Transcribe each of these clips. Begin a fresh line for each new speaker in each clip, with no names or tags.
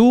2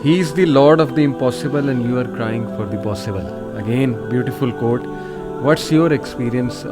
He is the Lord of the impossible and you are crying for the possible. Again, beautiful quote. What's your experience,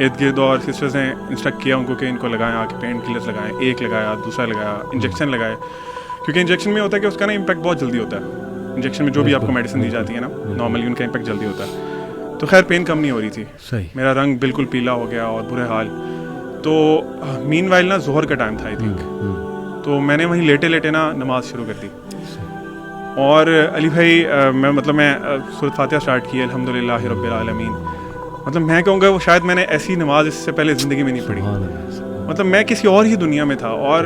ارد گرد اور sisters نے instruct کیا ان کو کہ ان کو لگائیں، آ کے پین کلرز لگائیں، ایک لگایا، دوسرا لگایا، انجیکشن لگائے، کیونکہ انجیکشن میں ہوتا ہے کہ اس کا نا امپیکٹ بہت جلدی ہوتا ہے. انجیکشن میں جو بھی آپ کو میڈیسن دی جاتی ہے نا نارملی ان کا امپیکٹ جلدی ہوتا ہے. تو خیر پین کم نہیں ہو رہی تھی، میرا رنگ بالکل پیلا ہو گیا اور برے حال. تو مین وائل نا ظہر کا ٹائم تھا آئی تھنک، تو میں نے وہیں لیٹے لیٹے نا نماز شروع کر دی. اور علی بھائی میں سورۃ فاتحہ اسٹارٹ کی الحمدللہ رب العالمین. مطلب میں کہوں گا وہ شاید میں نے ایسی نماز اس سے پہلے زندگی میں نہیں پڑھی. مطلب میں کسی اور ہی دنیا میں تھا. اور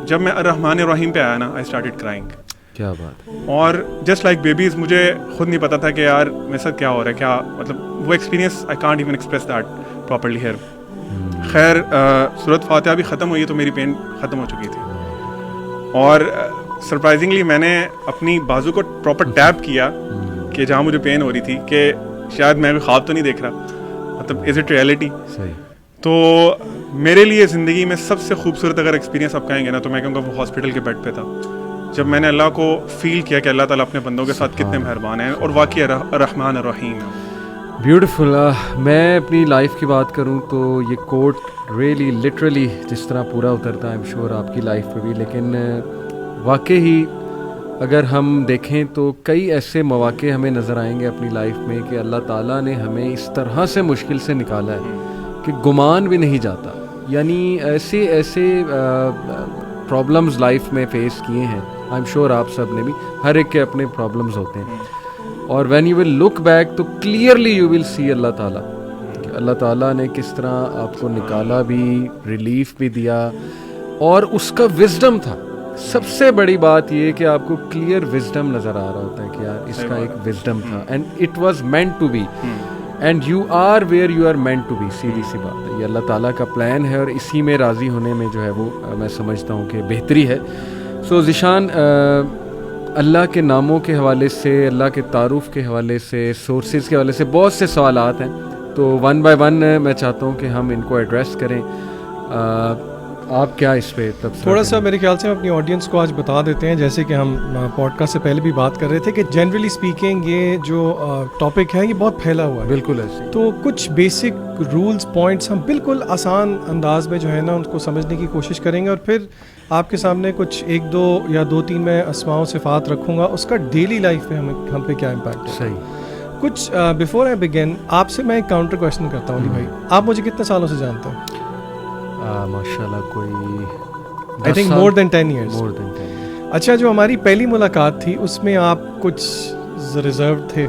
جب میں الرحمن الرحیم پہ آیا نا آئی اسٹارٹڈ کرائنگ.
کیا بات.
اور جسٹ لائک بیبیز مجھے خود نہیں پتا تھا کہ یار میرے ساتھ کیا ہو رہا ہے، کیا مطلب وہ experience I can't even express that properly here. خیر سورۃ فاتحہ بھی ختم ہوئی تو میری پین ختم ہو چکی تھی. اور سرپرائزنگلی میں نے اپنی بازو کو پراپر ٹیپ کیا کہ جہاں مجھے پین ہو رہی تھی کہ شاید میں خواب تو نہیں دیکھ رہا، مطلب از اٹ ریئلٹی. تو میرے لیے زندگی میں سب سے خوبصورت اگر ایکسپیرینس آپ کہیں گے نا تو میں کہوں گا وہ ہاسپٹل کے بیڈ پہ تھا، جب میں نے اللہ کو فیل کیا کہ اللہ تعالیٰ اپنے بندوں کے ساتھ کتنے مہربان ہیں اور واقعی الرحمن الرحیم ہے.
بیوٹیفل. میں اپنی لائف کی بات کروں تو یہ کوٹ ریئلی لٹرلی جس طرح پورا اترتا ہے، ایم شیور آپ کی لائف پہ بھی. لیکن واقعی اگر ہم دیکھیں تو کئی ایسے مواقع ہمیں نظر آئیں گے اپنی لائف میں کہ اللہ تعالیٰ نے ہمیں اس طرح سے مشکل سے نکالا ہے کہ گمان بھی نہیں جاتا. یعنی ایسے پرابلمز لائف میں فیس کیے ہیں، آئی ایم شیور آپ سب نے بھی، ہر ایک کے اپنے پرابلمز ہوتے ہیں. اور when you will look back تو کلیئرلی یو ول سی اللہ تعالیٰ کہ اللہ تعالیٰ نے کس طرح آپ کو نکالا بھی، ریلیف بھی دیا، اور اس کا وزڈم تھا. سب سے بڑی بات یہ کہ آپ کو کلیئر وزڈم نظر آ رہا ہوتا ہے کہ یار اس کا ایک وزڈم تھا and it was meant to be and you are where you are meant to be. سیدھی سی بات ہے، یہ اللہ تعالیٰ کا پلان ہے اور اسی میں راضی ہونے میں جو ہے وہ میں سمجھتا ہوں کہ بہتری ہے. سو ذیشان، اللہ کے ناموں کے حوالے سے، اللہ کے تعارف کے حوالے سے، سورسز کے حوالے سے بہت سے سوالات ہیں، تو ون بائی ون میں چاہتا ہوں کہ ہم ان کو ایڈریس کریں. آپ کیا اس پہ
تھوڑا سا میرے خیال سے ہم اپنی آڈینس کو آج بتا دیتے ہیں، جیسے کہ ہم پوڈ کاسٹ سے پہلے بھی بات کر رہے تھے کہ جنرلی اسپیکنگ یہ جو ٹاپک ہے یہ بہت پھیلا ہوا ہے. بالکل ایسے. تو کچھ بیسک رولز پوائنٹس ہم بالکل آسان انداز میں جو ہے نا ان کو سمجھنے کی کوشش کریں گے، اور پھر آپ کے سامنے کچھ 1-2 یا 2-3 میں اسماء و صفات رکھوں گا، اس کا ڈیلی لائف میں ہم پہ کیا امپیکٹ ہے. صحیح. کچھ بیفور آئی بگن آپ سے میں ایک کاؤنٹر کویشچن کرتا ہوں علی بھائی، آپ مجھے کتنے سالوں سے جانتے ہیں؟
ماشاء اللہ کوئی
I think more then 10 years. اچھا، جو ہماری پہلی ملاقات تھی اس میں آپ کچھ ریزرو تھے،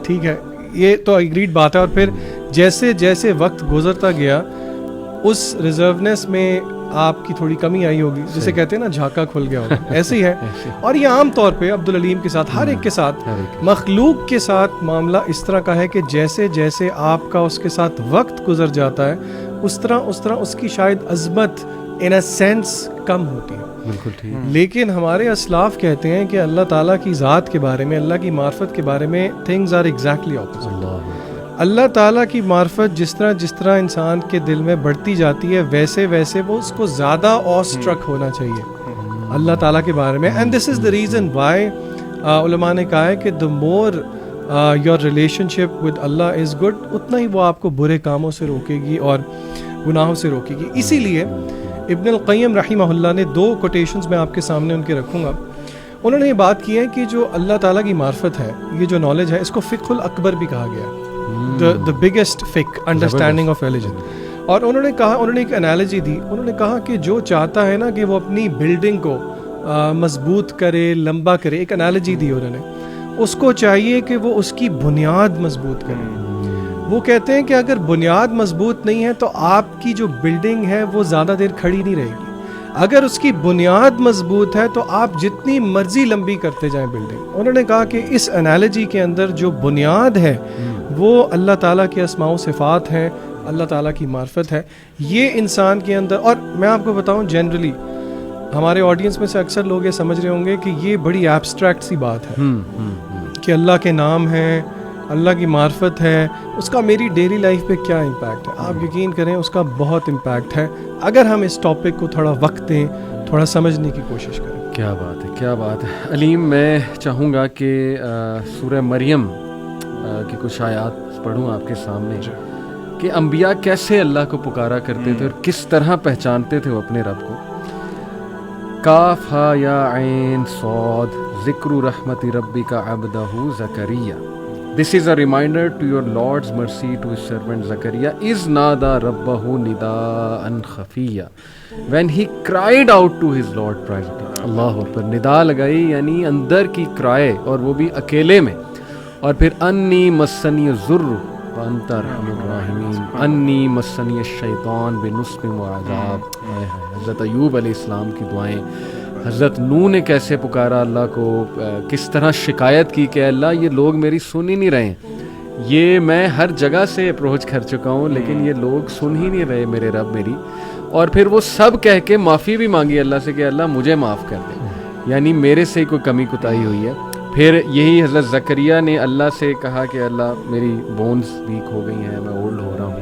ٹھیک ہے، یہ تو اگریڈ بات ہے. اور پھر جیسے جیسے وقت گزرتا گیا اس ریزرونیس میں آپ کی تھوڑی کمی آئی ہوگی، جسے کہتے ہیں نا جھاکا کھل گیا ہوگا. ایسے ہی ہے. اور یہ عام طور پہ عبدالعلیم کے ساتھ، ہر ایک کے ساتھ، مخلوق کے ساتھ معاملہ اس طرح کا ہے کہ جیسے جیسے آپ کا اس کے ساتھ وقت گزر جاتا ہے اس طرح اس کی شاید عظمت ان اے سینس کم ہوتی ہے. بالکل ٹھیک. لیکن ہمارے اسلاف کہتے ہیں کہ اللہ تعالیٰ کی ذات کے بارے میں، اللہ کی معرفت کے بارے میں تھنگز آر ایگزیکٹلی اپوزٹ. اللہ تعالیٰ کی معرفت جس طرح انسان کے دل میں بڑھتی جاتی ہے ویسے ویسے وہ اس کو زیادہ آ اسٹرک ہونا چاہیے اللہ تعالیٰ کے بارے میں. And this is the reason why علماء نے کہا ہے کہ the more your relationship with Allah is good, اتنا ہی وہ آپ کو برے کاموں سے روکے گی اور گناہوں سے روکے گی. اسی لیے ابن القیم رحمہ اللہ نے 2 کوٹیشنز میں آپ کے سامنے ان کے رکھوں گا. انہوں نے یہ بات کی ہے کہ جو اللہ تعالیٰ کی معرفت ہے، یہ جو نالج ہے، اس کو فقہ الاکبر بھی کہا گیا ہے، the biggest fiqh understanding of religion. اور انہوں نے ایک انالوجی دی. انہوں نے کہا کہ جو چاہتا ہے نا کہ وہ اپنی بلڈنگ کو مضبوط کرے، لمبا کرے، ایک انالوجی دی انہوں نے، اس کو چاہیے کہ وہ اس کی بنیاد مضبوط کرے. وہ کہتے ہیں کہ اگر بنیاد مضبوط نہیں ہے تو آپ کی جو بلڈنگ ہے وہ زیادہ دیر کھڑی نہیں رہے گی. اگر اس کی بنیاد مضبوط ہے تو آپ جتنی مرضی لمبی کرتے جائیں بلڈنگ. انہوں نے کہا کہ اس انالوجی کے اندر جو بنیاد ہے وہ اللہ تعالیٰ کے اسماء و صفات ہیں، اللہ تعالیٰ کی معرفت ہے. یہ انسان کے اندر، اور میں آپ کو بتاؤں جنرلی ہمارے آڈینس میں سے اکثر لوگ یہ سمجھ رہے ہوں گے کہ یہ بڑی ایبسٹریکٹ سی بات ہے کہ اللہ کے نام ہیں، اللہ کی معرفت ہے، اس کا میری ڈیلی لائف پہ کیا امپیکٹ ہے. آپ یقین کریں اس کا بہت امپیکٹ ہے اگر ہم اس ٹاپک کو تھوڑا وقت دیں، تھوڑا سمجھنے کی کوشش کریں.
کیا بات ہے، کیا بات ہے. علیم، میں چاہوں گا کہ سورہ مریم کی کچھ آیات پڑھوں آپ کے سامنے. کہ انبیاء کیسے اللہ کو پکارا کرتے تھے اور کس طرح پہچانتے تھے وہ اپنے رب کو. کاف ہا یا عین صاد ذکر رحمت ربک عبدہ زکریا. This is a reminder to your Lord's mercy to his servant Zakaria is nada rabbahu nidaan khafiya when he cried out to his Lord privately. اللہ اکبر. ندا لگائی یعنی اندر کی کرائے اور وہ بھی اکیلے میں. اور پھر انی مسنی الضر وانت ارحم الراحمین انی مسنی الشیطان بنصب وعذاب. حضرت ایوب علیہ السلام کی دعائیں. حضرت نوح نے کیسے پکارا اللہ کو, کس طرح شکایت کی کہ اللہ یہ لوگ میری سن ہی نہیں رہے ہیں, یہ میں ہر جگہ سے اپروچ کر چکا ہوں لیکن یہ لوگ سن ہی نہیں رہے میرے رب میری. اور پھر وہ سب کہہ کے معافی بھی مانگی اللہ سے کہ اللہ مجھے معاف کر دے, یعنی میرے سے کوئی کمی کوتاہی ہوئی ہے. پھر یہی حضرت زکریا نے اللہ سے کہا کہ اللہ میری بونز ویک ہو گئی ہیں, میں اولڈ ہو رہا ہوں,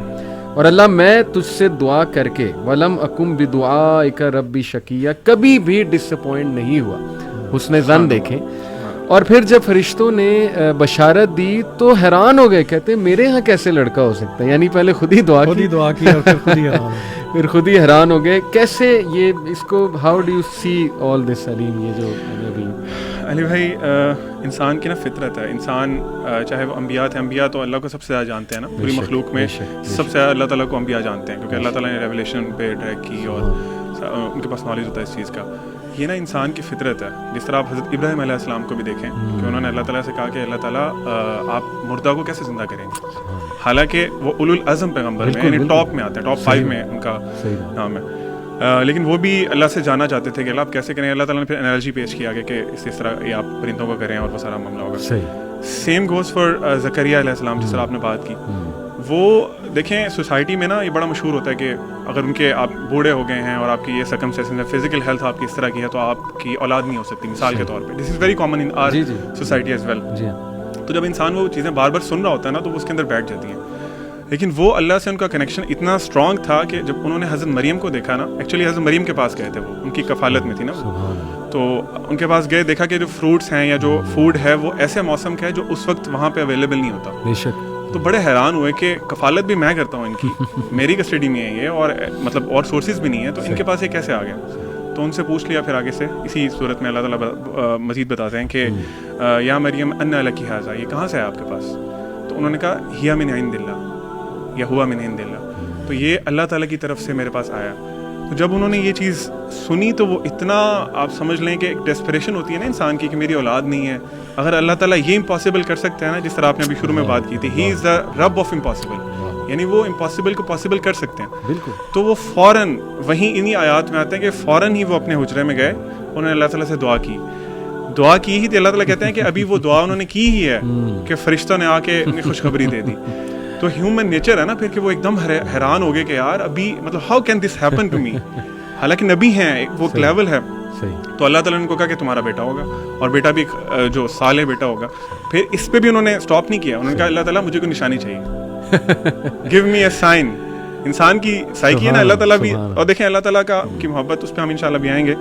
اور اللہ میں تجھ سے دعا کر کے ولم اکم بدعائک ربی شقیہ کبھی بھی ڈس اپوائنٹ نہیں ہوا. حسن ظن دیکھیں. اور پھر جب فرشتوں نے بشارت دی تو حیران ہو گئے, کہتے میرے ہاں کیسے لڑکا ہو سکتا ہے, یعنی پہلے خود ہی دعا کی
اور پھر خود ہی حیران
پھر خود ہی حیران ہو گئے کیسے یہ اس کو. ہاؤ ڈو یو سی آل دس علیم, یہ جو ابھی
علی بھائی انسان کی نا فطرت ہے. انسان چاہے وہ انبیاء تھے, انبیاء تو اللہ کو سب سے زیادہ جانتے ہیں نا, پوری مخلوق میں سب سے زیادہ اللہ تعالیٰ کو انبیاء جانتے ہیں کیونکہ اللہ تعالیٰ نے ریولیشن پہ ڈائریکٹ کی اور ان کے پاس نالج ہوتا ہے اس چیز کا. یہ نا انسان کی فطرت ہے. جس طرح آپ حضرت ابراہیم علیہ السلام کو بھی دیکھیں کہ انہوں نے اللہ تعالیٰ سے کہا کہ اللہ تعالیٰ آپ مردہ کو کیسے زندہ کریں گے, حالانکہ وہ اولو العزم پیغمبر میں یعنی ٹاپ میں آتے ہیں, ٹاپ 5 میں ان کا نام ہے, لیکن وہ بھی اللہ سے جانا چاہتے تھے کہ اللہ آپ کیسے کریں. اللہ تعالیٰ نے پھر انالوجی پیش کیا کہ اس طرح یہ آپ پرندوں کو کریں اور وہ سارا معاملہ ہوگا. سیم گوز فار زکریا علیہ السلام, جس طرح آپ نے بات کی. وہ دیکھیں سوسائٹی میں نا یہ بڑا مشہور ہوتا ہے کہ اگر ان کے آپ بوڑھے ہو گئے ہیں اور آپ کی یہ سرکمسٹینسز ہے, فزیکل ہیلتھ آپ کی اس طرح کی ہے تو آپ کی اولاد نہیں ہو سکتی, مثال کے طور پہ. This is very common in our society as well. تو جب انسان وہ چیزیں بار بار سن رہا ہوتا ہے نا تو وہ اس کے اندر بیٹھ جاتی ہیں. لیکن وہ اللہ سے ان کا کنیکشن اتنا اسٹرانگ تھا کہ جب انہوں نے حضرت مریم کو دیکھا نا, ایکچولی حضرت مریم کے پاس گئے تھے, وہ ان کی کفالت میں تھی نا, تو ان کے پاس گئے, دیکھا کہ جو فروٹس ہیں یا جو فوڈ ہے وہ ایسے موسم کا ہے جو اس وقت وہاں پہ اویلیبل نہیں ہوتا. تو بڑے حیران ہوئے کہ کفالت بھی میں کرتا ہوں ان کی, میری کسٹڈی میں ہے یہ, اور مطلب اور سورسز بھی نہیں ہیں, تو ان کے پاس یہ کیسے آ گیا. تو ان سے پوچھ لیا پھر آگے سے. اسی صورت میں اللہ تعالیٰ مزید بتاتے ہیں کہ یا مریم ان لکی ھذا, یہ کہاں سے ہے آپ کے پاس. تو انہوں نے کہا ہیا من عند اللہ یا ہوا من عند اللہ, تو یہ اللہ تعالیٰ کی طرف سے میرے پاس آیا. تو جب انہوں نے یہ چیز سنی تو وہ اتنا, آپ سمجھ لیں کہ ایک ڈیسپریشن ہوتی ہے نا انسان کی کہ میری اولاد نہیں ہے. اگر اللہ تعالیٰ یہ امپاسبل کر سکتے ہیں نا, جس طرح آپ نے ابھی شروع میں بات کی تھی, ہی از دا رب آف امپاسبل, یعنی وہ امپاسبل کو پاسبل کر سکتے ہیں. بالکل. تو وہ فوراً وہیں انہی آیات میں آتے ہیں کہ فوراً ہی وہ اپنے حجرے میں گئے, انہوں نے اللہ تعالیٰ سے دعا کی. دعا کی ہی تھی, اللہ تعالیٰ کہتے ہیں کہ ابھی وہ دعا انہوں نے کی ہی ہے کہ فرشتہ نے آ کے انہیں خوشخبری دے دی. تو ہیومن نیچر ہے نا پھر کہ وہ ایک دم حیران ہو گئے کہ یار ابھی مطلب how can this happen to me, حالانکہ نبی ہیں, وہ ایک لیول ہے. تو اللہ تعالیٰ نے ان کو کہا کہ تمہارا بیٹا ہوگا, اور بیٹا بھی جو صالح بیٹا ہوگا. پھر اس پہ بھی انہوں نے اسٹاپ نہیں کیا, انہوں نے کہا اللہ تعالیٰ مجھے کوئی نشانی چاہیے, گیو می اے سائن. انسان کی سائیکی ہے نا, اللہ تعالیٰ بھی, اور دیکھیں اللہ تعالیٰ کی محبت, اس پہ ہم انشاءاللہ بھی آئیں گے.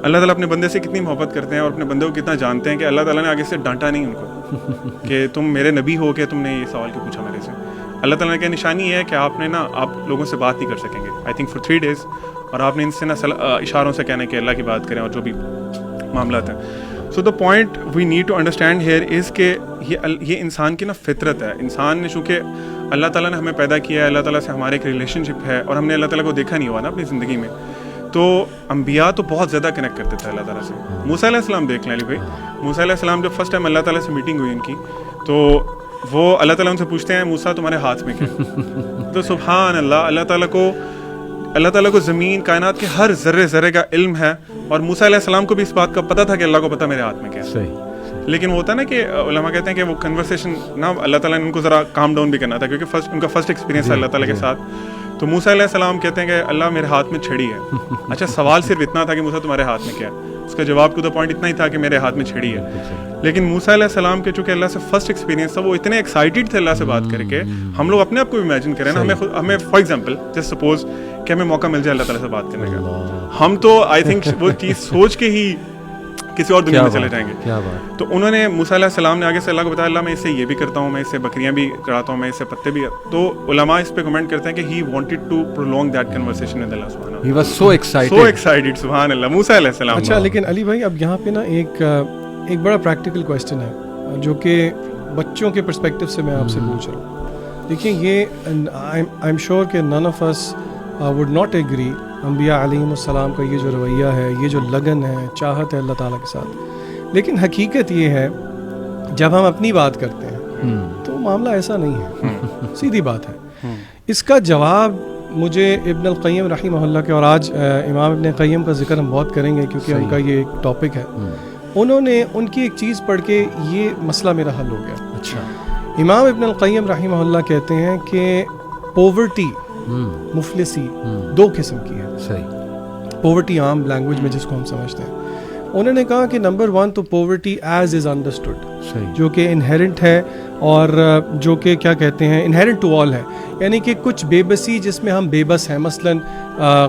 اللہ تعالیٰ اپنے بندے سے کتنی محبت کرتے ہیں اور اپنے بندے کو کتنا جانتے ہیں کہ اللہ تعالیٰ نے آگے سے ڈانٹا نہیں ان کو کہ تم میرے نبی ہو کے تم نے یہ سوال کیوں پوچھا میرے سے. اللہ تعالیٰ نے کہا نشانی یہ ہے کہ آپ نے نا, آپ لوگوں سے بات نہیں کر سکیں گے آئی تھنک فار 3 days, اور آپ نے ان سے نا اشاروں سے کہنا کہ اللہ کی بات کریں اور جو بھی معاملات ہیں. So the point we need to understand here is کہ یہ انسان کی نا فطرت ہے. انسان نے چونکہ اللہ تعالیٰ نے ہمیں پیدا کیا ہے, اللہ تعالیٰ سے ہمارے ایک ریلیشن شپ ہے, اور ہم نے اللہ تعالیٰ کو دیکھا نہیں ہوا نا اپنی زندگی میں, تو انبیاء تو بہت زیادہ کنیکٹ کرتے تھے اللہ تعالیٰ سے. موسیٰ علیہ السلام دیکھ لیں علی بھائی, موسیٰ علیہ السلام جب فرسٹ ٹائم اللہ تعالیٰ سے میٹنگ ہوئی ان کی, تو وہ اللہ تعالیٰ ان سے پوچھتے ہیں موسیٰ تمہارے ہاتھ میں کیا, تو سبحان اللہ, اللہ تعالیٰ کو زمین کائنات کے ہر ذرے ذرے کا علم ہے, اور موسیٰ علیہ السلام کو بھی اس بات کا پتہ تھا کہ اللہ کو پتہ میرے ہاتھ میں کیا ہے. لیکن وہ ہوتا ہے نا کہ علماء کہتے ہیں کہ وہ کنورسیشن نا اللہ تعالیٰ نے ان کو ذرا کام ڈاؤن بھی کرنا تھا, کیونکہ ان کا فرسٹ ایکسپیرینس ہے اللہ تعالیٰ کے ساتھ. تو موسیٰ علیہ السلام کہتے ہیں کہ اللہ میرے ہاتھ میں چھڑی ہے. اچھا سوال صرف اتنا تھا کہ موسیٰ تمہارے ہاتھ میں کیا ہے, اس کا جواب ٹو دا پوائنٹ اتنا ہی تھا کہ میرے ہاتھ میں چھڑی ہے. لیکن موسیٰ علیہ السلام کے چونکہ اللہ سے فرسٹ ایکسپیرینس تھا, وہ اتنے ایکسائٹیڈ تھے اللہ سے بات کر کے. ہم لوگ اپنے آپ کو امیجن کریں نا, ہمیں فار ایگزامپل جسٹ سپوز کہ ہمیں موقع مل جائے اللہ تعالیٰ سے بات کرنے کا, ہم تو آئی تھنک وہ چیز سوچ کے ہی کسی اور دنیا میں چلے جائیں گے.
کیا بات.
تو انہوں نے موسیٰ علیہ السلام نے آگے سے اللہ کو بتایا اللہ میں اس سے یہ بھی کرتا ہوں, میں اس سے بکریاں بھی چڑھاتا ہوں, میں اس سے پتے بھی. تو علماء اس پہ کمنٹ کرتے ہیں کہ he wanted to prolong that conversation with Allah subhanahu.
He was so excited.
So excited, سبحان اللہ, موسیٰ علیہ السلام.
اچھا لیکن علی بھائی اب یہاں پہ نا ایک بڑا پریکٹیکل کویسچن ہے جو کہ بچوں کے پرسپیکٹیو سے میں آپ سے پوچھ رہا ہوں. دیکھیں یہ آئی ایم شیور کہ none of us would not agree انبیاء علیہم السلام کا یہ جو رویہ ہے, یہ جو لگن ہے, چاہت ہے اللہ تعالیٰ کے ساتھ. لیکن حقیقت یہ ہے جب ہم اپنی بات کرتے ہیں تو معاملہ ایسا نہیں ہے, سیدھی بات ہے. اس کا جواب مجھے ابن القیم رحمہ اللہ کے, اور آج امام ابن قیم کا ذکر ہم بہت کریں گے کیونکہ ان کا یہ ایک ٹاپک ہے, انہوں نے ان کی ایک چیز پڑھ کے یہ مسئلہ میرا حل ہو گیا.
اچھا.
امام ابن القیم رحمہ اللہ کہتے ہیں کہ پوورٹی, مفلسی دو قسم کی ہے.
صحیح.
پوورٹی عام لینگویج میں جس کو ہم سمجھتے ہیں, انہوں نے کہا کہ نمبر 1 تو پوورٹی ایز از انڈرسٹوڈ, جو کہ انہیرنٹ ہے اور جو کہ کیا کہتے ہیں انہیرنٹ ٹو آل ہے, یعنی کہ کچھ بے بسی جس میں ہم بے بس ہیں, مثلاً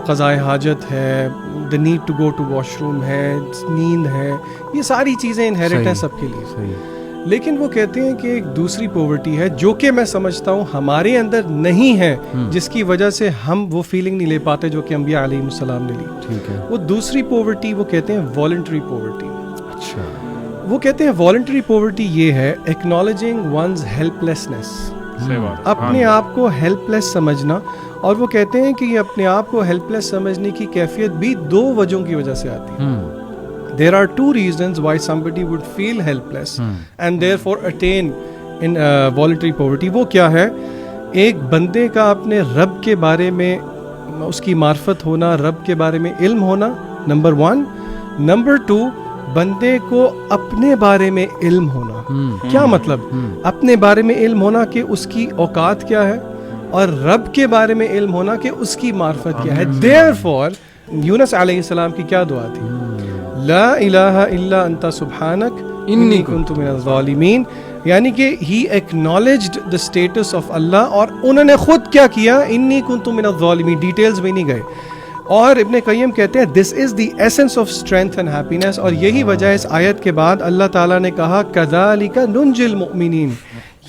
قضائے حاجت ہے, the need to go to washroom ہے, نیند ہے, یہ ساری چیزیں انہیرنٹ ہیں سب کے لیے.
صحیح.
لیکن وہ کہتے ہیں کہ ایک دوسری پوورٹی ہے جو کہ میں سمجھتا ہوں ہمارے اندر نہیں ہے, جس کی وجہ سے ہم وہ فیلنگ نہیں لے پاتے جو کہ انبیاء علیہ السلام نے لی.
ٹھیک ہے.
وہ دوسری پوورٹی وہ کہتے ہیں والنٹری پوورٹی.
اچھا.
وہ کہتے ہیں والنٹری پوورٹی یہ ہے ایکنالجنگ ونز ہیلپ لیسنس, اپنے آپ کو ہیلپ لیس سمجھنا. اور وہ کہتے ہیں کہ یہ اپنے آپ کو ہیلپ لیس سمجھنے کی کیفیت بھی دو وجہوں کی وجہ سے آتی ہے. There are two reasons why somebody would feel helpless and therefore attain in voluntary poverty. وہ کیا ہے؟ ایک بندے کا اپنے رب کے بارے میں اس کی معرفت ہونا, رب کے بارے میں علم ہونا, نمبر 1. نمبر 2, بندے کو اپنے بارے میں علم ہونا. کیا مطلب؟ اپنے بارے میں علم ہونا کہ اس کی اوقات کیا ہے, اور رب کے بارے میں علم ہونا کہ اس کی معرفت کیا ہے. therefore یونس علیہ السلام کی کیا دعا تھی؟ لا الہ الا انت سبحانک انی کنت من الظالمین. یعنی کہ ہی acknowledged the status of Allah, اور انہوں نے خود کیا کیا, انی کنت من الظالمین, ڈیٹیلز میں نہیں گئے. اور ابن قیم کہتے ہیں this is the essence of strength and happiness, اور یہی وجہ ہے اس آیت کے بعد اللہ تعالیٰ نے کہا کذالک ننجی المؤمنین.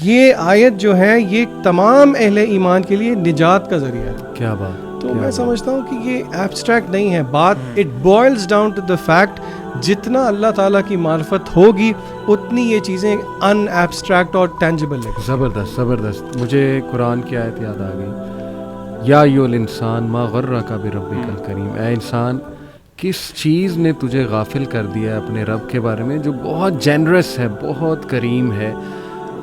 یہ آیت جو ہے یہ تمام اہل ایمان کے لیے نجات کا ذریعہ ہے.
کیا بات.
تو میں سمجھتا ہوں کہ یہ ایبسٹریکٹ نہیں ہے بات, it boils down to the fact جتنا اللہ تعالیٰ کی معرفت ہوگی اتنی یہ چیزیں ان ایبسٹریکٹ اور ٹینجیبل لگیں.
زبردست زبردست. مجھے قرآن کی آیت یاد آ گئی, یا ایھا الانسان ما غرک بربک الکریم. اے انسان کس چیز نے تجھے غافل کر دیا ہے اپنے رب کے بارے میں جو بہت جینرس ہے, بہت کریم ہے.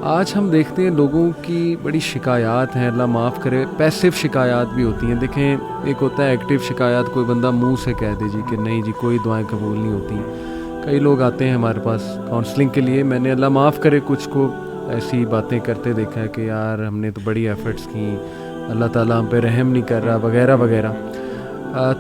آج ہم دیکھتے ہیں لوگوں کی بڑی شکایات ہیں, اللہ معاف کرے, پیسیو شکایات بھی ہوتی ہیں. دیکھیں ایک ہوتا ہے ایکٹیو شکایات, کوئی بندہ منہ سے کہہ دے جی کہ نہیں جی کوئی دعائیں قبول نہیں ہوتی. کئی لوگ آتے ہیں ہمارے پاس کاؤنسلنگ کے لیے, میں نے اللہ معاف کرے کچھ کو ایسی باتیں کرتے دیکھا ہے کہ یار ہم نے تو بڑی ایفرٹس کی, اللہ تعالیٰ ہم پہ رحم نہیں کر رہا وغیرہ وغیرہ.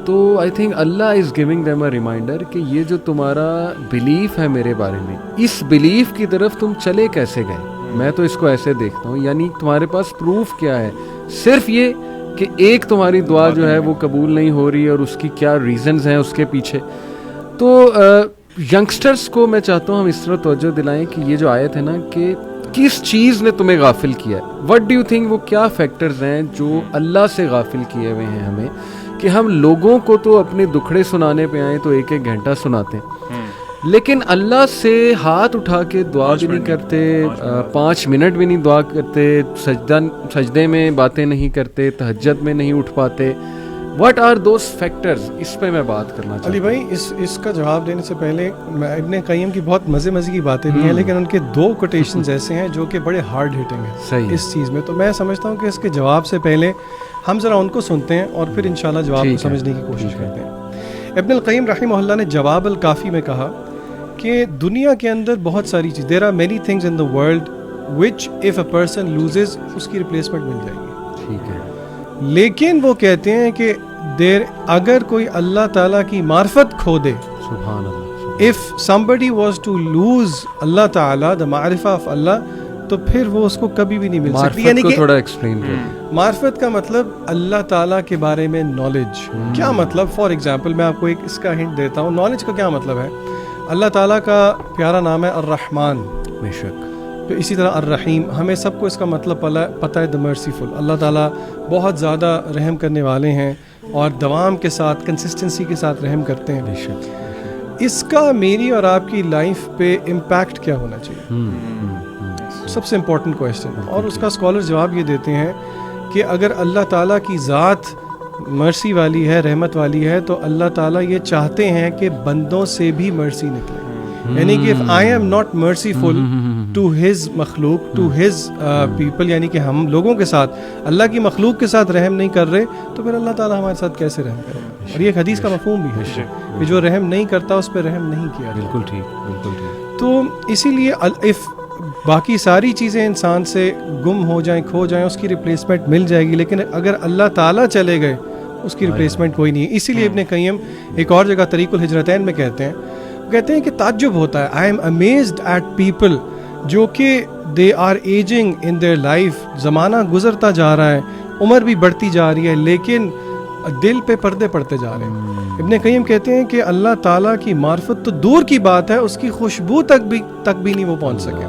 تو آئی تھنک اللہ is giving them a reminder کہ یہ جو تمہارا بلیف ہے میرے بارے میں, اس بلیف کی طرف تم چلے کیسے گئے. میں تو اس کو ایسے دیکھتا ہوں, یعنی تمہارے پاس پروف کیا ہے, صرف یہ کہ ایک تمہاری دعا جو ہے وہ قبول نہیں ہو رہی اور اس کی کیا ریزنز ہیں اس کے پیچھے. تو ینگسٹرز کو میں چاہتا ہوں ہم اس طرح توجہ دلائیں کہ یہ جو آیت ہے نا کہ کس چیز نے تمہیں غافل کیا ہے. وٹ ڈو یو تھنک وہ کیا فیکٹرز ہیں جو اللہ سے غافل کیے ہوئے ہیں ہمیں, کہ ہم لوگوں کو تو اپنے دکھڑے سنانے پہ آئیں تو ایک ایک گھنٹہ سناتے ہیں, لیکن اللہ سے ہاتھ اٹھا کے دعا بھی نہیں کرتے, 5 منٹ بھی نہیں دعا کرتے, سجدے میں باتیں نہیں کرتے, تہجد میں نہیں اٹھ پاتے. واٹ آر دوز فیکٹرز, اس پہ میں بات کرنا چاہتا ہوں.
علی بھائی اس کا جواب دینے سے پہلے ابن قیم کی بہت مزے کی باتیں بھی ہیں, لیکن ان کے 2 کوٹیشنز ایسے ہیں جو کہ بڑے ہارڈ ہٹنگ ہیں
صحیح
اس چیز میں. تو میں سمجھتا ہوں کہ اس کے جواب سے پہلے ہم ذرا ان کو سنتے ہیں اور پھر انشاءاللہ جواب کو سمجھنے کی کوشش کرتے ہیں. ابن القیم رحمہ اللہ نے جواب الکافی میں کہا کہ دنیا کے اندر بہت ساری چیز, there are many things in the world which if a person loses اس کی ریپلیسمنٹ مل جائے گی.
ٹھیک ہے.
لیکن وہ کہتے ہیں کہ اگر کوئی اللہ تعالیٰ کی معرفت کھو دے,
سبحان اللہ,
if somebody was to lose اللہ تعالیٰ the معرفہ of اللہ, تو پھر وہ اس کو کبھی بھی نہیں مل سکتی. یعنی کہ
تھوڑا ایکسپلین کریں.
معرفت کا مطلب اللہ تعالیٰ کے بارے میں نالج. کیا مطلب؟ فار ایگزامپل میں آپ کو ایک اس کا ہنٹ دیتا ہوں. نالج کا کیا مطلب ہے؟ اللہ تعالیٰ کا پیارا نام ہے الرحمن،
بے شک.
تو اسی طرح الرحیم. ہمیں سب کو اس کا مطلب پتہ ہے دا مرسیفل. اللہ تعالیٰ بہت زیادہ رحم کرنے والے ہیں اور دوام کے ساتھ کنسسٹنسی کے ساتھ رحم کرتے ہیں.
بے شک.
اس کا میری اور آپ کی لائف پہ امپیکٹ کیا ہونا چاہیے؟ سب سے امپورٹنٹ کویشچن. اور اس کا اسکالر جواب یہ دیتے ہیں کہ اگر اللہ تعالیٰ کی ذات مرسی والی ہے، رحمت والی ہے، تو اللہ تعالیٰ یہ چاہتے ہیں کہ بندوں سے بھی مرسی نکلے. یعنی کہ if I am not merciful to his مخلوق, to his people، یعنی کہ ہم لوگوں کے ساتھ اللہ کی مخلوق کے ساتھ رحم نہیں کر رہے، تو پھر اللہ تعالیٰ ہمارے ساتھ کیسے رحم کرے گا؟ اور یہ ایک حدیث کا مفہوم بھی ہے کہ جو رحم نہیں کرتا اس پہ رحم نہیں کیا.
بالکل ٹھیک، بالکل ٹھیک.
تو اسی لیے if باقی ساری چیزیں انسان سے گم ہو جائیں، کھو جائیں، اس کی ریپلیسمنٹ مل جائے گی، لیکن اگر اللہ تعالیٰ چلے گئے اس کی ریپلیسمنٹ کوئی نہیں ہے. اسی لیے ابن قیم ایک اور جگہ طریق الہجرتین میں کہتے ہیں کہ تعجب ہوتا ہے، I am amazed at people جو کہ they are aging in their life, زمانہ گزرتا جا رہا ہے، عمر بھی بڑھتی جا رہی ہے، لیکن دل پہ پردے پڑتے جا رہے ہیں. ابن قیم کہتے ہیں کہ اللہ تعالیٰ کی معرفت تو دور کی بات ہے، اس کی خوشبو تک بھی نہیں وہ پہنچ سکے.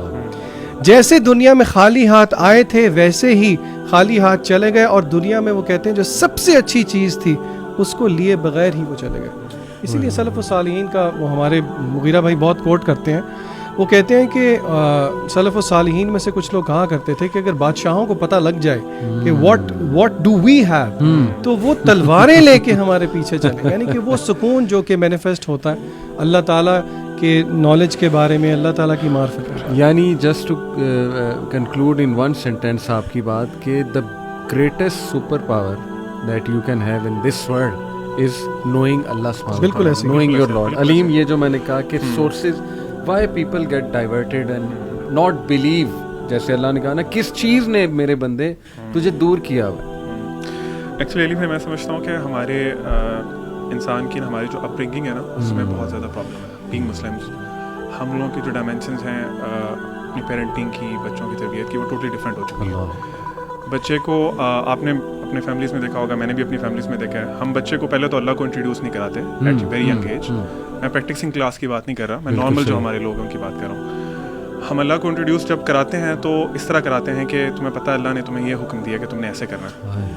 جیسے دنیا میں خالی ہاتھ آئے تھے ویسے ہی خالی ہاتھ چلے گئے، اور دنیا میں وہ کہتے ہیں جو سب سے اچھی چیز تھی اس کو لیے بغیر ہی وہ چلے گئے. اسی لیے سلف و صالحین کا وہ ہمارے مغیرہ بھائی بہت کوٹ کرتے ہیں. وہ کہتے ہیں کہ سلف و صالحین میں سے کچھ لوگ کہا کرتے تھے کہ اگر بادشاہوں کو پتہ لگ جائے کہ what do we have، تو وہ تلواریں لے کے ہمارے پیچھے چلیں. یعنی کہ وہ سکون جو کہ مینیفیسٹ ہوتا ہے اللہ تعالیٰ کے نالج کے بارے میں، اللہ تعالیٰ کی معرفت میں.
یعنی just to conclude in one sentence آپ کی بات کہ the greatest super power that you can have in this world is knowing Allah subhanahu wa ta'ala,
بالکل ایسے
knowing your Lord. علیم یہ جو میں نے کہا کہ sources why people get diverted and not believe، جیسے اللہ نے کہا نا کس چیز نے میرے بندے تجھے دور کیا ہوا.
ایکچولی علیم میں سمجھتا ہوں کہ ہمارے انسان کی ہماری جو اپ برنگنگ ہے نا اس میں بہت زیادہ پرابلم ہے. بینگ مسلمس ہم لوگوں کی جو ڈائمینشنز ہیں اپنی پیرنٹنگ کی، بچوں کی تربیت کی، وہ ٹوٹلی ڈفرینٹ ہو چکی ہے. بچے کو آپ نے اپنے فیملیز میں دیکھا ہوگا، میں نے بھی اپنی فیملیز میں دیکھا ہے، ہم بچے کو پہلے تو اللہ کو انٹروڈیوس نہیں کراتے ایٹ ویری ینگ ایج. میں پریکٹسنگ کلاس کی بات نہیں کر رہا، میں نارمل جو ہمارے لوگوں کی بات کر رہا ہوں. ہم اللہ کو انٹروڈیوس جب کراتے ہیں تو اس طرح کراتے ہیں کہ تمہیں پتہ ہے اللہ نے تمہیں یہ حکم دیا کہ تم نے ایسے کرنا ہے.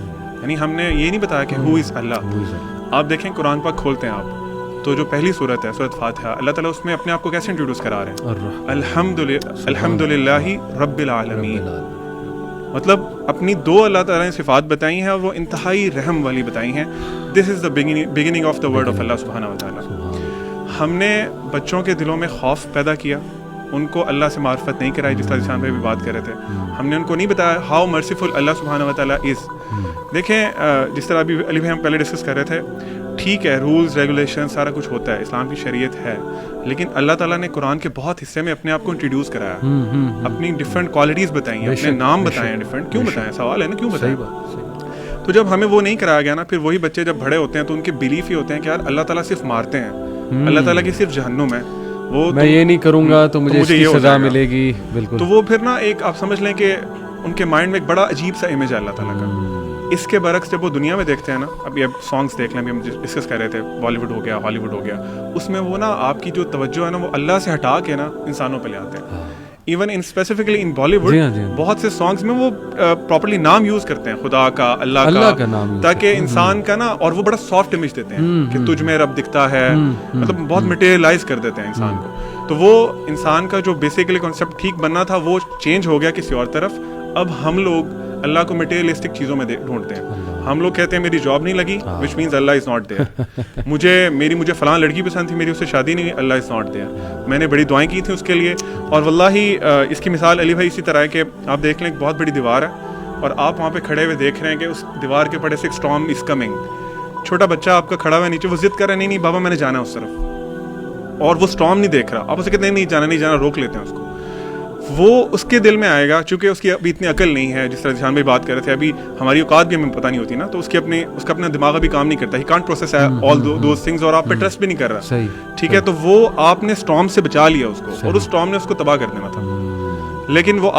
یعنی ہم نے یہ نہیں بتایا کہ ہو از اللہ. آپ دیکھیں قرآن پاک کھولتے ہیں آپ تو جو پہلی صورت ہے سورۃ فاتحہ، اللہ تعالیٰ اس میں اپنے آپ کو کیسے انٹروڈیوس کرا رہے ہیں؟ الحمد للہ رب العالمین. مطلب اپنی دو اللہ تعالیٰ نے صفات بتائی ہیں اور وہ انتہائی رحم والی بتائی ہیں. This is the beginning of the word of Allah سبحانہ و تعالیٰ. ہم نے بچوں کے دلوں میں خوف پیدا کیا، ان کو اللہ سے معرفت نہیں کرائی، جس طرح جسان بھائی بھی بات کر رہے تھے. ہم نے ان کو نہیں بتایا ہاؤ مرسیفل اللہ سبحانہ و تعالیٰ از. دیکھیں جس طرح ابھی علی بھائی ہم پہلے ڈسکس کر رہے تھے، ٹھیک ہے رولز ریگولیشن سارا کچھ ہوتا ہے، اسلام کی شریعت ہے، لیکن اللہ تعالیٰ نے قرآن کے بہت حصے میں اپنے آپ کو انٹروڈیوس کرایا، اپنی ڈفرینٹ کوالٹیز بتائی ہیں، اپنے نام بتائے ہیں ڈفرینٹ. کیوں بتائیں؟ سوال ہے نا کیوں بتائیں. تو جب ہمیں وہ نہیں کرایا گیا نا، پھر وہی بچے جب بڑے ہوتے ہیں تو ان کے بلیف ہی ہوتے ہیں کہ یار اللہ تعالیٰ صرف مارتے ہیں، اللہ تعالیٰ کی صرف جہنم ہے، وہ
میں یہ نہیں کروں گا تو مجھے اس کی سزا ملے گی. بالکل.
تو وہ پھر نا ایک آپ سمجھ لیں کہ ان کے مائنڈ میں ایک بڑا عجیب سا امیج ہے اللہ تعالیٰ کا. اس کے برعکس جب وہ دنیا میں دیکھتے ہیں نا، ابھی اب سانگس دیکھ لیں، ابھی ہم ڈسکس کر رہے تھے بالی ووڈ ہو گیا، ہالی ووڈ ہو گیا، اس میں وہ نا آپ کی جو توجہ ہے نا وہ اللہ سے ہٹا کے نا انسانوں پہ لے آتے ہیں. Even in specifically in Bollywood بہت سے سانگس میں وہ پراپرلی نام یوز کرتے ہیں خدا کا، اللہ کا نام، تاکہ انسان کا نا، اور وہ بڑا سافٹ امیج دیتے ہیں کہ تجھ میں رب دکھتا ہے، مطلب بہت مٹیریلائز کر دیتے ہیں انسان کو. تو وہ انسان کا جو بیسیکلی کانسیپٹ ٹھیک بننا تھا وہ چینج ہو گیا کسی اور طرف. اب ہم لوگ اللہ کو مٹیریلسٹک چیزوں میں ڈھونڈتے ہیں. ہم لوگ کہتے ہیں میری جاب نہیں لگی وچ مینز اللہ از ناٹ دیئر. مجھے فلاں لڑکی پسند تھی، میری اس سے شادی نہیں ہوئی، اللہ از ناٹ دیئر. میں نے بڑی دعائیں کی تھیں اس کے لیے. اور واللہ اس کی مثال علی بھائی اسی طرح ہے کہ آپ دیکھ لیں ایک بہت بڑی دیوار ہے اور آپ وہاں پہ کھڑے ہوئے دیکھ رہے ہیں کہ اس دیوار کے پڑے سے ایک اسٹارم از کمنگ. چھوٹا بچہ آپ کا کھڑا ہوا ہے نیچے، وہ ضد کر رہا ہے نہیں بابا میں نے جانا ہے اس طرف، اور وہ اسٹارم نہیں دیکھ رہا. آپ اسے کہتے ہیں نہیں جانا، روک لیتے ہیں اس کو. وہ اس کے دل میں آئے گا، چونکہ اس کی ابھی اتنی عقل نہیں ہے، جس طرح جہان بھائی بات کر رہے تھے، ابھی ہماری اوقات بھی ہمیں پتہ نہیں ہوتی نا، تو اس کا اپنا دماغ ابھی کام نہیں کرتا. He can't process all those things, اور آپ پہ ٹرسٹ بھی نہیں کر رہا. ٹھیک ہے، تو وہ آپ نے اسٹارم سے بچا لیا اس کو، اور اس اسٹارم نے اس کو تباہ کر دینا تھا. لیکن وہ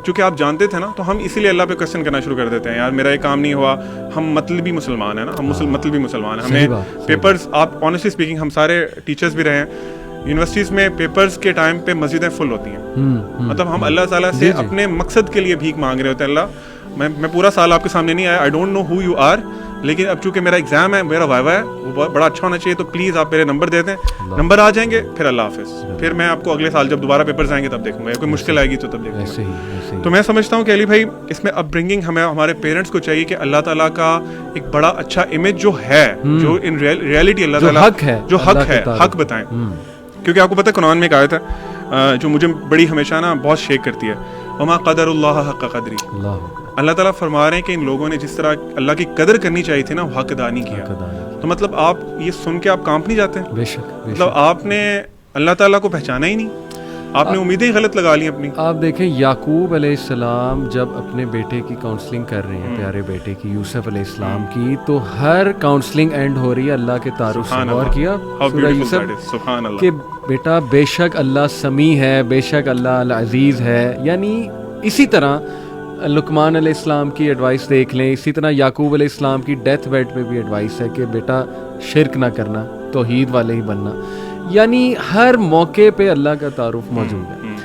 چونکہ آپ جانتے تھے نا، تو ہم اسی لیے اللہ پہ کوشچن کرنا شروع کر دیتے ہیں، یار میرا یہ کام نہیں ہوا. ہم مطلبی مسلمان ہیں نا، ہم مطلبی مسلمان ہیں. ہمیں پیپرز، آپ آنیسٹلی اسپیکنگ ہم سارے ٹیچرز بھی رہے ہیں، یونیورسٹیز میں پیپرز کے ٹائم پہ مسجدیں فل ہوتی ہیں. مطلب ہم اللہ تعالیٰ سے اپنے مقصد کے لیے بھیک مانگ رہے ہوتے ہیں. اللہ میں پورا سال آپ کے سامنے نہیں آیا, I don't know who you are, لیکن اب چونکہ میرا ایگزام ہے, میرا وائوا ہے, وہ بڑا اچھا ہونا چاہیے, تو پلیز آپ میرے نمبر دے دیں. نمبر آ جائیں گے پھر اللہ حافظ, پھر میں آپ کو اگلے سال جب دوبارہ پیپرز آئیں گے تب دیکھوں گا, یا کوئی مشکل آئے گی تو تب دیکھوں گا. تو میں سمجھتا ہوں کہ علی بھائی اس میں اپ برنگنگ ہمیں ہمارے پیرنٹس کو چاہیے کہ اللہ تعالیٰ کا ایک بڑا اچھا امیج جو ہے, جو ان ریئلٹی اللہ تعالیٰ جو حق ہے حق بتائیں. کیونکہ آپ کو پتہ ہے قرآن میں ایک آیت ہے جو مجھے بڑی ہمیشہ نا بہت شیک کرتی ہے, وما قدر اللہ حق قدری. اللہ تعالیٰ فرما رہے ہیں کہ ان لوگوں نے جس طرح اللہ کی قدر کرنی چاہیے تھی نا, وہ حق ادا نہیں کیا. تو مطلب آپ یہ سن کے آپ کانپ نہیں جاتے؟
بے شک.
مطلب آپ نے اللہ تعالیٰ کو پہچانا ہی نہیں, آپ نے امیدیں غلط لگا لی اپنی.
آپ دیکھیں یعقوب علیہ السلام جب اپنے بیٹے کی کاؤنسلنگ کر رہے ہیں, پیارے بیٹے کی یوسف علیہ السلام کی, تو ہر کاؤنسلنگ اینڈ ہو رہی ہے اللہ کے تعارف سے. غور کیا سورہ یوسف کہ بیٹا بے شک اللہ سمیع ہے, بے شک اللہ العزیز ہے. یعنی اسی طرح لقمان علیہ السلام کی ایڈوائس دیکھ لیں, اسی طرح یعقوب علیہ السلام کی ڈیتھ بیڈ پہ بھی ایڈوائس ہے کہ بیٹا شرک نہ کرنا, توحید والے ہی بننا. یعنی ہر موقع پہ اللہ کا تعارف موجود ہے.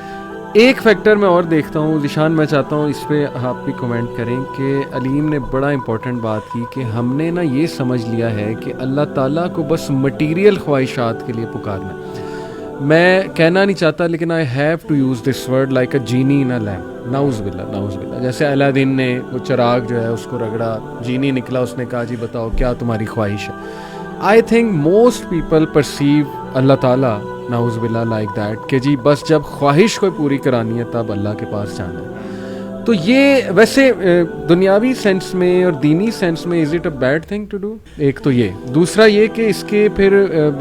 ایک فیکٹر میں اور دیکھتا ہوں ذیشان, میں چاہتا ہوں اس پہ آپ بھی کمنٹ کریں کہ علیم نے بڑا امپورٹنٹ بات کی کہ ہم نے نا یہ سمجھ لیا ہے کہ اللہ تعالیٰ کو بس مٹیریل خواہشات کے لیے پکارنا ہے. میں کہنا نہیں چاہتا لیکن I have to use this word like a genie in a lamp. نعوذ باللہ نعوذ باللہ. جیسے الادین نے وہ چراغ جو ہے اس کو رگڑا, جینی نکلا, اس نے کہا جی بتاؤ کیا تمہاری خواہش ہے. I think most people perceive Allah تعالیٰ نعوذ باللہ لائک دیٹ کہ جی بس جب خواہش کوئی پوری کرانی ہے تب اللہ کے پاس جانا ہے. تو یہ ویسے دنیاوی سینس میں اور دینی سینس میں is it a bad thing to do? ایک تو یہ, دوسرا یہ کہ اس کے پھر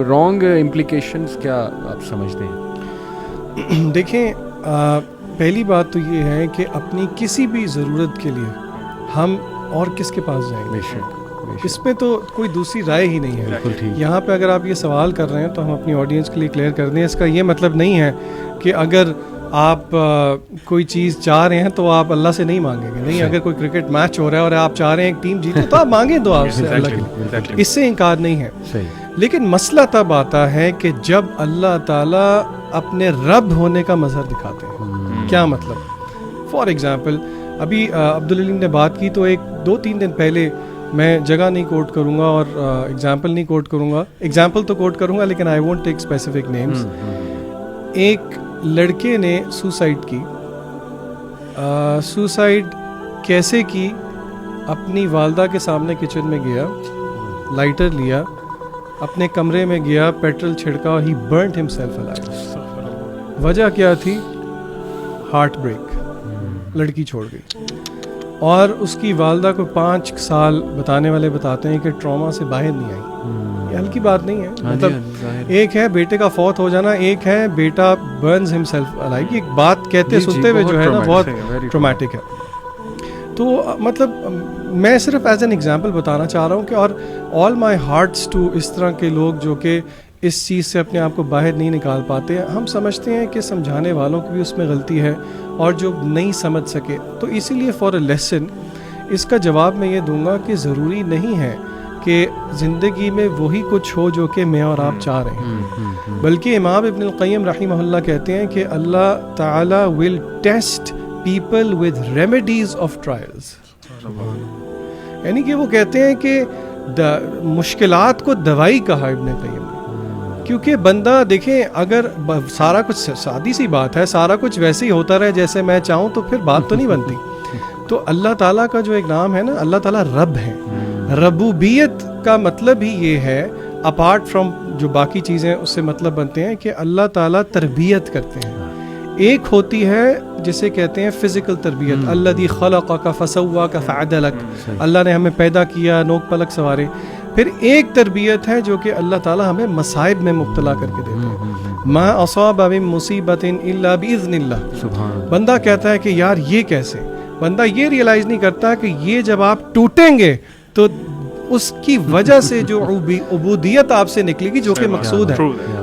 رانگ امپلیکیشنز کیا آپ سمجھتے ہیں؟
دیکھیں پہلی بات تو یہ ہے کہ اپنی کسی بھی ضرورت کے لیے ہم اور کس کے پاس جائیں گے؟
بے شک.
اس میں تو کوئی دوسری رائے ہی نہیں ہے.
بالکل ٹھیک.
یہاں پہ اگر آپ یہ سوال کر رہے ہیں تو ہم اپنی آڈینس کے لیے کلیئر کر دیں, اس کا یہ مطلب نہیں ہے کہ اگر آپ کوئی چیز چاہ رہے ہیں تو آپ اللہ سے نہیں مانگیں گے. نہیں, اگر کوئی کرکٹ میچ ہو رہا ہے اور آپ چاہ رہے ہیں ایک ٹیم جیتے تو آپ مانگیں دعا سے اللہ کے لیے, اس سے انکار نہیں ہے. لیکن مسئلہ تب آتا ہے کہ جب اللہ تعالیٰ اپنے رب ہونے کا مظہر دکھاتے ہیں. کیا مطلب؟ فار ایگزامپل ابھی عبدالعلیم نے بات کی تو ایک 2-3 دن پہلے, میں جگہ نہیں کوٹ کروں گا اور ایگزامپل نہیں کوٹ کروں گا, ایگزامپل تو کوٹ کروں گا لیکن I won't take specific names. ایک لڑکے نے سوسائڈ کی. سوسائڈ کیسے کی؟ اپنی والدہ کے سامنے کچن میں گیا, لائٹر لیا, اپنے کمرے میں گیا, پیٹرول چھڑکا, ہی برنٹ ہمسیلف الائیو. وجہ کیا تھی؟ ہارٹ بریک, لڑکی چھوڑ گئی. اور اس کی والدہ کو 5 سال بتانے والے بتاتے ہیں کہ ٹراما سے باہر نہیں آئی. یہ ہلکی بات نہیں ہے. مطلب ایک ہے بیٹے کا فوت ہو جانا, ایک ہے بیٹا برنز ہمسیلف الائیو. یہ بات کہتے سنتے ہوئے جو ہے نا بہت ٹرامیٹک ہے. تو مطلب میں صرف ایز این ایگزامپل بتانا چاہ رہا ہوں کہ, اور آل مائی ہارٹس ٹو اس طرح کے لوگ جو کہ اس چیز سے اپنے آپ کو باہر نہیں نکال پاتے. ہم سمجھتے ہیں کہ سمجھانے والوں کی بھی اس میں غلطی ہے اور جو نہیں سمجھ سکے, تو اسی لیے فار اے لیسن اس کا جواب میں یہ دوں گا کہ ضروری نہیں ہے کہ زندگی میں وہی کچھ ہو جو کہ میں اور آپ چاہ رہے ہیں, بلکہ امام ابن القیم رحمہ اللہ کہتے ہیں کہ اللہ تعالی will test people with remedies of trials. یعنی کہ وہ کہتے ہیں کہ مشکلات کو دوائی کہا ابن قیم نے, کیونکہ بندہ دیکھیں اگر سارا کچھ, سادی سی بات ہے, سارا کچھ ویسے ہی ہوتا رہے جیسے میں چاہوں تو پھر بات تو نہیں بنتی. تو اللہ تعالیٰ کا جو ایک نام ہے نا, اللہ تعالیٰ رب ہے. ربوبیت کا مطلب ہی یہ ہے, اپارٹ فرام جو باقی چیزیں اس سے مطلب بنتے ہیں, کہ اللہ تعالیٰ تربیت کرتے ہیں. ایک ہوتی ہے جسے کہتے ہیں فزیکل تربیت, الذی خلقک فسواک فعدلک, اللہ نے ہمیں پیدا کیا, نوک پلک سوارے. پھر ایک تربیت ہے جو کہ اللہ تعالیٰ ہمیں مصائب میں مبتلا کر کے دیتے ہیں. ما اصاب من مصیبت الا باذن اللہ. بندہ کہتا ہے کہ یار یہ کیسے, بندہ یہ ریئلائز نہیں کرتا کہ یہ جب آپ ٹوٹیں گے تو اس کی وجہ سے جو عبودیت آپ سے نکلے گی جو کہ مقصود ہے.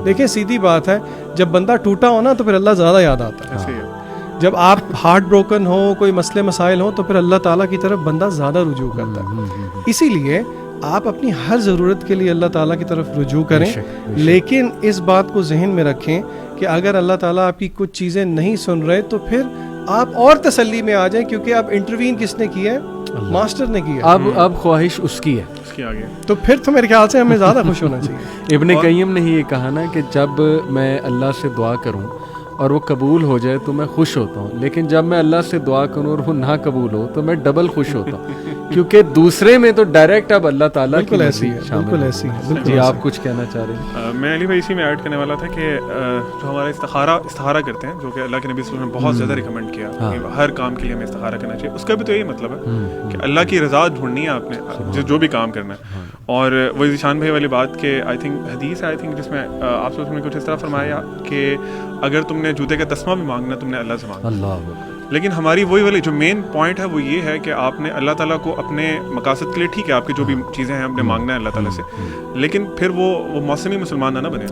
دیکھیں سیدھی بات ہے, جب بندہ ٹوٹا ہو نا تو پھر اللہ زیادہ یاد آتا ہے. جب آپ ہارٹ بروکن ہو, کوئی مسئلے مسائل ہوں, تو پھر اللہ تعالیٰ کی طرف بندہ زیادہ رجوع کرتا ہے. اسی لیے آپ اپنی ہر ضرورت کے لیے اللہ تعالیٰ کی طرف رجوع کریں, لیکن اس بات کو ذہن میں رکھیں کہ اگر اللہ تعالیٰ آپ کی کچھ چیزیں نہیں سن رہے تو پھر آپ اور تسلی میں آ جائیں, کیونکہ اب انٹروین کس نے کیا ہے؟ ماسٹر نے کیا.
اب خواہش اس کی ہے,
اس کی آگے
تو پھر تو میرے خیال سے ہمیں زیادہ خوش ہونا چاہیے.
ابن قیم نے یہ کہا نا کہ جب میں اللہ سے دعا کروں اور وہ قبول ہو جائے تو میں خوش ہوتا ہوں, لیکن جب میں اللہ سے دعا کروں اور وہ نہ قبول ہو تو میں ڈبل خوش ہوتا ہوں, کیونکہ دوسرے میں تو ڈائریکٹ اب اللہ تعالیٰ کی
ایسی ہے, بالکل ایسی ہے.
جی آپ کچھ کہنا چاہ رہے ہیں؟
میں علی بھائی اسی میں ایڈ کرنے والا تھا کہ جو ہمارا استخارہ کرتے ہیں, جو کہ اللہ کے نبی صلی اللہ علیہ وسلم نے بہت زیادہ ریکمینڈ کیا کہ ہر کام کے لیے ہمیں استخارہ کرنا چاہیے, اس کا بھی تو یہی مطلب ہے کہ اللہ کی رضا ڈھونڈنی ہے آپ نے جو بھی کام کرنا ہے. اور وہ ذیشان بھائی والی بات کہ آئی تھنک حدیث ہے جس میں آپ سے کچھ اس طرح فرمایا کہ اگر تم نے جوتے کا تسمہ بھی مانگنا تم نے اللہ سے مانگنا. لیکن ہماری وہی والی جو مین پوائنٹ ہے وہ یہ ہے کہ آپ نے اللہ تعالیٰ کو اپنے مقاصد کے لیے, ٹھیک ہے آپ کی جو بھی چیزیں ہیں آپ نے مانگنا ہے اللہ تعالیٰ سے, لیکن پھر وہ موسمی مسلمان نہ بنے,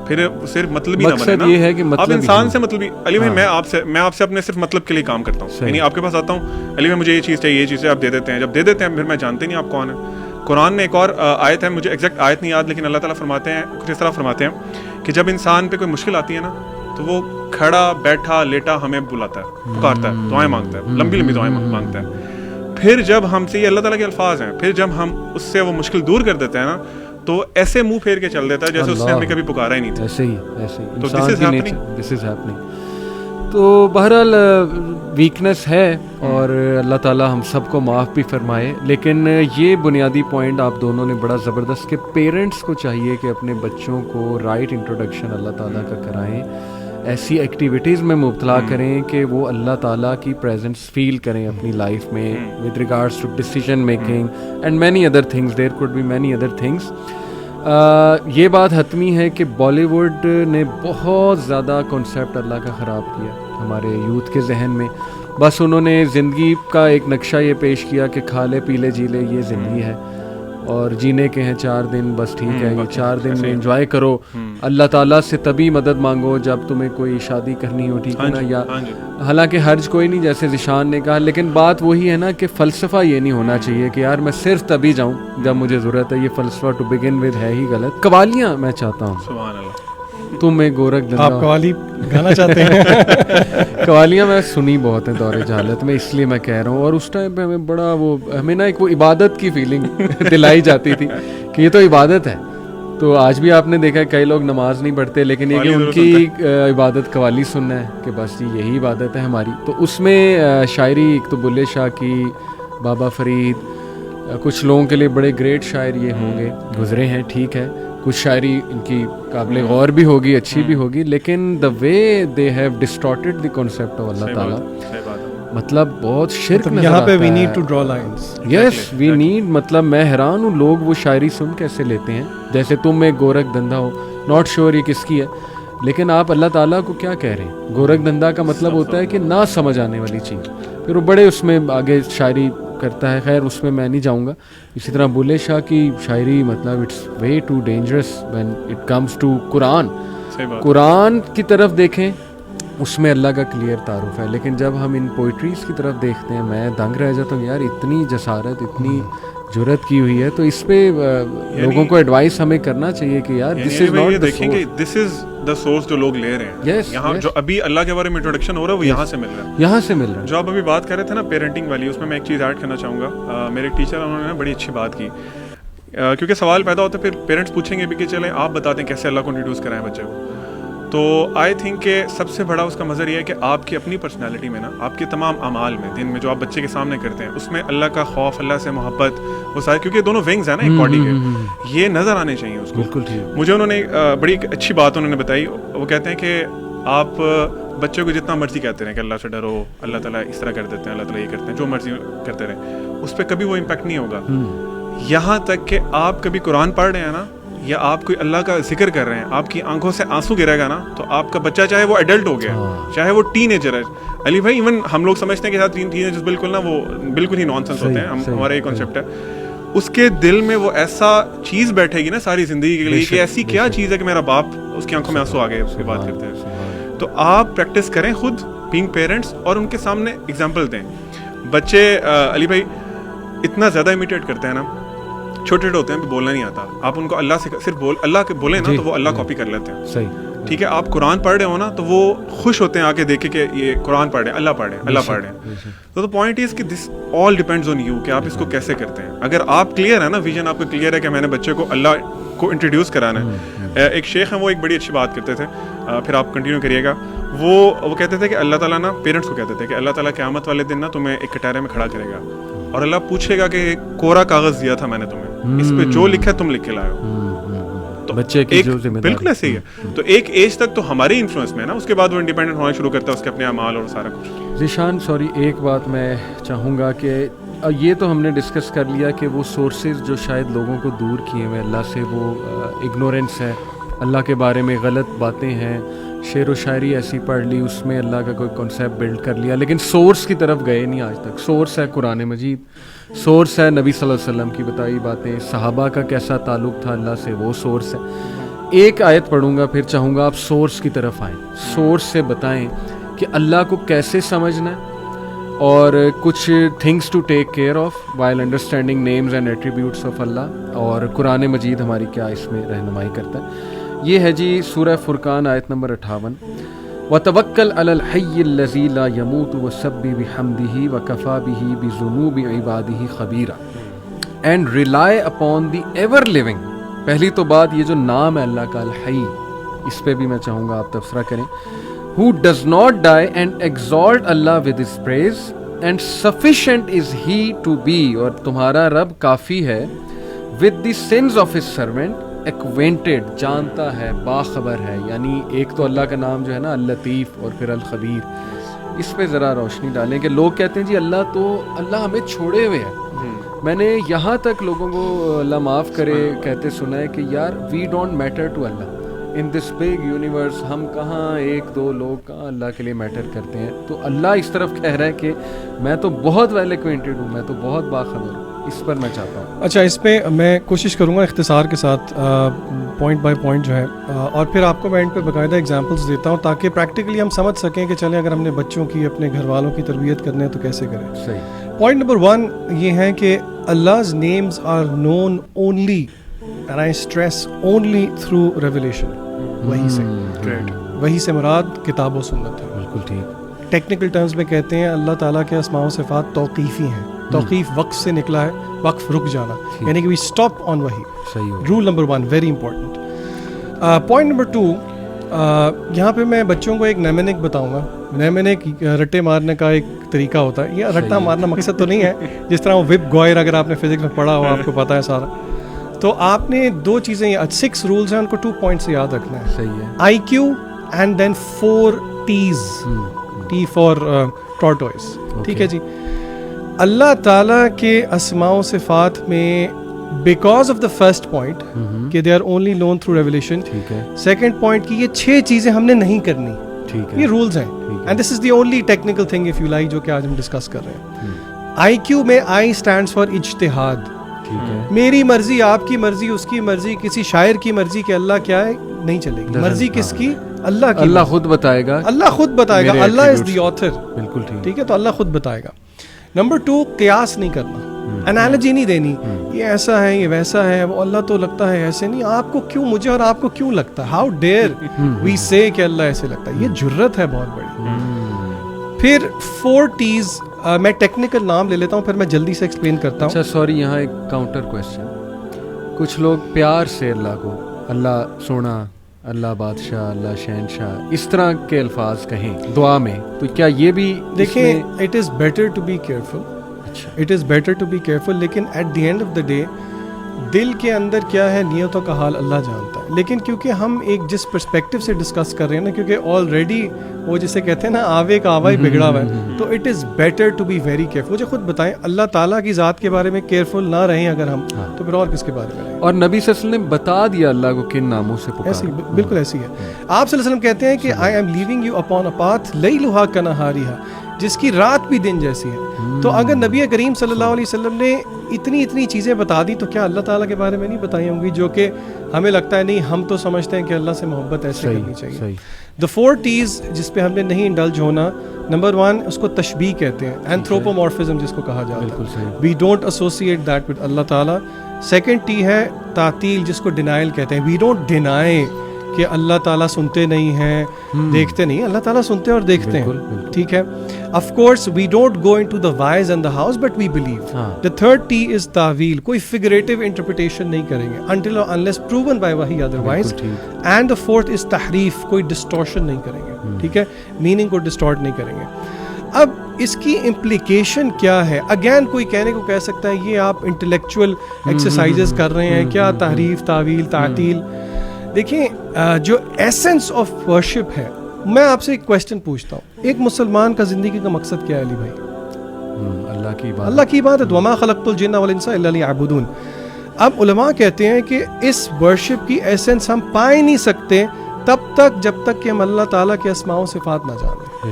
پھر صرف مطلب ہی نہ بنے نا. آپ انسان سے مطلب, علی بھائی میں آپ سے اپنے صرف مطلب کے لیے کام کرتا ہوں, یعنی آپ کے پاس آتا ہوں, علی بھائی مجھے یہ چیز چاہیے, یہ چیزیں آپ دے دیتے ہیں, جب دے دیتے ہیں پھر میں جانتے نہیں آپ کون ہیں. قرآن میں ایک اور آیت ہے, مجھے ایگزیکٹ آیت نہیں یاد, لیکن اللہ تعالیٰ فرماتے ہیں کچھ اس طرح فرماتے ہیں کہ جب انسان پہ کوئی مشکل آتی ہے نا تو وہ کھڑا بیٹھا لیٹا ہمیں بلاتا ہے, پکارتا ہے, دعائیں مانگتا ہے, لمبی لمبی دعائیں مانگتا ہے. پھر جب ہم سے, یہ اللہ تعالیٰ کے الفاظ ہیں, پھر جب ہم اس سے وہ مشکل دور کر دیتے ہیں نا تو ایسے منہ پھیر کے چل دیتا ہے جیسے اس نے ہمیں کبھی پکارا ہی نہیں تھا.
ایسے ہی تو دس از ہیپننگ. تو بہرحال ویکنس ہے اور اللہ تعالیٰ ہم سب کو معاف بھی فرمائے, لیکن یہ بنیادی پوائنٹ آپ دونوں نے بڑا زبردست کہ پیرنٹس کو چاہیے کہ اپنے بچوں کو رائٹ انٹروڈکشن اللہ تعالیٰ کا کرائیں, ایسی ایکٹیویٹیز میں مبتلا کریں کہ وہ اللہ تعالیٰ کی پریزنس فیل کریں اپنی لائف میں with regards to decision making and many other things. There could be many other things. یہ بات حتمی ہے کہ بالی ووڈ نے بہت زیادہ کنسیپٹ اللہ کا خراب کیا ہمارے یوتھ کے ذہن میں. بس انہوں نے زندگی کا ایک نقشہ یہ پیش کیا کہ کھا لے پی لے جی لے, یہ زندگی ہے اور جینے کے ہیں 4 دن, بس ٹھیک ہے, یہ 4 دن میں انجوائے کرو. اللہ تعالیٰ سے تبھی مدد مانگو جب تمہیں کوئی شادی کرنی ہو, ٹھیک ہے نا, یا حالانکہ حرج کوئی نہیں جیسے ذیشان نے کہا, لیکن بات وہی ہے نا کہ فلسفہ یہ نہیں ہونا چاہیے کہ یار میں صرف تبھی جاؤں جب مجھے ضرورت ہے. یہ فلسفہ ٹو بگن ود ہے ہی غلط. قوالیاں میں چاہتا ہوں,
سبحان اللہ,
تم میں گورکھ دندا.
آپ قوالی گانا چاہتے ہیں؟
قوالیاں میں سنی بہت ہیں دور جہالت میں, اس لیے میں کہہ رہا ہوں. اور اس ٹائم پہ ہمیں بڑا ہمیں نا ایک وہ عبادت کی فیلنگ دلائی جاتی تھی کہ یہ تو عبادت ہے. تو آج بھی آپ نے دیکھا ہے کئی لوگ نماز نہیں پڑھتے, لیکن یہ کہ ان کی عبادت قوالی سننا ہے کہ بس جی یہی عبادت ہے ہماری. تو اس میں شاعری ایک تو بلے شاہ کی, بابا فرید, کچھ لوگوں کے لیے بڑے گریٹ شاعر یہ ہوں گے, گزرے ہیں, ٹھیک ہے, کچھ شاعری ان کی قابل غور بھی ہوگی, اچھی بھی ہوگی, لیکن the way they have distorted the concept of Allah تعالیٰ, مطلب بہت شرک نظر
یہاں
آتا
پہ
ہے.
We need to draw lines.
Yes we need, مطلب میں حیران ہوں لوگ وہ شاعری سن کیسے لیتے ہیں جیسے تم میں گورکھ دھندا ہو. ناٹ شیور یہ کس کی ہے, لیکن آپ اللہ تعالیٰ کو کیا کہہ رہے ہیں؟ گورکھ دھندا کا مطلب ہوتا ہے کہ نہ سمجھ آنے والی چیز. پھر وہ بڑے اس میں آگے شاعری کرتا ہے, خیر اس میں نہیں جاؤں گا. اسی طرح بلے شاہ کی شاعری مطلب it's way too dangerous when it comes to Quran. Quran کی طرف دیکھیں, اس میں اللہ کا کلیئر تعارف ہے, لیکن جب ہم ان پوئٹریز کی طرف دیکھتے ہیں میں دنگ رہ جاتا ہوں یار, اتنی جسارت, اتنی جرت کی ہوئی ہے. تو اس پہ لوگوں کو ایڈوائس ہمیں کرنا چاہیے کہ یار this is not the source.
This is the source جو لوگ لے رہے ہیں یہاں, جو ابھی اللہ کے بارے میں انٹروڈکشن ہو رہا ہے وہ یہاں سے مل رہا ہے,
یہاں سے مل رہا ہے.
جو آپ ابھی بات کر رہے تھے نا پیرنٹنگ والی, اس میں ایک چیز ایڈ کرنا چاہوں گا. میرے ایک ٹیچر انہوں نے بڑی اچھی بات کی, کیونکہ سوال پیدا ہوتا ہے پھر پیرنٹس پوچھیں گے بھی کہ چلیں آپ بتاتے ہیں کیسے اللہ کو انٹروڈیوس کرائیں بچے کو. تو آئی تھنک کہ سب سے بڑا اس کا مظہر یہ ہے کہ آپ کی اپنی پرسنالٹی میں نا, آپ کے تمام اعمال میں, دن میں جو آپ بچے کے سامنے کرتے ہیں, اس میں اللہ کا خوف, اللہ سے محبت, وہ سارے, کیونکہ دونوں ونگز ہیں نا ایک باڈی کے, یہ نظر آنے چاہیے اس کو.
بالکل ٹھیک.
مجھے انہوں نے بڑی اچھی بات انہوں نے بتائی. وہ کہتے ہیں کہ آپ بچوں کو جتنا مرضی کہتے رہیں کہ اللہ سے ڈرو, اللہ تعالیٰ اس طرح کر دیتے ہیں, اللہ تعالیٰ یہ کرتے ہیں, جو مرضی کرتے رہیں, اس پہ کبھی وہ امپیکٹ نہیں ہوگا. یہاں تک کہ آپ کبھی قرآن پڑھ رہے ہیں نا, یا آپ کوئی اللہ کا ذکر کر رہے ہیں, آپ کی آنکھوں سے آنسو گرے گا نا, تو آپ کا بچہ چاہے وہ ایڈلٹ ہو گیا, چاہے وہ ٹین ایجر ہے. علی بھائی ایون ہم لوگ سمجھتے ہیں کہ ٹین ایجرز بالکل نا وہ بالکل ہی نان سینس ہوتے ہیں, ہمارا یہ کانسیپٹ ہے. اس کے دل میں وہ ایسا چیز بیٹھے گی نا ساری زندگی کے لیے کہ ایسی کیا چیز ہے کہ میرا باپ, اس کی آنکھوں میں آنسو آ گئے اس کی بات کرتے ہیں. تو آپ پریکٹس کریں خود بینگ پیرنٹس, اور ان کے سامنے اگزامپل دیں. بچے علی بھائی اتنا زیادہ امیٹیٹ کرتے ہیں نا, چھوٹے چھوٹے ہوتے ہیں بھی بولنا نہیں آتا, آپ ان کو اللہ سے صرف اللہ کے بولیں نا تو وہ اللہ کاپی کر لیتے ہیں.
صحیح,
ٹھیک ہے, آپ قرآن پڑھ رہے ہو نا تو وہ خوش ہوتے ہیں آ کے دیکھے کہ یہ قرآن پڑھ رہے ہیں, اللہ پڑھ رہے ہیں. تو دا پوائنٹ از کہ دس آل ڈیپینڈز آن یو کہ آپ اس کو کیسے کرتے ہیں. اگر آپ کلیئر ہے نا, ویژن آپ کو کلیئر ہے کہ میں نے بچے کو اللہ کو انٹروڈیوس کرانا ہے. ایک شیخ ہیں, وہ ایک بڑی اچھی بات کرتے تھے, پھر آپ کنٹینیو کریے گا. وہ کہتے تھے کہ اللہ تعالیٰ نا پیرنٹس کو کہتے تھے کہ اللہ تعالیٰ قیامت والے دن نا تمہیں ایک کٹہرے میں کھڑا کرے گا اور اللہ پوچھے گا کہ کوڑا کاغذ دیا تھا میں نے تمہیں, اس پہ جو لکھا ہے تم لکھ کے لائے ہو. تو
بچے کی جو ذمہ داری
بالکل ایسے ہی ہے. تو ایک ایج تک تو ہماری انفلوئنس میں ہے نا, اس کے بعد وہ انڈیپینڈنٹ ہونا شروع کرتا ہے, اس کے اپنے اعمال اور سارا کچھ.
ذیشان سوری, ایک بات میں چاہوں گا کہ یہ تو ہم نے ڈسکس کر لیا کہ وہ سورسز جو شاید لوگوں کو دور کیے ہوئے اللہ سے, وہ اگنورنس ہے, اللہ کے بارے میں غلط باتیں ہیں, شعر و شاعری ایسی پڑھ لی, اس میں اللہ کا کوئی کنسیپٹ بلڈ کر لیا, لیکن سورس کی طرف گئے نہیں آج تک. سورس ہے قرآن مجید, سورس ہے نبی صلی اللہ علیہ وسلم کی بتائی باتیں, صحابہ کا کیسا تعلق تھا اللہ سے, وہ سورس ہے. ایک آیت پڑھوں گا, پھر چاہوں گا آپ سورس کی طرف آئیں, سورس سے بتائیں کہ اللہ کو کیسے سمجھنا ہے اور کچھ things to take care of while understanding names and attributes of Allah, اور قرآن مجید ہماری کیا اس میں رہنمائی کرتا ہے. یہ ہے جی سورہ فرقان آیت نمبر 58, وَتَوَكَّلْ عَلَى الْحَيِّ الَّذِي لَا يَمُوتُ وَسَبِّحْ بِحَمْدِهِ وَكَفَى بِهِ بِذُنُوبِ عِبَادِهِ خَبِيرًا and rely upon the ever living. پہلی تو بات یہ جو نام ہے اللہ کا الحی, اس پہ بھی میں چاہوں گا آپ تبصرہ کریں. who does not die and exalt Allah with his praise and sufficient is he to be, اور تمہارا رب کافی ہے, with the sins of his servant acquainted, جانتا ہے, باخبر ہے. یعنی ایک تو اللہ کا نام جو ہے نا اللطیف اور پھر الخبیر, اس پہ ذرا روشنی ڈالیں کہ لوگ کہتے ہیں جی اللہ ہمیں چھوڑے ہوئے ہے. میں نے یہاں تک لوگوں کو اللہ معاف کرے کہتے سنا ہے کہ یار وی ڈونٹ میٹر ٹو اللہ ان دس بگ یونیورس, ہم کہاں ایک دو لوگ کہاں اللہ کے لیے میٹر کرتے ہیں. تو اللہ اس طرف کہہ رہا ہے کہ میں تو بہت ویل ایکوینٹڈ ہوں, میں تو بہت باخبر ہوں. اس پر میں چاہتا ہوں.
اچھا, اس پہ میں کوشش کروں گا اختصار کے ساتھ پوائنٹ بائی پوائنٹ جو ہے, اور پھر آپ کو میں اینڈ پہ باقاعدہ ایگزامپلس دیتا ہوں تاکہ پریکٹیکلی ہم سمجھ سکیں کہ چلیں اگر ہم نے بچوں کی, اپنے گھر والوں کی تربیت کرنے ہے تو کیسے کریں.
صحیح.
پوائنٹ نمبر 1 یہ ہے کہ Allah's names are known only, and I stress only, through revelation. وحی سے مراد کتاب و سنت ہے.
بالکل ٹھیک.
ٹیکنیکل ٹرمز میں کہتے ہیں اللہ تعالیٰ کے اسماء و صفات توقیفی ہیں. توقیف وقف سے نکلا ہے, وقف رک جانا, یعنی کہ we stop on وحی.
صحیح.
Roll number 1 very important. Point number 2, یہاں پہ میں بچوں کو ایک نیمینک بتاؤں گا. نیمینک رٹے مارنے کا ایک طریقہ ہوتا ہے. یہ رٹا مارنا مقصد تو نہیں ہے جس طرح وہ وپ گوائر, اگر آپ نے فزکس میں پڑھا ہو آپ کو پتہ ہے سارا. تو آپ نے 2 چیزیں, 6 رولز ہیں, ان کو 2 پوائنٹ سے یاد رکھنا ہے.
صحیح ہے.
IQ and then 4 T's. T for tortoise. ٹھیک ہے جی. اللہ تعالیٰ کے اسماء و صفات میں because of the first point کہ they are only known through revelation.
ٹھیک ہے.
سیکنڈ پوائنٹ کی یہ 6 چیزیں ہم نے نہیں کرنی.
ٹھیک ہے.
یہ رولز ہیں, and this is the only technical thing if you like جو کہ آج ہم ڈسکس کر رہے ہیں. IQ میں I اسٹینڈس فار اجتہاد.
ٹھیک ہے.
میری مرضی, آپ کی مرضی, اس کی مرضی, کسی شاعر کی مرضی کہ اللہ کیا ہے نہیں چلے گی. مرضی کس کی؟ اللہ کی.
اللہ خود بتائے گا.
اللہ خود بتائے گا. اللہ از دی آتھر.
بالکل ٹھیک.
ٹھیک ہے, تو اللہ خود بتائے گا. نمبر 2, قیاس نہیں کرنا, انالوجی نہیں دینی, یہ ایسا ہے یہ ویسا ہے, وہ اللہ تو لگتا ہے ایسے نہیں, آپ کو کیوں, مجھے اور آپ کو کیوں لگتا ہے, ہاؤ ڈیئر وی سے کہ اللہ ایسے لگتا ہے. یہ جرت ہے بہت بڑی. پھر 4 T's, میں ٹیکنیکل نام لے لیتا ہوں پھر میں جلدی سے ایکسپلین کرتا ہوں.
اچھا سوری, یہاں ایک کاؤنٹر کویسچن. کچھ لوگ پیار سے اللہ کو اللہ سونا, اللہ بادشاہ, اللہ شہنشاہ, اس طرح کے الفاظ کہیں دعا میں, تو کیا یہ بھی
دیکھیں, it is better to be careful. It is better to be careful, لیکن at the end of the day دل کے اندر کیا ہے, نیتوں کا حال اللہ جانتا ہے. لیکن کیونکہ ہم ایک جس پرسپیکٹو سے ڈسکس کر رہے ہیں نا, کیونکہ آلریڈی وہ جسے کہتے ہیں نا آوے کا آوا ہی بگڑا ہوا ہے, تو it is better to be very careful. مجھے خود بتائیں, اللہ تعالیٰ کی ذات کے بارے میں کیئرفل نہ رہیں اگر ہم, تو پھر اور کس کے بارے میں رہیں.
اور نبی صلی اللہ علیہ وسلم نے بتا دیا اللہ کو کن ناموں سے پکارنا.
ایسی بالکل ایسی ہے. آپ صلی اللہ علیہ وسلم کہتے ہیں کہ I am leaving you upon a path لیلھا کنہاریھا, جس کی رات بھی دن جیسی ہے. تو اگر نبی کریم صلی اللہ علیہ وسلم نے اتنی چیزیں بتا دی تو کیا اللہ تعالیٰ کے بارے میں نہیں بتائی ہوں گی جو کہ ہمیں لگتا ہے نہیں, ہم تو سمجھتے ہیں کہ اللہ سے محبت ایسے کرنی چاہیے. The 4 T's جس پہ ہم نے نہیں انڈلج ہونا. نمبر 1 اس کو تشبیہ کہتے ہیں, اینتھروپومورفزم جس کو کہا جاتا ہے. We don't associate that with Allah تعالیٰ. سیکنڈ T ہے تعطیل, جس کو ڈینائل کہتے ہیں. وی ڈونٹ ڈینائی کہ اللہ تعالیٰ سنتے نہیں ہیں, دیکھتے نہیں. اللہ تعالیٰ سنتے اور دیکھتے ہیں, ٹھیک ہے. Of course we don't go into the whys and the hows, but we believe. The third T is ta'wil. کوئی figurative interpretation نہیں کریں گے until or unless proven by wahi otherwise. And the fourth is tahrif. کوئی distortion نہیں کریں گے, ٹھیک ہے, meaning کو distort نہیں کریں گے. اب اس کی امپلیکیشن کیا ہے؟ اگین کوئی کہنے کو کہہ سکتا ہے یہ آپ انٹلیکچوئل ایکسرسائزز کر رہے ہیں کیا, تحریف, تعویل, تعطیل. دیکھیں جو ایسنس آف ورشپ ہے, میں آپ سے ایک کویسچن پوچھتا ہوں, ایک مسلمان کا زندگی کا مقصد کیا ہے علی بھائی؟ اللہ کی عبادت. وما خلقت الجن والانس الا لیعبدون. اب علماء کہتے ہیں کہ اس ورشپ کی ایسنس ہم پا ہی نہیں سکتے تب تک جب تک کہ ہم اللہ تعالیٰ کے اسماء و صفات نہ جانیں.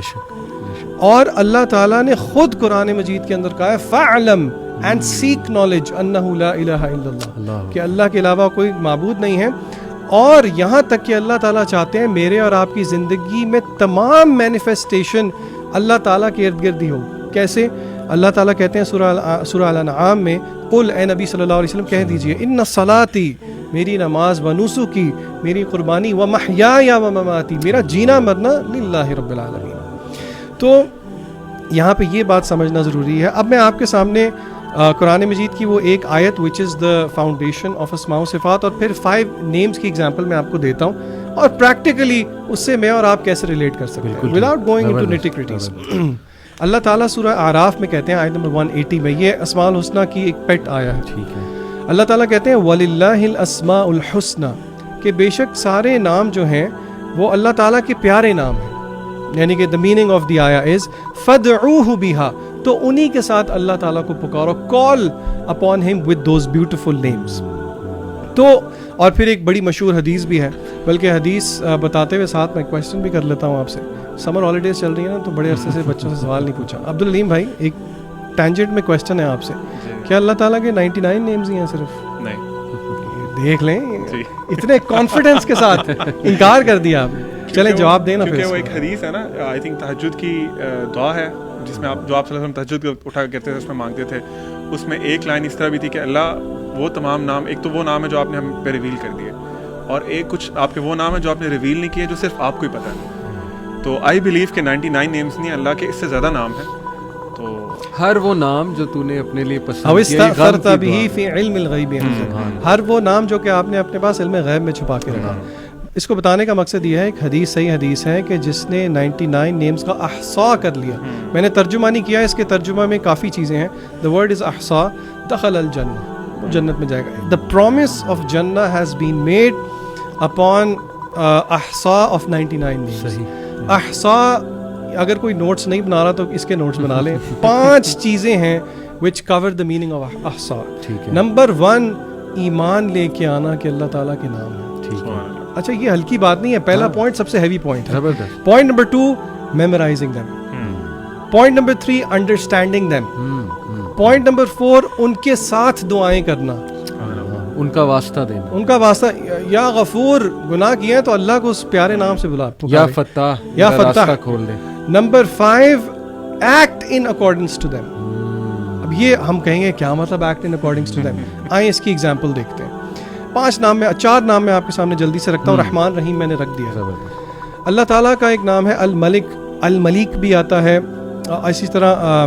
اور اللہ تعالیٰ نے خود قرآن مجید کے اندر کہا ہے فَعْلَمْ and seek knowledge أَنَّهُ لَا إِلَهَ إِلَّا اللَّهُ, کہ اللہ کے علاوہ کوئی معبود نہیں ہے. اور یہاں تک کہ اللہ تعالیٰ چاہتے ہیں میرے اور آپ کی زندگی میں تمام مینیفیسٹیشن اللہ تعالیٰ کے ارد گرد ہی ہو. کیسے؟ اللہ تعالیٰ کہتے ہیں سورہ الانعام میں, قل اے نبی صلی اللہ علیہ وسلم کہہ دیجئے, ان صلاتی, میری نماز, و نسکی, میری قربانی, و محیای و مماتی, میرا جینا مرنا للہ رب العالمین. تو یہاں پہ یہ بات سمجھنا ضروری ہے. اب میں آپ کے سامنے قرآن مجید کی وہ ایک آیت وچ از دا فاؤنڈیشن آف اسماء و صفات اور پھر 5 نیمز کی ایگزامپل میں آپ کو دیتا ہوں, اور پریکٹیکلی اس سے میں اور آپ کیسے ریلیٹ کر سکتے ہیں وداؤٹ گوئنگ انٹو نیٹی گریٹیز. اللہ تعالیٰ سورہ اعراف میں کہتے ہیں آیت نمبر 180 میں, یہ اسماء الحسنہ کی ایک پیٹ آیا ہے, ٹھیک ہے. اللہ تعالیٰ کہتے ہیں وَلِلَّهِ الْأَسْمَاءُ الْحُسْنَى, کہ بے شک سارے نام جو ہیں وہ اللہ تعالیٰ کے پیارے نام ہیں. یعنی کہ the meaning of the ayah is فَدْعُوهُ بِهَا, تو انہی کے ساتھ اللہ تعالیٰ کو پکارو, call upon him with those beautiful names. تو اور پھر ایک بڑی مشہور حدیث بھی ہے, بلکہ حدیث بتاتے ہوئے ساتھ میں کویسچن بھی کر لیتا ہوں آپ سے. سمر ہالیڈیز چل رہی ہیں نا, تو بڑے عرصے سے بچوں سے سوال نہیں پوچھا. عبدالعلیم بھائی, ایک ٹینجنٹ میں کویسچن ہے آپ سے, کیا اللہ تعالیٰ کے 99 نیمز ہی ہیں صرف؟ نہیں, دیکھ لیں, اتنے کانفیڈنس کے ساتھ انکار کر دیا آپ. چلیں جواب دیں نا.
کیونکہ وہ ایک حدیث ہے نا, آئی تھنک تہجد کی دعا ہے جس میں آپ جو آپ صلی اللہ علیہ وسلم تہجد اٹھا کرتے تھے اس میں مانگتے تھے, اس میں ایک لائن اس طرح بھی تھی کہ اللہ وہ تمام نام, ایک تو وہ نام ہے جو آپ نے ہم پہ ریویل کر دیے, اور ایک کچھ آپ کے وہ نام ہے جو آپ نے ریویل نہیں کیے جو صرف آپ کو ہی پتہ ہے. تو آئی بلیو کہ 99 نیمز نہیں, اللہ کے اس سے زیادہ نام ہیں. تو
ہر وہ نام جو تو نے اپنے لیے پسند کیا,
ہر وہ نام جو کہ آپ نے اپنے پاس علم غیب میں چھپا کے رکھا. اس کو بتانے کا مقصد یہ ہے, ایک حدیث, صحیح حدیث ہے کہ جس نے 99 نیمز کا احصاء کر لیا. میں نے ترجمہ نہیں کیا, اس کے ترجمہ میں کافی چیزیں ہیں. The word is احصاء, دخل الجنہ, وہ جنت میں جائے گا. The promise of Jannah has been made upon احصاء of 99 names. احصاء, اگر کوئی نوٹس نہیں بنا رہا تو اس کے نوٹس بنا لیں. 5 چیزیں ہیں which cover the meaning of احصاء. نمبر 1, ایمان لے کے آنا کہ اللہ تعالیٰ کے نام ہے. اچھا, یہ ہلکی بات نہیں ہے, پہلا پوائنٹ سب سے ہیوی پوائنٹ ہے. Point number 2, memorising them. Point number 3, understanding them. Point number 4, ان کے ساتھ دعائیں کرنا,
ان کا واسطہ دینا.
ان کا واسطہ, یا غفور, گناہ کیا ہے تو اللہ کو اس پیارے نام سے بلا,
یا فتاح,
یا فتاح
کھول دے.
Number 5, act in accordance to them. اب یہ ہم کہیں گے کیا مطلب act in accordance to them? آئیں اس کی ایگزامپل دیکھتے ہیں. 4 نام میں آپ کے سامنے جلدی سے رکھتا ہوں. رحمان رحیم میں نے رکھ دیا. اللہ تعالیٰ کا ایک نام ہے الملک, الملیک بھی آتا ہے, اسی طرح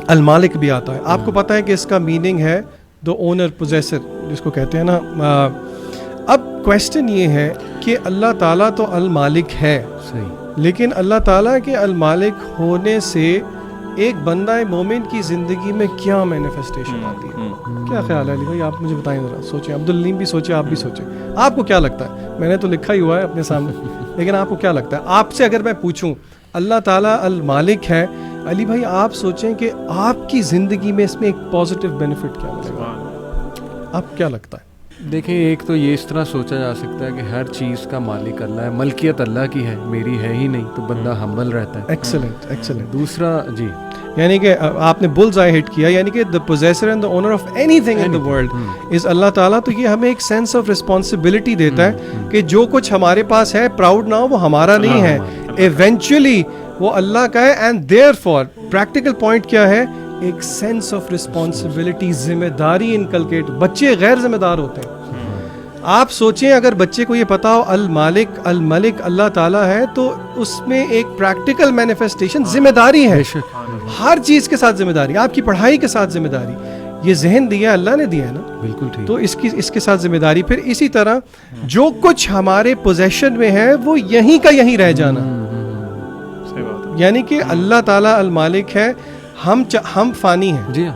المالک بھی آتا ہے. آپ کو پتہ ہے کہ اس کا میننگ ہے دا اونر, پوزیسر, جس کو کہتے ہیں نا. اب کویسچن یہ ہے کہ اللہ تعالیٰ تو المالک ہے, لیکن اللہ تعالیٰ کے المالک ہونے سے ایک بندہ مومن کی زندگی میں کیا مینیفیسٹیشن آتی ہے؟ کیا خیال ہے علی بھائی, آپ مجھے بتائیں ذرا. سوچیں, عبدالعلیم بھی سوچے, آپ بھی سوچیں, آپ کو کیا لگتا ہے؟ میں نے تو لکھا ہی ہوا ہے اپنے سامنے, لیکن آپ کو کیا لگتا ہے؟ آپ سے اگر میں پوچھوں اللہ تعالیٰ المالک ہے, علی بھائی آپ سوچیں کہ آپ کی زندگی میں اس میں ایک پازیٹیو بینیفٹ کیا ملے گا؟ آپ کیا لگتا ہے؟
دیکھیں ایک تو یہ اس طرح سوچا جا سکتا ہے کہ ہر چیز کا مالک اللہ ہے, ملکیت اللہ کی ہے, میری ہے ہی نہیں, تو بندہ ہمبل رہتا ہے.
Excellent excellent.
دوسرا جی
یعنی کہ آپ نے بلز آئی ہٹ کیا, یعنی کہ the possessor and the owner of anything in the world is اللہ تعالیٰ. تو یہ ہمیں ایک سینس آف رسپانسبلٹی دیتا ہے کہ جو کچھ ہمارے پاس ہے پراؤڈ نہ ہو, وہ ہمارا نہیں ہے, ایونچولی وہ اللہ کا ہے. And there for practical point کیا ہے, ایک سینس آف رسپانسبلٹی, ذمہ داری انکلکیٹ. بچے غیر ذمہ دار ہوتے ہیں. آپ سوچیں اگر بچے کو یہ پتا ہو المالک الملک اللہ تعالیٰ ہے, تو اس میں ایک پریکٹیکل مینیفیسٹیشن ذمہ داری ہے. ہر چیز کے ساتھ ذمہ داری, آپ کی پڑھائی کے ساتھ ذمہ داری. یہ ذہن دیا اللہ نے دیا ہے نا,
بالکل ٹھیک.
تو اس کے ساتھ ذمہ داری. پھر اسی طرح جو کچھ ہمارے پوزیشن میں ہے وہ یہیں کا یہیں رہ جانا. یعنی کہ اللہ تعالیٰ المالک ہے, ہم فانی ہیں,
جی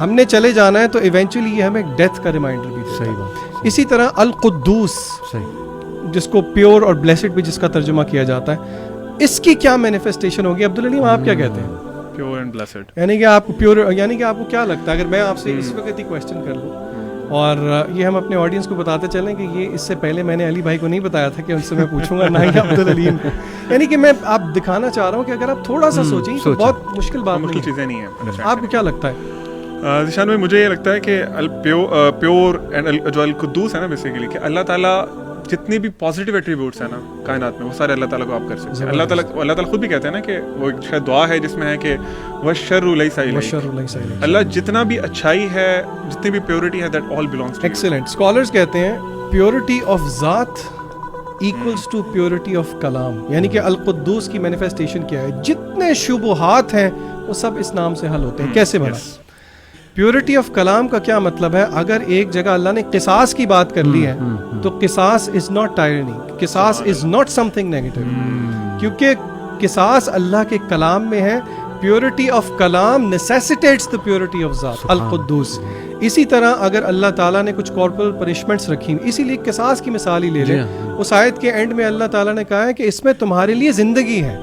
ہم نے چلے جانا ہے, تو ایونچولی یہ ہمیں ڈیتھ کا ریمائنڈر بھی دیتا ہے.
صحیح بات.
اسی طرح القدوس, جس کو پیور اور بلیسڈ بھی جس کا ترجمہ کیا جاتا ہے, اس کی کیا مینیفیسٹیشن ہوگی؟ عبدالعلیم آپ کیا کہتے ہیں؟
Pure and blessed.
یعنی کہ آپ پیور, یعنی کہ آپ کو کیا لگتا ہے, اگر میں آپ سے اس وقت ہی کویسچن کر لوں, اور یہ ہم اپنے آڈینس کو بتاتے چلیں کہ یہ اس سے پہلے میں نے علی بھائی کو نہیں بتایا تھا کہ ان سے میں پوچھوں گا, نہ ہی عبدالعلیم کو. یعنی کہ میں آپ دکھانا چاہ رہا ہوں کہ اگر آپ تھوڑا سا سوچیں تو بہت مشکل بات نہیں ہے.
چیزیں نہیں ہیں.
آپ کو کیا لگتا ہے؟
ذیشان بھائی, مجھے یہ لگتا ہے کہ پیور اینڈ جو القدوس ہے نا, بیسیکلی کہ اللہ تعالیٰ جتنی بھی پازیٹیو ایٹریبیوٹس ہیں نا کائنات میں, وہ سارے اللہ تعالیٰ کو آپ کر سکتے ہیں. اللہ تعالیٰ خود بھی کہتے ہیں نا کہ وہ ایک شاید دعا ہے جس میں ہے کہ وَالشَّرُّ لَيْسَ إِلَيْكَ. اللہ جتنا بھی اچھائی ہے, جتنی بھی پیورٹی ہے, that all belongs to you.
Excellent. Scholars کہتے ہیں پیورٹی آف ذات ایکولس ٹو پیورٹی آف کلام. یعنی کہ القدوس کی مینیفیسٹیشن کیا ہے؟ جتنے شبہات ہیں وہ سب اس نام سے حل ہوتے ہیں. کیسے بنا؟ پیورٹی آف کلام کا کیا مطلب ہے؟ اگر ایک جگہ اللہ نے قصاص کی بات کر لی ہے تو قصاص از ناٹ ٹائرنی, قصاص is not some thing negative, کیونکہ قصاص اللہ کے کلام میں ہے. پیورٹی آف کلام نیسیسیٹیٹس دا پیورٹی آف ذات, القدوس. اسی طرح اگر اللہ تعالیٰ نے کچھ کارپورل پنشمنٹس رکھی, اسی لیے قصاص کی مثال ہی لے لیں. اس آیت کے اینڈ میں اللہ تعالیٰ نے کہا ہے کہ اس میں تمہارے لیے زندگی ہے.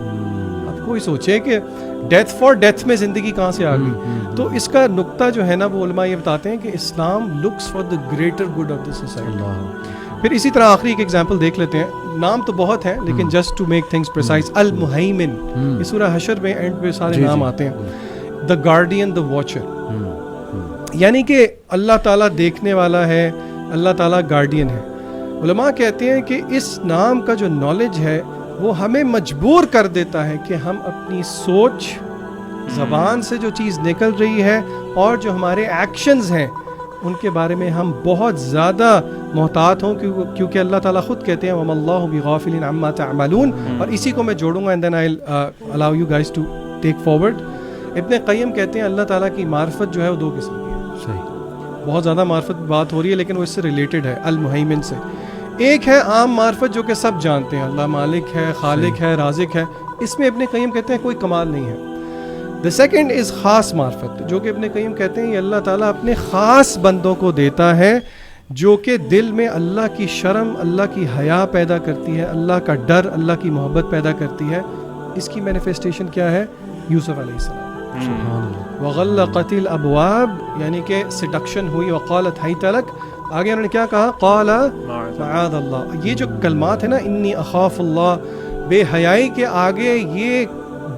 اب کوئی سوچے کہ ڈیتھ فار ڈیتھ میں زندگی کہاں سے آ گئی؟ تو اس کا نقطہ جو ہے نا, وہ علماء یہ بتاتے ہیں کہ Islam looks for the greater good of the society. پھر اسی طرح آخری ایک ایگزامپل دیکھ لیتے ہیں. نام تو بہت ہیں لیکن just to make things precise, المہیمن. یہ سورہ حشر میں اینڈ پہ سارے نام آتے ہیں. دا گارڈین, دا واچر, یعنی کہ اللہ تعالیٰ دیکھنے والا ہے, اللہ تعالیٰ گارڈین ہے. علماء کہتے ہیں کہ اس نام کا جو نالج ہے وہ ہمیں مجبور کر دیتا ہے کہ ہم اپنی سوچ, زبان سے جو چیز نکل رہی ہے اور جو ہمارے ایکشنز ہیں ان کے بارے میں ہم بہت زیادہ محتاط ہوں, کیونکہ اللہ تعالیٰ خود کہتے ہیں وَمَا اللَّهُ بِغَافِلٍ عَمَّا تَعْمَلُونَ. اور اسی کو میں جوڑوں گا, and then I'll allow you guys to take forward. ابن قیم کہتے ہیں اللہ تعالیٰ کی معرفت جو ہے وہ دو قسم کی ہے. صحیح, بہت زیادہ معرفت بات ہو رہی ہے لیکن وہ اس سے ریلیٹڈ ہے المہیمن سے. ایک ہے عام معرفت جو کہ سب جانتے ہیں, اللہ مالک ہے, خالق ہے, رازق ہے. اس میں ابن قیم کہتے ہیں کوئی کمال نہیں ہے. The second is خاص معرفت, جو کہ ابن قیم کہتے ہیں یہ اللہ تعالیٰ اپنے خاص بندوں کو دیتا ہے, جو کہ دل میں اللہ کی شرم, اللہ کی حیا پیدا کرتی ہے, اللہ کا ڈر, اللہ کی محبت پیدا کرتی ہے. اس کی مینیفیسٹیشن کیا ہے؟ یوسف علیہ السلام. وغلقت الابواب, یعنی کہ سیڈکشن ہوئی. وقالت حیت لک, آگے انہوں نے کیا کہا؟ قال معاذ اللہ. یہ جو کلمات ہیں نا, انی اخاف اللہ, بے حیائی کے آگے یہ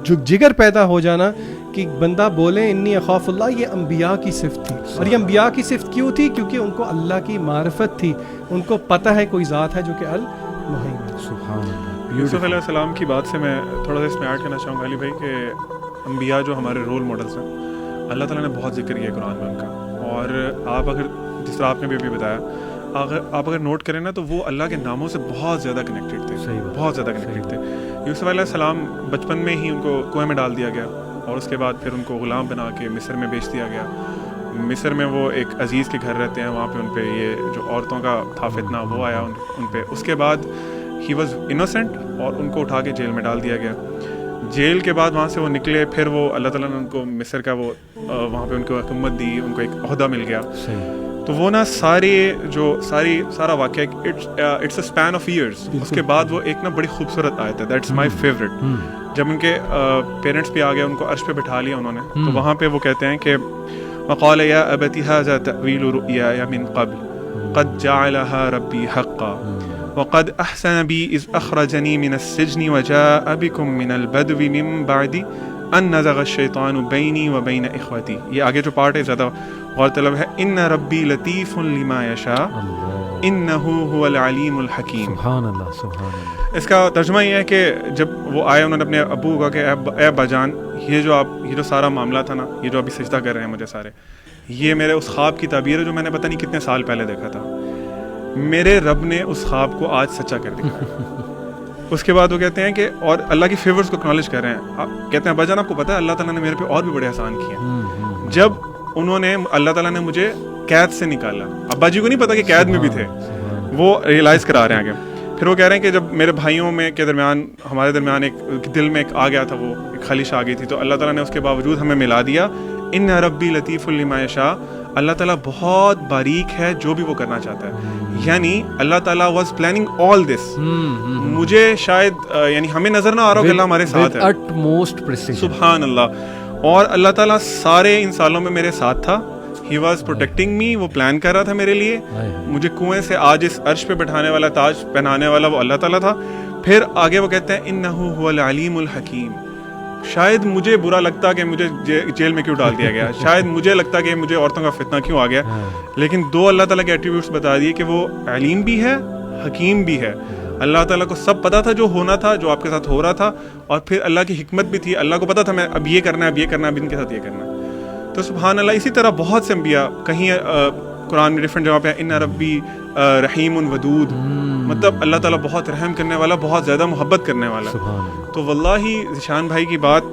جو جگر پیدا ہو جانا کہ بندہ بولے انی اخاف اللہ, یہ انبیاء کی صفت تھی. اور یہ انبیاء کی صفت کیوں تھی؟ کیونکہ ان کو اللہ کی معرفت تھی, ان کو پتہ ہے کوئی ذات ہے جو کہ المہیمن.
سبحان اللہ.
یوسف علیہ السلام کی بات سے میں تھوڑا سا اس میں ایڈ کرنا چاہوں گا علی بھائی کہ انبیاء جو ہمارے رول ماڈلس ہیں, اللہ تعالیٰ نے بہت ذکر کیا قرآن میں ان کا. اور آپ اگر جس طرح آپ نے بھی ابھی بتایا, آپ اگر نوٹ کریں نا تو وہ اللہ کے ناموں سے بہت زیادہ کنیکٹڈ تھے. بہت زیادہ کنیکٹڈ تھے. یوسف علیہ السلام بچپن میں ہی ان کو کنویں میں ڈال دیا گیا, اور اس کے بعد پھر ان کو غلام بنا کے مصر میں بیچ دیا گیا. مصر میں وہ ایک عزیز کے گھر رہتے ہیں, وہاں پہ ان پہ یہ جو عورتوں کا تھا فتنہ وہ آیا ان پہ. اس کے بعد ہی واز انوسینٹ, اور ان کو اٹھا کے جیل میں ڈال دیا گیا. جیل کے بعد وہاں سے وہ نکلے, پھر وہ اللہ تعالیٰ نے ان کو مصر کا وہ وہاں پہ ان کو حکومت دی, ان کو ایک عہدہ مل گیا. تو وہ نا سارا واقعہ it's a span of years. اس کے بعد وہ ایک نا بڑی خوبصورت آیت ہے, دیٹس مائی فیوریٹ. جب ان کے پیرنٹس بھی آ گئے, ان کو عرش پہ بٹھا لیا انہوں نے, تو وہاں پہ وہ کہتے ہیں کہ وقال یا ابت ھذا تأویل رؤیایا من قبل, قد جعلها ربی حقا وقد احسن بی اذ اخرجنی من السجن وجاء بکم من البدو من بعد ان نزغ الشیطان بینی و بین اخوتی. یہ آگے جو پارٹ ہے زیادہ غور طلب ہے. ان ربی لطیف لما یشاء انہ هو العلیم الحکیم.
سبحان اللہ سبحان اللہ.
اس کا ترجمہ یہ ہے کہ جب وہ آئے انہوں نے اپنے ابو کو کہا کہ اے ابا جان یہ جو سارا معاملہ تھا نا, یہ جو ابھی سجدہ کر رہے ہیں مجھے سارے, یہ میرے اس خواب کی تعبیر ہے جو میں نے پتہ نہیں کتنے سال پہلے دیکھا تھا. میرے رب نے اس خواب کو آج سچا کر دکھایا. اس کے بعد وہ کہتے ہیں کہ اور اللہ کی فیورز کو اکنالج کر رہے ہیں. کہتے ہیں ابا جان آپ کو پتہ ہے اللہ تعالیٰ نے میرے پہ اور بھی بڑے احسان کیے ہیں. جب انہوں نے اللہ تعالیٰ نے مجھے قید سے نکالا, ابا جی کو نہیں پتا کہ قید میں بھی تھے, وہ ریئلائز کرا رہے ہیں آگے. پھر وہ کہہ رہے ہیں کہ جب میرے بھائیوں میں کے درمیان ہمارے درمیان ایک دل میں ایک آ گیا تھا, وہ ایک خلیش آ گئی تھی, تو اللہ تعالیٰ نے اس کے باوجود ہمیں ملا دیا. ان ربی لطیف لما یشاء, اللہ تعالیٰ بہت باریک ہے جو بھی وہ کرنا چاہتا ہے. یعنی اللہ تعالیٰ واز پلاننگ آل دس. مجھے شاید یعنی ہمیں نظر نہ آ رہا ہو کہ اللہ ہمارے ساتھ ہے.
utmost precision.
سبحان اللہ. اور اللہ تعالیٰ سارے ان سالوں میں میرے ساتھ تھا. ہی واز پروٹیکٹنگ می. وہ پلان کر رہا تھا میرے لیے. مجھے کنویں سے آج اس عرش پہ بٹھانے والا, تاج پہنانے والا وہ اللہ تعالیٰ تھا. پھر آگے وہ کہتے ہیں انہ هو العلیم الحکیم. شاید مجھے برا لگتا کہ مجھے جیل میں کیوں ڈال دیا گیا, شاید مجھے لگتا کہ مجھے عورتوں کا فتنہ کیوں آ گیا, لیکن دو اللہ تعالیٰ کے ایٹریبیوٹس بتا دیے کہ وہ علیم بھی ہے, حکیم بھی ہے. اللہ تعالیٰ کو سب پتا تھا جو ہونا تھا, جو آپ کے ساتھ ہو رہا تھا, اور پھر اللہ کی حکمت بھی تھی. اللہ کو پتا تھا میں اب یہ کرنا ہے, اب یہ کرنا ہے, اب ان کے ساتھ یہ کرنا ہے. تو سبحان اللہ. اسی طرح بہت سے انبیاء کہیں قرآن میں ڈفرینٹ جگہ پہ ان ربی رحیم ودود, مطلب اللہ تعالیٰ بہت رحم کرنے والا, بہت زیادہ محبت کرنے والا. تو واللہ ذیشان بھائی کی بات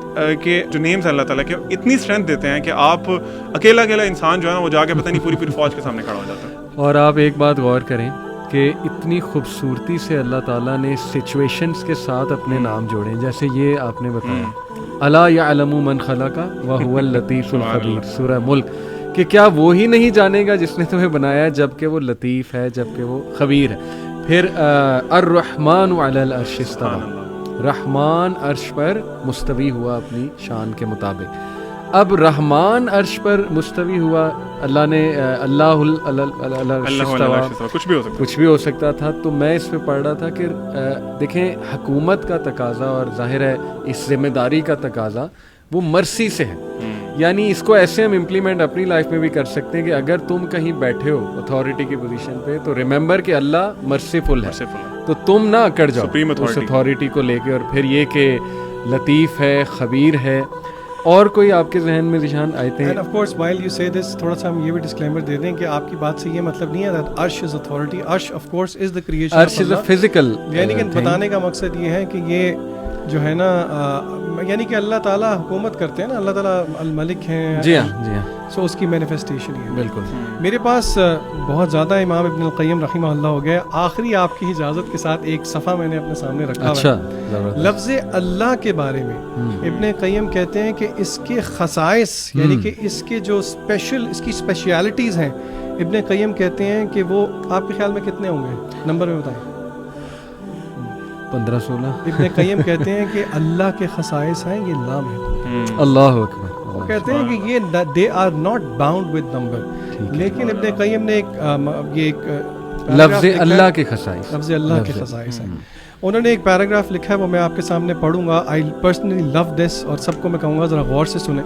کہ جو نیمز اللہ تعالیٰ کے اتنی اسٹرینتھ دیتے ہیں کہ آپ اکیلا انسان جو ہے نا وہ جا کے پتہ نہیں پوری فوج کے سامنے کھڑا ہو جاتا ہے.
اور آپ ایک بات غور کریں کہ اتنی خوبصورتی سے اللہ تعالیٰ نے سچویشنز کے ساتھ اپنے نام جوڑے ہیں. جیسے یہ آپ نے بتایا الا یعلم من خلق وهو اللطیف الخبیر, سورہ ملک, کہ کیا وہی نہیں جانے گا جس نے تمہیں بنایا جب کہ وہ لطیف ہے, جب کہ وہ خبیر ہے. پھر الرحمن علی العرش استوى, رحمان عرش پر مستوی ہوا اپنی شان کے مطابق. اب رحمان عرش پر مستوی ہوا, اللہ نے کچھ بھی ہو سکتا تھا. تو میں اس پہ پڑھ رہا تھا کہ دیکھیں حکومت کا تقاضا اور ظاہر ہے اس ذمہ داری کا تقاضا وہ مرسی سے ہے. یعنی اس کو ایسے ہم امپلیمنٹ اپنی لائف میں بھی کر سکتے ہیں کہ اگر تم کہیں بیٹھے ہو اتھارٹی کی پوزیشن پہ تو ریممبر کہ اللہ مرسیفل ہے, تو تم نہ اکڑ جاؤ اس اتھارٹی کو لے کے. اور پھر یہ کہ لطیف ہے, خبیر ہے. اور کوئی آپ کے ذہن میں ذیشان آتے ہیں؟
And of course while you سے دس, تھوڑا سا ہم یہ بھی ڈسکلیمر دے دیں کہ آپ کی بات سے یہ مطلب نہیں ہے that عرش از اتھارٹی. عرش of course is the creation,
عرش از اے فزیکل,
یعنی کہ بتانے کا مقصد یہ ہے کہ یہ جو ہے نا یعنی کہ اللہ تعالیٰ حکومت کرتے ہیں نا, اللہ تعالیٰ الملک ہیں.
جی ہاں جی ہاں.
سو اس کی مینیفیسٹیشن ہی ہے.
بالکل.
میرے پاس بہت زیادہ امام ابن القیم رحمہ اللہ ہو گیا. آخری آپ کی اجازت کے ساتھ ایک صفحہ میں نے اپنے سامنے رکھا ہے. لفظ اللہ کے بارے میں ابن قیم کہتے ہیں کہ اس کے خصائص یعنی کہ اس کے جو اسپیشل اس کی اسپیشیلٹیز ہیں, ابن قیم کہتے ہیں کہ وہ آپ کے خیال میں کتنے ہوں گے, نمبر میں بتائیں.
15-16.
ابن قیم کہتے ہیں کہ اللہ کے خصائص ہیں یہ لام ہے.
اللہ اکبر.
وہ کہتے ہیں کہ یہ they are not bound with number. لیکن ابن قیم نے ایک
لفظ اللہ کے خصائص,
لفظ اللہ کے خصائص ہیں. انہوں نے ایک پیراگراف لکھا ہے, وہ میں آپ کے سامنے پڑھوں گا. آئی پرسنلی لو دس, اور سب کو میں کہوں گا ذرا غور سے سنیں.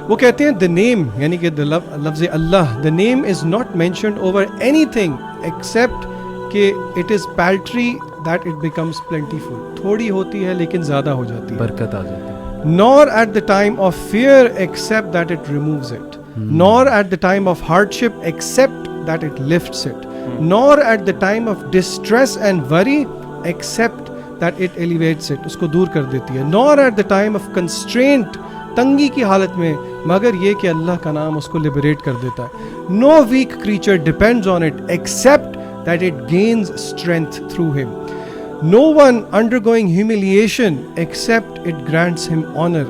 وہ کہتے ہیں the name یعنی کہ لفظ اللہ, the name is not mentioned over anything except کہ it is paltry that it becomes plentiful. تھوڑی ہوتی ہے لیکن زیادہ ہو جاتی ہے,
برکت آ جاتی ہے.
nor at the time of fear except that it removes it, nor at the time of hardship except that it lifts it, nor at the time of distress and worry except that it elevates it, اس کو دور کر دیتی ہے. nor at the time of constraint, تنگی کی حالت میں, مگر یہ کہ اللہ کا نام اس کو لبریٹ کر دیتا ہے. no weak creature depends on it except that it gains strength through him. No one undergoing humiliation except it grants him honor,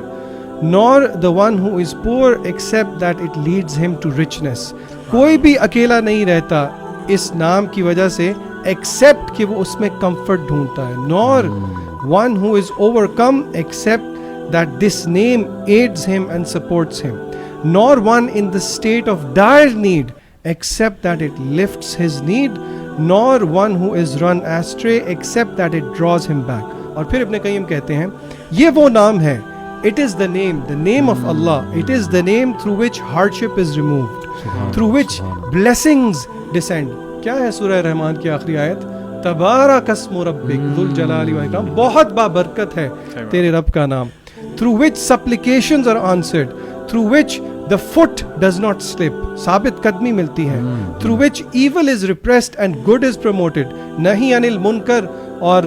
nor the one who is poor except that it leads him to richness. کوئی بھی اکیلا نہیں رہتا اس نام کی وجہ سے except کہ وہ اس میں comfort ڈھونڈتا ہے. nor one who is overcome except that this name aids him and supports him, nor one in the state of dire need except that it lifts his need, nor one who is run astray except that it draws him back. اور پھر ابن Qayyim کہتے ہیں یہ وہ نام ہے, it is the name of Allah, it is the name through which hardship is removed, through which blessings descend. کیا ہے سورہ رحمان کی آخری آیت؟ تبارک اسم ربک ذو الجلال والاکرام, بہت بابرکت ہے تیرے رب کا نام. Through which supplications are answered, through which the foot does not slip, ثابت قدمی ملتی ہے, through which evil is repressed and good is promoted. نہی عن المنکر اور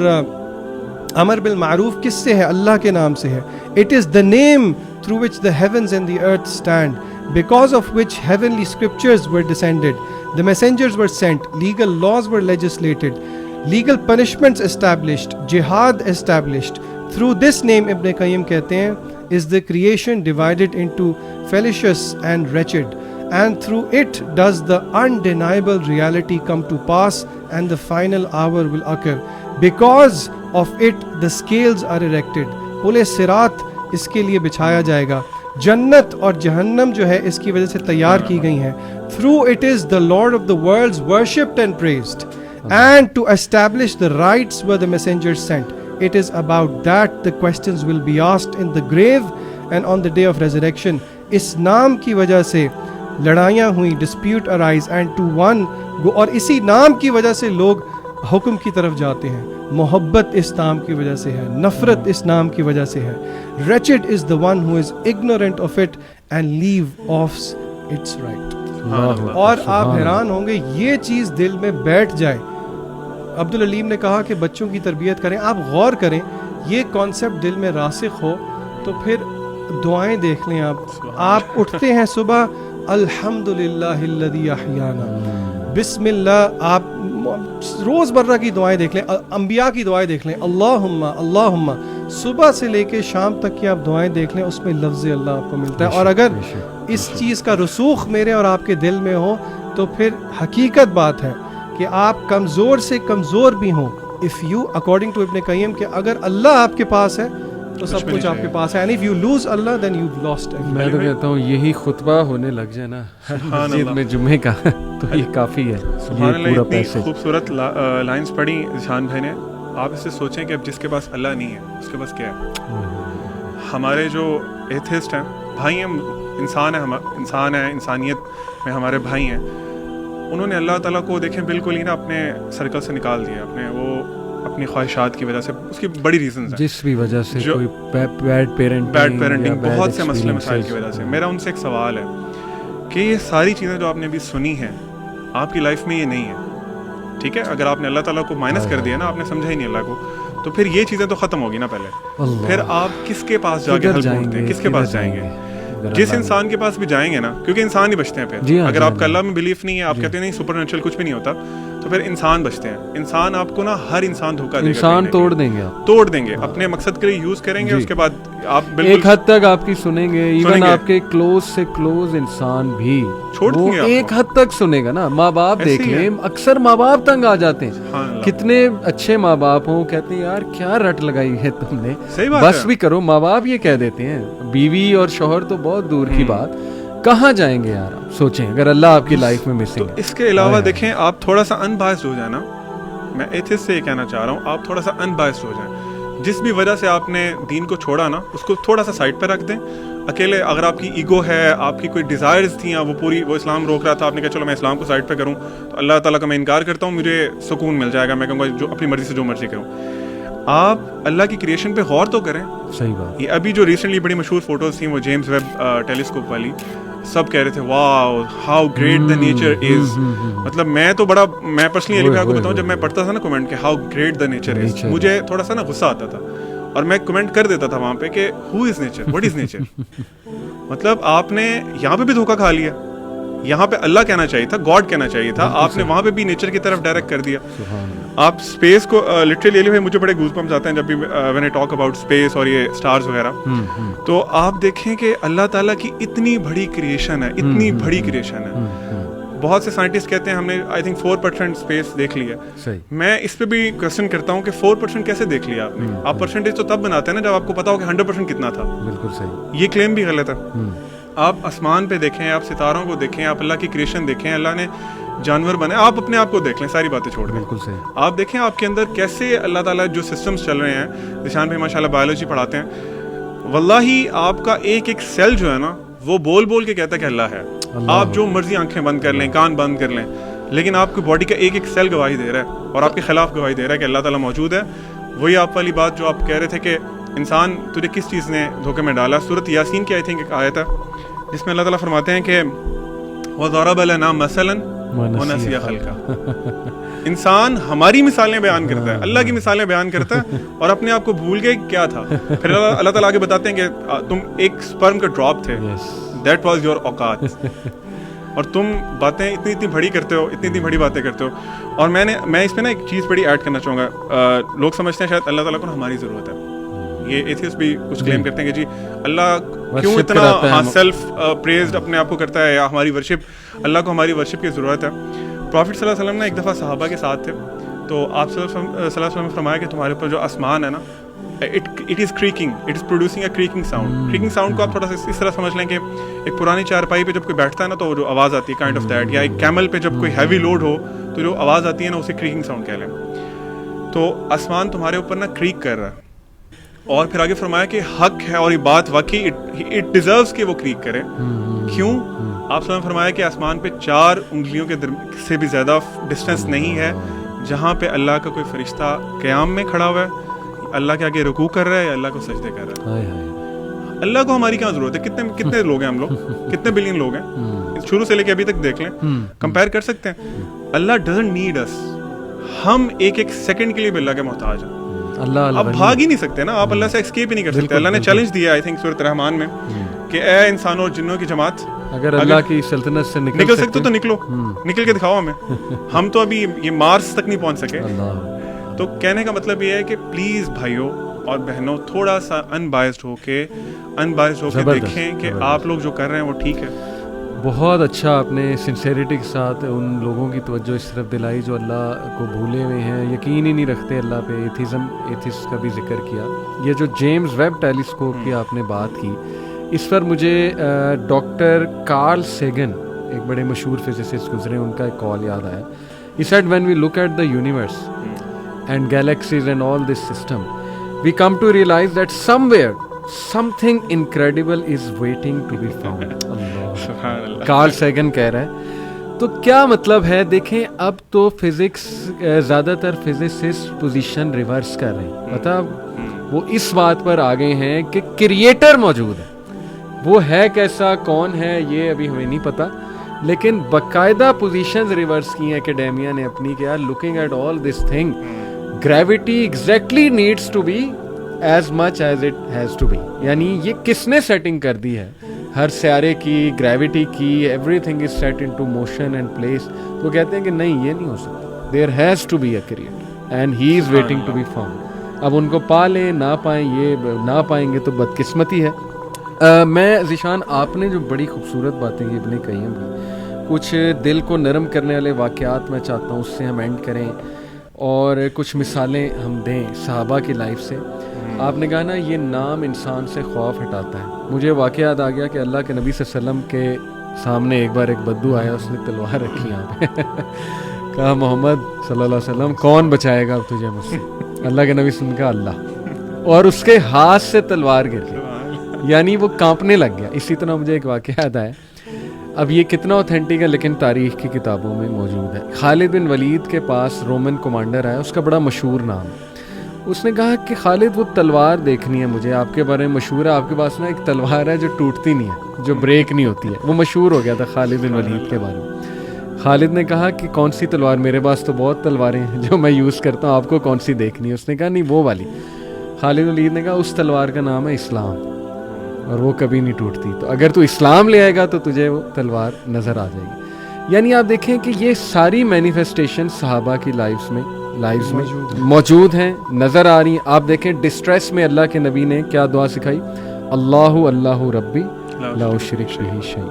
امر بالمعروف کس سے ہے؟ اللہ کے نام سے ہے. It is the name through which the heavens and the earth stand, because of which heavenly scriptures were descended, the messengers were sent, legal laws were legislated, legal punishments established, jihad established. Through this name, Ibn Qayyim کہتے ہیں, is the creation divided into fallacious and wretched, and through it does the undeniable reality come to pass and the final hour will occur. Because of it the scales are erected, پل صراط اس کے لیے بچھایا جائے گا, جنت اور جہنم جو ہے اس کی وجہ سے تیار کی گئی ہیں. Through it is the Lord of the worlds worshipped and praised, and to establish the rights were the messengers sent. It is about that the questions will be asked in the grave and on the day of resurrection. اس نام کی وجہ سے لڑائیاں ہوئیں, dispute arise, and to one go, اور اسی نام کی وجہ سے لوگ حکم کی طرف جاتے ہیں. محبت اس نام کی وجہ سے ہے, نفرت اس نام کی وجہ سے ہے. Wretched is the one who is ignorant of it and leave off its right. اور آپ حیران ہوں گے یہ چیز دل میں بیٹھ جائے. عبدالعلیم نے کہا کہ بچوں کی تربیت کریں, آپ غور کریں, یہ کانسیپٹ دل میں راسخ ہو تو پھر دعائیں دیکھ لیں. آپ اٹھتے ہیں صبح, الحمدللہ الذی احیانا, بسم اللہ, آپ روز مرہ کی دعائیں دیکھ لیں, انبیاء کی دعائیں دیکھ لیں, اللہم اللہم, صبح سے لے کے شام تک کی آپ دعائیں دیکھ لیں, اس میں لفظ اللہ آپ کو ملتا ہے. اور اگر اس چیز کا رسوخ میرے اور آپ کے دل میں ہو تو پھر حقیقت بات ہے کہ آپ کمزور سے کمزور بھی ہوں. اف یو اکارڈنگ ٹو ابن قیم کہ اگر اللہ آپ کے پاس ہے تو سب کچھ آپ کے پاس ہے, اینڈ اف یو لوز اللہ دین یو لاسٹ.
میں تو کہتا ہوں یہی خطبہ ہونے لگ جائے نا مسجد میں جمعے کا تو یہ کافی ہے.
سبحان اللہ, اتنی خوبصورت لائنز پڑھی ذیشان بھائی نے. آپ اس سے سوچیں کہ اب جس کے پاس اللہ نہیں ہے اس کے پاس کیا ہے. ہمارے جو ایتھسٹ ہیں بھائی ہیں, انسان ہیں, انسانیت میں ہمارے بھائی ہیں, انہوں نے اللہ تعالیٰ کو دیکھیں بالکل ہی نا اپنے سرکل سے نکال دیا, اپنی خواہشات کی وجہ سے. اس کی بڑی ریزنز ہیں,
جس بھی وجہ سے کوئی بیڈ پیرنٹنگ,
بہت سے مسئلے مسائل کی وجہ سے. میرا ان سے ایک سوال ہے کہ یہ ساری چیزیں جو آپ نے ابھی سنی ہیں آپ کی لائف میں یہ نہیں ہے, ٹھیک ہے, اگر آپ نے اللہ تعالیٰ کو مائنس کر دیا نا, آپ نے سمجھا ہی نہیں اللہ کو, تو پھر یہ چیزیں تو ختم ہوگی نا پہلے. پھر آپ کس کے پاس جا کے ہیلپ ڈھونڈتے ہیں, کس کے پاس جائیں گے؟ جس انسان کے پاس بھی جائیں گے نا, کیونکہ انسان ہی بچتے ہیں پھر. اگر آپ کا اللہ میں بلیف نہیں ہے, آپ کہتے ہیں نہیں سپر نیچرل کچھ بھی نہیں ہوتا, تو پھر انسان بچتے ہیں. انسان آپ کو نا ہر انسان دھوکہ دے گا,
انسان توڑ دیں گے,
اپنے مقصد کے لیے یوز کریں گے. اس کے بعد آپ بالکل
ایک حد تک آپ کی سنیں گے, ایون آپ کے کلوز سے کلوز انسان بھی وہ ایک حد تک سنے گا نا. ماں باپ دیکھ لیں, اکثر ماں باپ تنگ آ جاتے ہیں. کتنے اچھے ماں باپ ہوں, کہتے ہیں یار کیا رٹ لگائی ہے تم نے, بس بھی کرو. ماں باپ یہ کہہ دیتے ہیں, بیوی اور شوہر تو بہت دور کی بات, کہاں جائیں گے یار آپ سوچیں اگر اللہ آپ کی لائف میں مسنگ ہے.
اس کے علاوہ دیکھیں آپ تھوڑا سا ان بائسڈ ہو جائیں نا, میں ایتھسٹ سے یہ کہنا چاہ رہا ہوں, آپ تھوڑا سا ان بائسڈ ہو جائیں. جس بھی وجہ سے آپ نے دین کو چھوڑا نا, اس کو تھوڑا سا سائڈ پہ رکھ دیں. اکیلے اگر آپ کی ایگو ہے, آپ کی کوئی ڈیزائرز تھیں, وہ اسلام روک رہا تھا, آپ نے کہا چلو میں اسلام کو سائڈ پہ کروں, تو اللہ تعالیٰ کا میں انکار کرتا ہوں, مجھے سکون مل جائے گا, میں کہوں گا جو اپنی مرضی سے جو مرضی کروں. آپ اللہ کی کریشن پہ غور تو کریں.
صحیح بات.
یہ ابھی جو ریسنٹلی بڑی مشہور فوٹوز تھیں وہ جیمز ویب ٹیلیسکوپ والی, سب کہہ رہے تھے wow how great the nature is. مطلب میں پرسنلی علی بھائی کو بتاؤں, جب میں پڑھتا تھا نا کمنٹ کہ ہاؤ گریٹ دا نیچر از, مجھے تھوڑا سا نا غصہ آتا تھا, اور میں کمنٹ کر دیتا تھا وہاں پہ کہ who is nature, what is nature. مطلب آپ نے یہاں پہ بھی دھوکہ کھا لیا, یہاں پہ اللہ کہنا چاہیے تھا, گاڈ کہنا چاہیے تھا, آپ نے وہاں پہ بھی نیچر کی طرف ڈائریکٹ کر دیا. آپ اسپیس کو لٹرلی علی بھائی مجھے بڑے گوز بمپس آتے ہیں جب بھی when I talk about space اور یہ اسٹارز وغیرہ. تو آپ دیکھیں کہ اللہ تعالیٰ کی اتنی بڑی کریشن ہے, اتنی بڑی کریشن ہے. بہت سے سائنٹسٹ کہتے ہیں ہم نے آئی تھنک 4% اسپیس دیکھ لی ہے. میں اس پہ بھی کوشچن کرتا ہوں کہ 4% کیسے دیکھ لیا آپ نے؟ آپ پرسنٹیج تو تب بناتے ہیں نا جب آپ کو پتا ہو کہ 100% کتنا تھا.
بالکل صحیح.
یہ کلیم بھی غلط ہے. آپ آسمان پہ دیکھیں, آپ ستاروں کو دیکھیں, آپ اللہ کی کریشن دیکھیں, اللہ نے جانور بنائے, آپ اپنے آپ کو دیکھ لیں, ساری باتیں چھوڑ دیں.
بالکل صحیح.
آپ دیکھیں آپ کے اندر کیسے اللہ تعالیٰ جو سسٹمز چل رہے ہیں. ذیشان بھائی ماشاء اللہ بایولوجی پڑھاتے ہیں, واللہ آپ کا ایک ایک سیل جو ہے نا وہ بول بول کے کہتا ہے کہ اللہ ہے. آپ جو مرضی آنکھیں بند کر لیں, کان بند کر لیں, لیکن آپ کی باڈی کا ایک ایک سیل گواہی دے رہا ہے اور آپ کے خلاف گواہی دے رہا ہے کہ اللہ تعالیٰ موجود ہے. وہی آپ والی بات جو آپ کہہ رہے تھے کہ انسان تجھے کس چیز نے دھوکے میں ڈالا. سورۃ یاسین کی آئی تھنک ایک آیت ہے جس میں اللہ تعالیٰ فرماتے ہیں کہ وَضَرَبَ لَنَا مَثَلًا وَنَسِيَ خَلْقَهُ. انسان ہماری مثالیں بیان کرتا ہے, اللہ کی مثالیں بیان کرتا ہے اور اپنے آپ کو بھول گئے کیا تھا. پھر اللہ تعالیٰ آگے بتاتے ہیں کہ تم ایک سپرم کا ڈراپ تھے, دیٹ واز یور اوقات, اور تم باتیں اتنی اتنی بڑی کرتے ہو, اتنی اتنی بڑی باتیں کرتے ہو. اور میں اس پہ نا ایک چیز بڑی ایڈ کرنا چاہوں گا. لوگ سمجھتے ہیں شاید اللہ تعالیٰ کو ہماری ضرورت ہے. یہ ایتھیسٹ بھی کچھ کلیم کرتے ہیں کہ جی اللہ کیوں اتنا سیلف پریزڈ اپنے آپ کو کرتا ہے, یا ہماری ورشپ, اللہ کو ہماری ورشپ کی ضرورت ہے. پروفٹ صلی اللہ علیہ وسلم نے ایک دفعہ صحابہ کے ساتھ تھے, تو آپ صلی اللہ علیہ وسلم نے فرمایا کہ تمہارے اوپر جو آسمان ہے نا, it is cracking, it is producing a cracking sound. Cracking sound کو آپ تھوڑا سا اس طرح سمجھ لیں کہ ایک پرانی چارپائی پہ جب کوئی بیٹھتا ہے نا تو جو آواز آتی ہے کائنڈ آف دیٹ, یا ایک کیمل پہ جب کوئی ہیوی لوڈ ہو تو جو آواز آتی ہے نا اسے کریکنگ ساؤنڈ کہہ لیں. تو آسمان تمہارے اوپر نا کریک کر رہا ہے, اور پھر آگے فرمایا کہ حق ہے اور یہ بات واقعی اٹ ڈیزروز کہ وہ کریک کرے. کیوں؟ آپ صلی اللہ نے فرمایا کہ آسمان پہ 4 انگلیوں کے سے بھی زیادہ ڈسٹینس نہیں ہے جہاں پہ اللہ کا کوئی فرشتہ قیام میں کھڑا ہوا ہے, اللہ کے آگے رکوع کر رہا ہے, یا اللہ کو سجدے کر رہا ہے. اللہ کو ہماری کیا ضرورت ہے؟ کتنے لوگ ہیں ہم لوگ, کتنے بلین لوگ ہیں, شروع سے لے کے ابھی تک دیکھ لیں, کمپیئر کر سکتے ہیں. اللہ ڈزنٹ نیڈ اس. ہم ایک ایک سیکنڈ کے لیے بھی اللہ کے محتاج ہیں. آپ بھاگ ہی نہیں سکتے نا, آپ اللہ سے اسکیپ ہی نہیں کر سکتے. اللہ نے چیلنج دیا آئی تھنک سورۃ رحمان میں کہ اے انسانوں اور جنوں کی جماعت,
اگر اللہ کی سلطنت سے
نکل سکتے تو نکلو, نکل کے دکھاؤ ہمیں. ہم تو ابھی یہ مارس تک نہیں پہنچ سکے. تو کہنے کا مطلب یہ ہے کہ پلیز بھائیوں اور بہنوں تھوڑا سا انبائسڈ ہو کے دیکھیں کہ آپ لوگ جو کر رہے ہیں وہ ٹھیک ہے.
بہت اچھا آپ نے سنسیریٹی کے ساتھ ان لوگوں کی توجہ اس طرف دلائی جو اللہ کو بھولے ہوئے ہیں, یقین ہی نہیں رکھتے اللہ پہ. ایتھیسٹ کا بھی ذکر کیا. یہ جو جیمز ویب ٹیلیسکوپ کی آپ نے بات کی, اس پر مجھے ڈاکٹر کارل سیگن, ایک بڑے مشہور فزسسٹ گزرے, ان کا ایک کال یاد آیا. He said when we look at the universe and galaxies and all this system, we come to realize that somewhere something incredible is waiting to be found. Carl Sagan کہہ رہا ہے. تو کیا مطلب ہے دیکھیں, اب تو فزکس زیادہ تر فزسسٹ پوزیشن ریورس کر رہے ہیں. مطلب وہ اس بات پر آ گئے ہیں کہ کریٹر موجود ہے. وہ ہے کیسا, کون ہے, یہ ابھی ہمیں نہیں پتا, لیکن باقاعدہ پوزیشنز ریورس کی ہیں اکیڈیمیا نے اپنی, کہ یار looking at all this thing, gravity exactly needs to be as much as it has to be. یعنی یہ کس نے سیٹنگ کر دی ہے ہر سیارے کی, گریوٹی کی, everything is set into motion and place. تو کہتے ہیں کہ نہیں, یہ نہیں ہو سکتا. There has to be a creator and he is waiting to be found. اب ان کو پا لیں نہ پائیں, یہ نہ پائیں گے تو بدقسمتی ہے. میں ذیشان, آپ نے جو بڑی خوبصورت باتیں یہ اپنے کہی ہیں, کچھ دل کو نرم کرنے والے واقعات میں چاہتا ہوں اس سے ہم اینڈ کریں, اور کچھ مثالیں ہم دیں صحابہ کی لائف سے. آپ نے کہا نا یہ نام انسان سے خوف ہٹاتا ہے. مجھے واقعہ یاد آ گیا کہ اللہ کے نبی صلی اللہ علیہ وسلم کے سامنے ایک بار ایک بدو آیا, اس نے تلوار رکھی یہاں پہ, کہا محمد صلی اللہ علیہ وسلم کون بچائے گا اب تجھے مجھ سے؟ اللہ کے نبی نے کہا اللہ, اور اس کے ہاتھ سے تلوار گر گئی, یعنی وہ کانپنے لگ گیا. اسی طرح مجھے ایک واقعہ یاد آیا, اب یہ کتنا اوتھینٹک ہے لیکن تاریخ کی کتابوں میں موجود ہے. خالد بن ولید کے پاس رومن کمانڈر آیا, اس کا بڑا مشہور نام. اس نے کہا کہ خالد وہ تلوار دیکھنی ہے مجھے, آپ کے بارے میں مشہور ہے, آپ کے پاس نا ایک تلوار ہے جو ٹوٹتی نہیں ہے, جو بریک نہیں ہوتی ہے. وہ مشہور ہو گیا تھا خالد بن ولید کے بارے میں. خالد نے کہا کہ کون سی تلوار؟ میرے پاس تو بہت تلواریں ہیں جو میں یوز کرتا ہوں, آپ کو کون سی دیکھنی ہے؟ اس نے کہا نہیں وہ والی. خالد بن ولید نے کہا اس تلوار کا نام ہے اسلام, اور وہ کبھی نہیں ٹوٹتی, تو اگر تو اسلام لے آئے گا تو تجھے وہ تلوار نظر آ جائے گی. یعنی آپ دیکھیں کہ یہ ساری مینیفیسٹیشن صحابہ کی لائفز میں موجود ہیں, نظر آ رہی ہیں. آپ دیکھیں ڈسٹریس میں اللہ کے نبی نے کیا دعا سکھائی, اللہ اللہ ربی لا اشرک بہ شیئا,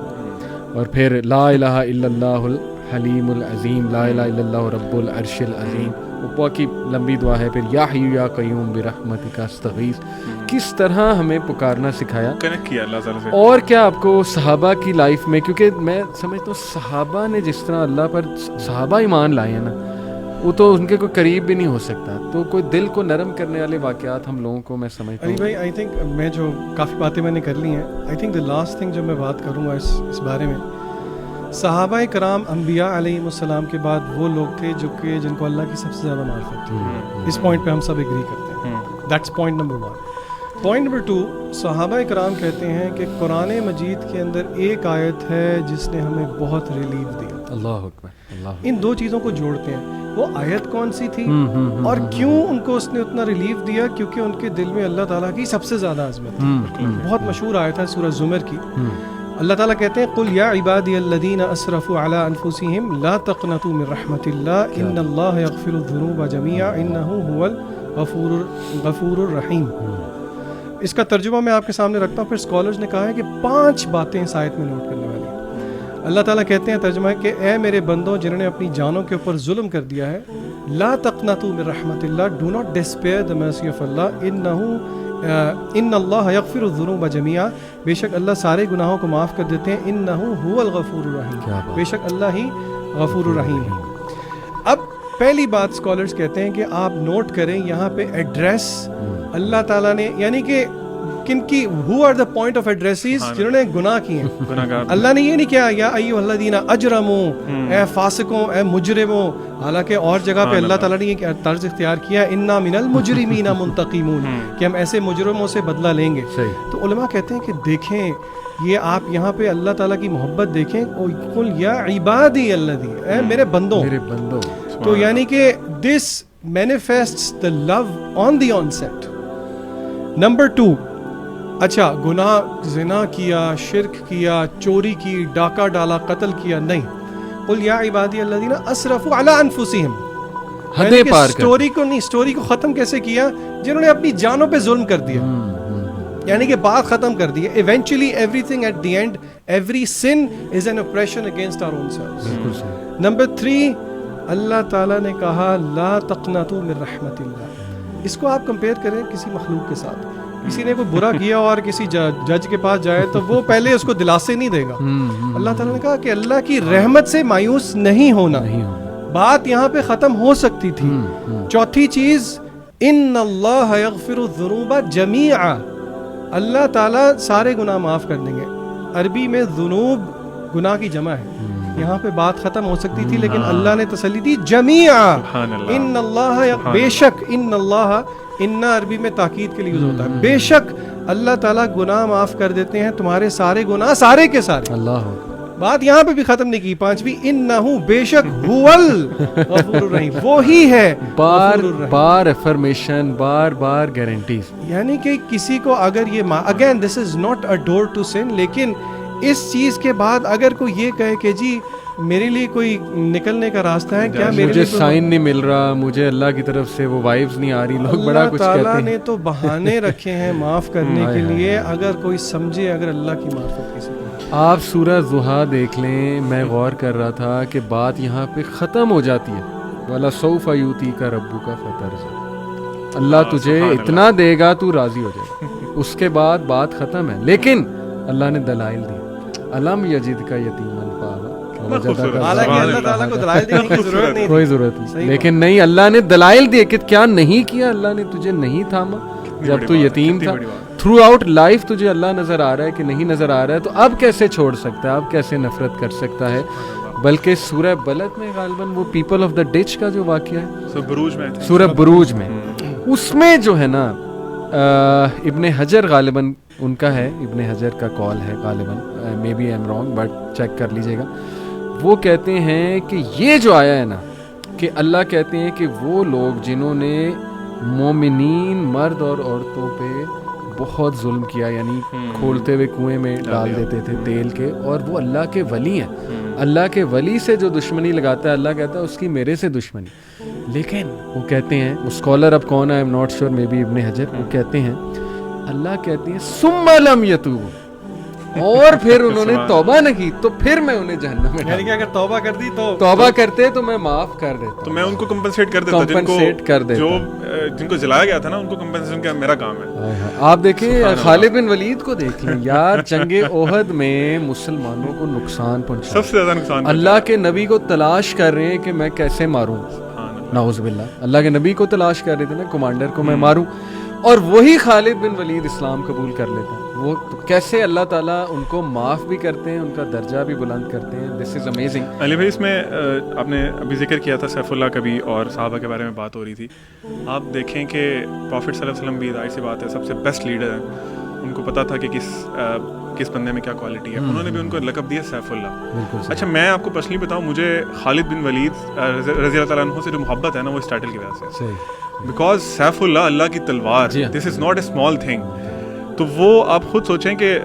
اور پھر لا الہ الا اللہ الحلیم العظیم, لا الہ الا اللہ رب العرش العظیم, وہ بہت ہی لمبی دعا ہے. پھر یا حی یا قیوم برحمتک استغیث, کس طرح ہمیں پکارنا سکھایا,
کنیکٹ کیا اللہ تعالیٰ سے.
اور کیا آپ کو صحابہ کی لائف میں, کیونکہ میں سمجھتا ہوں صحابہ نے جس طرح اللہ پر صحابہ ایمان لائے ہیں نا, وہ تو ان کے کوئی قریب بھی نہیں ہو سکتا. تو کوئی دل کو نرم کرنے والے واقعات ہم لوگوں کو, میں سمجھتا
علی
ہوں.
بھائی آئی تھنک میں جو کافی باتیں میں نے کر لی ہیں, I think the last thing جو میں بات کروں گا اس بارے میں, صحابہ کرام انبیاء علیہم السلام کے بعد وہ لوگ تھے جو کہ جن کو اللہ کی سب سے زیادہ معرفت تھی. اس پوائنٹ پہ ہم سب ایگری کرتے ہیں. That's point number 1. Point number 2, صحابہ کرام کہتے ہیں کہ قرآن مجید کے اندر ایک آیت ہے جس نے ہمیں بہت ریلیف دیا.
اللہ اکبر, اللہ.
ان دو چیزوں کو جوڑتے ہیں. وہ آیت کون سی تھی اور کیوں ان کو اس نے اتنا ریلیف دیا؟ کیونکہ ان کے دل میں اللہ تعالیٰ کی سب سے زیادہ عظمت تھی. بہت مشہور آیت ہے سورہ زمر کی. اللہ تعالیٰ کہتے ہیں قُلْ يَا عِبَادِيَ الَّذِينَ أَسْرَفُوا عَلَىٰ أَنفُسِهِمْ لَا تَقْنَطُوا مِن رَحْمَةِ اللَّهِ إِنَّ اللَّهَ يَغْفِرُ الذُّنُوبَ جَمِيعًا إِنَّهُ هُوَ الْغَفُورُ الرَّحِيمُ. اس کا ترجمہ میں آپ کے سامنے رکھتا ہوں. پھر اسکالرز نے کہا ہے کہ 5 باتیں اس آیت میں نوٹ کرنے والی ہیں. اللہ تعالیٰ کہتے ہیں ترجمہ ہے کہ اے میرے بندوں جنہوں نے اپنی جانوں کے اوپر ظلم کر دیا ہے, لا تقنطوا من رحمت Allah, do not despair the mercy of Allah, ان اللہ یغفر الذنوب جميعا, بے شک اللہ سارے گناہوں کو معاف کر دیتے ہیں. انہ هو الغفور الرحیم, بے شک اللہ ہی غفور الرحیم ہے. اب پہلی بات اسکالرز کہتے ہیں کہ آپ نوٹ کریں یہاں پہ ایڈریس اللہ تعالیٰ نے, یعنی کہ کن کی, who are the point of addresses, جنہوں نے گناہ کیے ہیں. اللہ نے یہ نہیں کہا یا ایھا الذین اجرموا, اے فاسقوں, اے مجرموں. حالانکہ اور جگہ پہ اللہ تعالیٰ نے یہ طرز اختیار کیا انا من المجرمین منتقمون, کہ ہم ایسے مجرموں سے بدلہ لیں گے. تو علماء کہتے ہیں کہ دیکھیں یہ آپ یہاں پہ اللہ تعالیٰ کی محبت دیکھیں, قل یا عبادی الذین, اے میرے بندوں. تو یعنی کہ this manifests the love on the onset. Number 2, اچھا گناہ زنا کیا, شرک کیا, چوری کی, ڈاکہ ڈالا, قتل کیا, نہیں. قل یا عبادی الذین اسرفوا علی انفسہم,
حدیں پار کر.
سٹوری کو نہیں, سٹوری کو ختم کیسے کیا؟ جنہوں نے اپنی جانوں پہ ظلم کر دیا, یعنی کہ بات ختم کر دی. Eventually everything at the end, every sin is in oppression against our own selves. Number 3, اللہ تعالیٰ نے کہا لا تقنطوا من رحمت اللہ. اس کو آپ کمپیئر کریں کسی مخلوق کے ساتھ. کسی نے کوئی برا کیا اور کسی جج کے پاس جائے تو وہ پہلے اس کو دلاسے نہیں دے گا. اللہ تعالیٰ نے کہا کہ اللہ کی رحمت سے مایوس نہیں ہونا. بات یہاں پہ ختم ہو سکتی تھی. چوتھی چیز, ان اللہ یغفر الذنوب جمیعا, اللہ تعالیٰ سارے گناہ معاف کر دیں گے. عربی میں ذنوب گناہ کی جمع ہے. یہاں پہ بات ختم ہو سکتی تھی لیکن اللہ نے تسلی دی جمیعا. ان اللہ, بے شک, ان اللہ, ان عربی میں تاکید کے لیے یوز ہوتا ہے. بے شک اللہ تعالیٰ گناہ معاف کر دیتے ہیں تمہارے سارے گناہ, سارے کے سارے.
اللہ,
بات یہاں پہ بھی ختم نہیں کی. 5ویں, انہ, بے شک, هو الغفور الرحیم, وہی ہے.
بار بار افرمیشن, بار بار گارنٹیز.
یعنی کہ کسی کو اگر یہ, again this is not a door to sin, لیکن اس چیز کے بعد اگر کوئی یہ کہے کہ جی میرے لیے کوئی نکلنے کا راستہ ہے کیا, میرے
مجھے سائن نہیں مل رہا, مجھے اللہ کی طرف سے وہ وائبز نہیں آ رہی, لوگ بڑا کچھ کہتے ہیں.
اللہ تعالیٰ نے تو بہانے رکھے ہیں معاف کرنے کے لیے, اگر کوئی سمجھے اگر اللہ کی معرفت کسی کو.
آپ سورہ ضحیٰ دیکھ لیں, میں غور کر رہا تھا کہ بات یہاں پہ ختم ہو جاتی ہے. وَلَسَوْفَ يُؤْتِيكَ رَبُّكَ فَتَرْضَىٰ, اللہ تجھے اتنا دے گا تو راضی ہو جائے گا. اس کے بعد بات ختم ہے, لیکن اللہ نے دلائل دی. الم یجدک یتیما فآویٰ,
حالانکہ اللہ تعالیٰ کو دلائل دینے کی ضرورت نہیں,
کوئی ضرورت نہیں, لیکن نہیں, اللہ نے دلائل دیے کہ کیا نہیں کیا. اللہ نے تجھے نہیں تھاما جب تو یتیم تھا. تھرو آؤٹ لائف تجھے اللہ نظر آ رہا ہے کہ نہیں نظر آ رہا ہے, تو اب کیسے چھوڑ سکتا ہے, اب کیسے نفرت کر سکتا ہے. بلکہ سورہ بلد میں غالباً وہ پیپل آف دا ڈچ کا جو واقعہ ہے, سورہ بروج میں, اس میں جو ہے نا ابن حجر غالباً ان کا ہے, ابن حجر کا کال ہے غالباً, maybe I am wrong but check کر لیجیے گا. وہ کہتے ہیں کہ یہ جو آیا ہے نا, کہ اللہ کہتے ہیں کہ وہ لوگ جنہوں نے مومنین مرد اور عورتوں پہ بہت ظلم کیا, یعنی کھولتے ہوئے کنویں میں ڈال دیتے تھے تیل کے, اور وہ اللہ کے ولی ہیں. اللہ کے ولی سے جو دشمنی لگاتا ہے, اللہ کہتا ہے اس کی میرے سے دشمنی. لیکن وہ کہتے ہیں, وہ اسکالر اب کون ہے I am not sure, maybe ابن حجر, وہ کہتے ہیں اللہ کہتے ہیں ثم لم یتوبوا, اور پھر انہوں نے توبہ نہ کی تو پھر میں انہیں جہنم میں
یعنی کہ اگر توبہ کر دی تو
توبہ کرتے تو میں معاف کر دیتا
تو میں ان کو کمپنسیٹ کر دیتا، جن کو جلایا گیا تھا نا ان کو کمپنسیشن کا میرا کام ہے.
آپ دیکھیں خالد بن ولید کو دیکھ لیں یار، جنگ احد میں مسلمانوں کو نقصان پہنچا،
سب سے زیادہ نقصان.
اللہ کے نبی کو تلاش کر رہے ہیں کہ میں کیسے ماروں، نعوذ باللہ، اللہ کے نبی کو تلاش کر رہے تھے نا کمانڈر کو میں ماروں، اور وہی خالد بن ولید اسلام قبول کر لیتا ہے. وہ کیسے اللہ تعالیٰ ان کو معاف بھی کرتے ہیں، ان کا درجہ بھی بلند کرتے ہیں. This is amazing.
علی بھائی، اس میں آپ نے ابھی ذکر کیا تھا سیف اللہ کا بھی اور صحابہ کے بارے میں بات ہو رہی تھی. آپ دیکھیں کہ پروفٹ صلی اللہ علیہ وسلم بھی ظاہر سی بات ہے سب سے بیسٹ لیڈر ہیں، ان کو پتہ تھا کہ کس بندے میں کیا کوالٹی ہے، انہوں نے بھی ان کو لقب دیا سیف اللہ. اچھا، میں آپ کو پرسنلی بتاؤں، مجھے خالد بن ولید رضی اللہ تعالیٰ عنہ سے جو محبت ہے نا وہ اس ٹائٹل کی وجہ سے، بیکاز سیف اللہ، اللہ کی تلوار، this is not a small thing. تو وہ آپ خود سوچیں کہ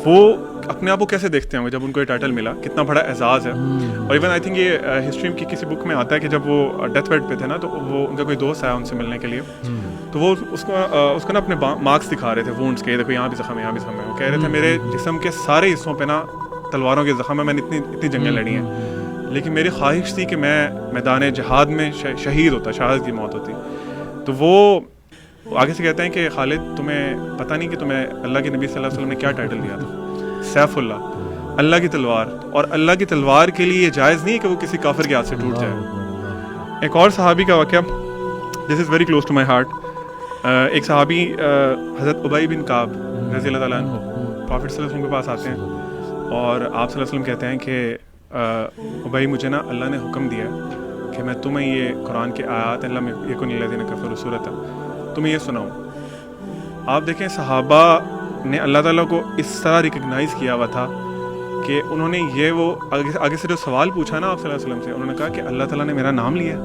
وہ اپنے آپ کو کیسے دیکھتے ہوں گے جب ان کو یہ ٹائٹل ملا، کتنا بڑا اعزاز ہے. اور ایون آئی تھنک یہ ہسٹری کی کسی بک میں آتا ہے کہ جب وہ ڈیتھ بیڈ پہ تھے نا تو وہ ان کا کوئی دوست آیا ان سے ملنے کے لیے، تو وہ اس کو نا اپنے مارکس دکھا رہے تھے وونڈس کے، دیکھو یہاں بھی زخم ہے، یہاں بھی زخم ہے. وہ کہہ رہے تھے میرے جسم کے سارے حصوں پہ نا تلواروں کے زخم ہے، میں نے اتنی جنگیں لڑی ہیں، لیکن میری خواہش تھی کہ میں میدان جہاد میں شہید ہوتا، شہادت کی موت ہوتی. تو وہ آگے سے کہتے ہیں کہ خالد، تمہیں پتہ نہیں کہ تمہیں اللہ کے نبی صلی اللہ علیہ وسلم نے کیا ٹائٹل دیا تھا، سیف اللہ، اللہ کی تلوار. اور اللہ کی تلوار کے لیے یہ جائز نہیں کہ وہ کسی کافر کے ہاتھ سے ٹوٹ جائے. ایک اور صحابی کا واقعہ، this is very close to my heart. ایک صحابی حضرت ابی بن کعب رضی اللہ تعالیٰ عنہ پروفٹ صلی اللہ علیہ وسلم کے پاس آتے ہیں اور آپ صلی اللہ علیہ وسلم کہتے ہیں کہ ابی، مجھے نا اللہ نے حکم دیا کہ میں تمہیں یہ قرآن کے آیات اللہ یکن الذین کفروا سورۃ تمہیں یہ سناؤں. آپ دیکھیں صحابہ نے اللہ تعالیٰ کو اس طرح ریکگنائز کیا ہوا تھا کہ انہوں نے یہ وہ آگے سے جو سوال پوچھا نا آپ صلی اللہ علیہ وسلم سے، انہوں نے کہا کہ اللہ تعالیٰ نے میرا نام لیا.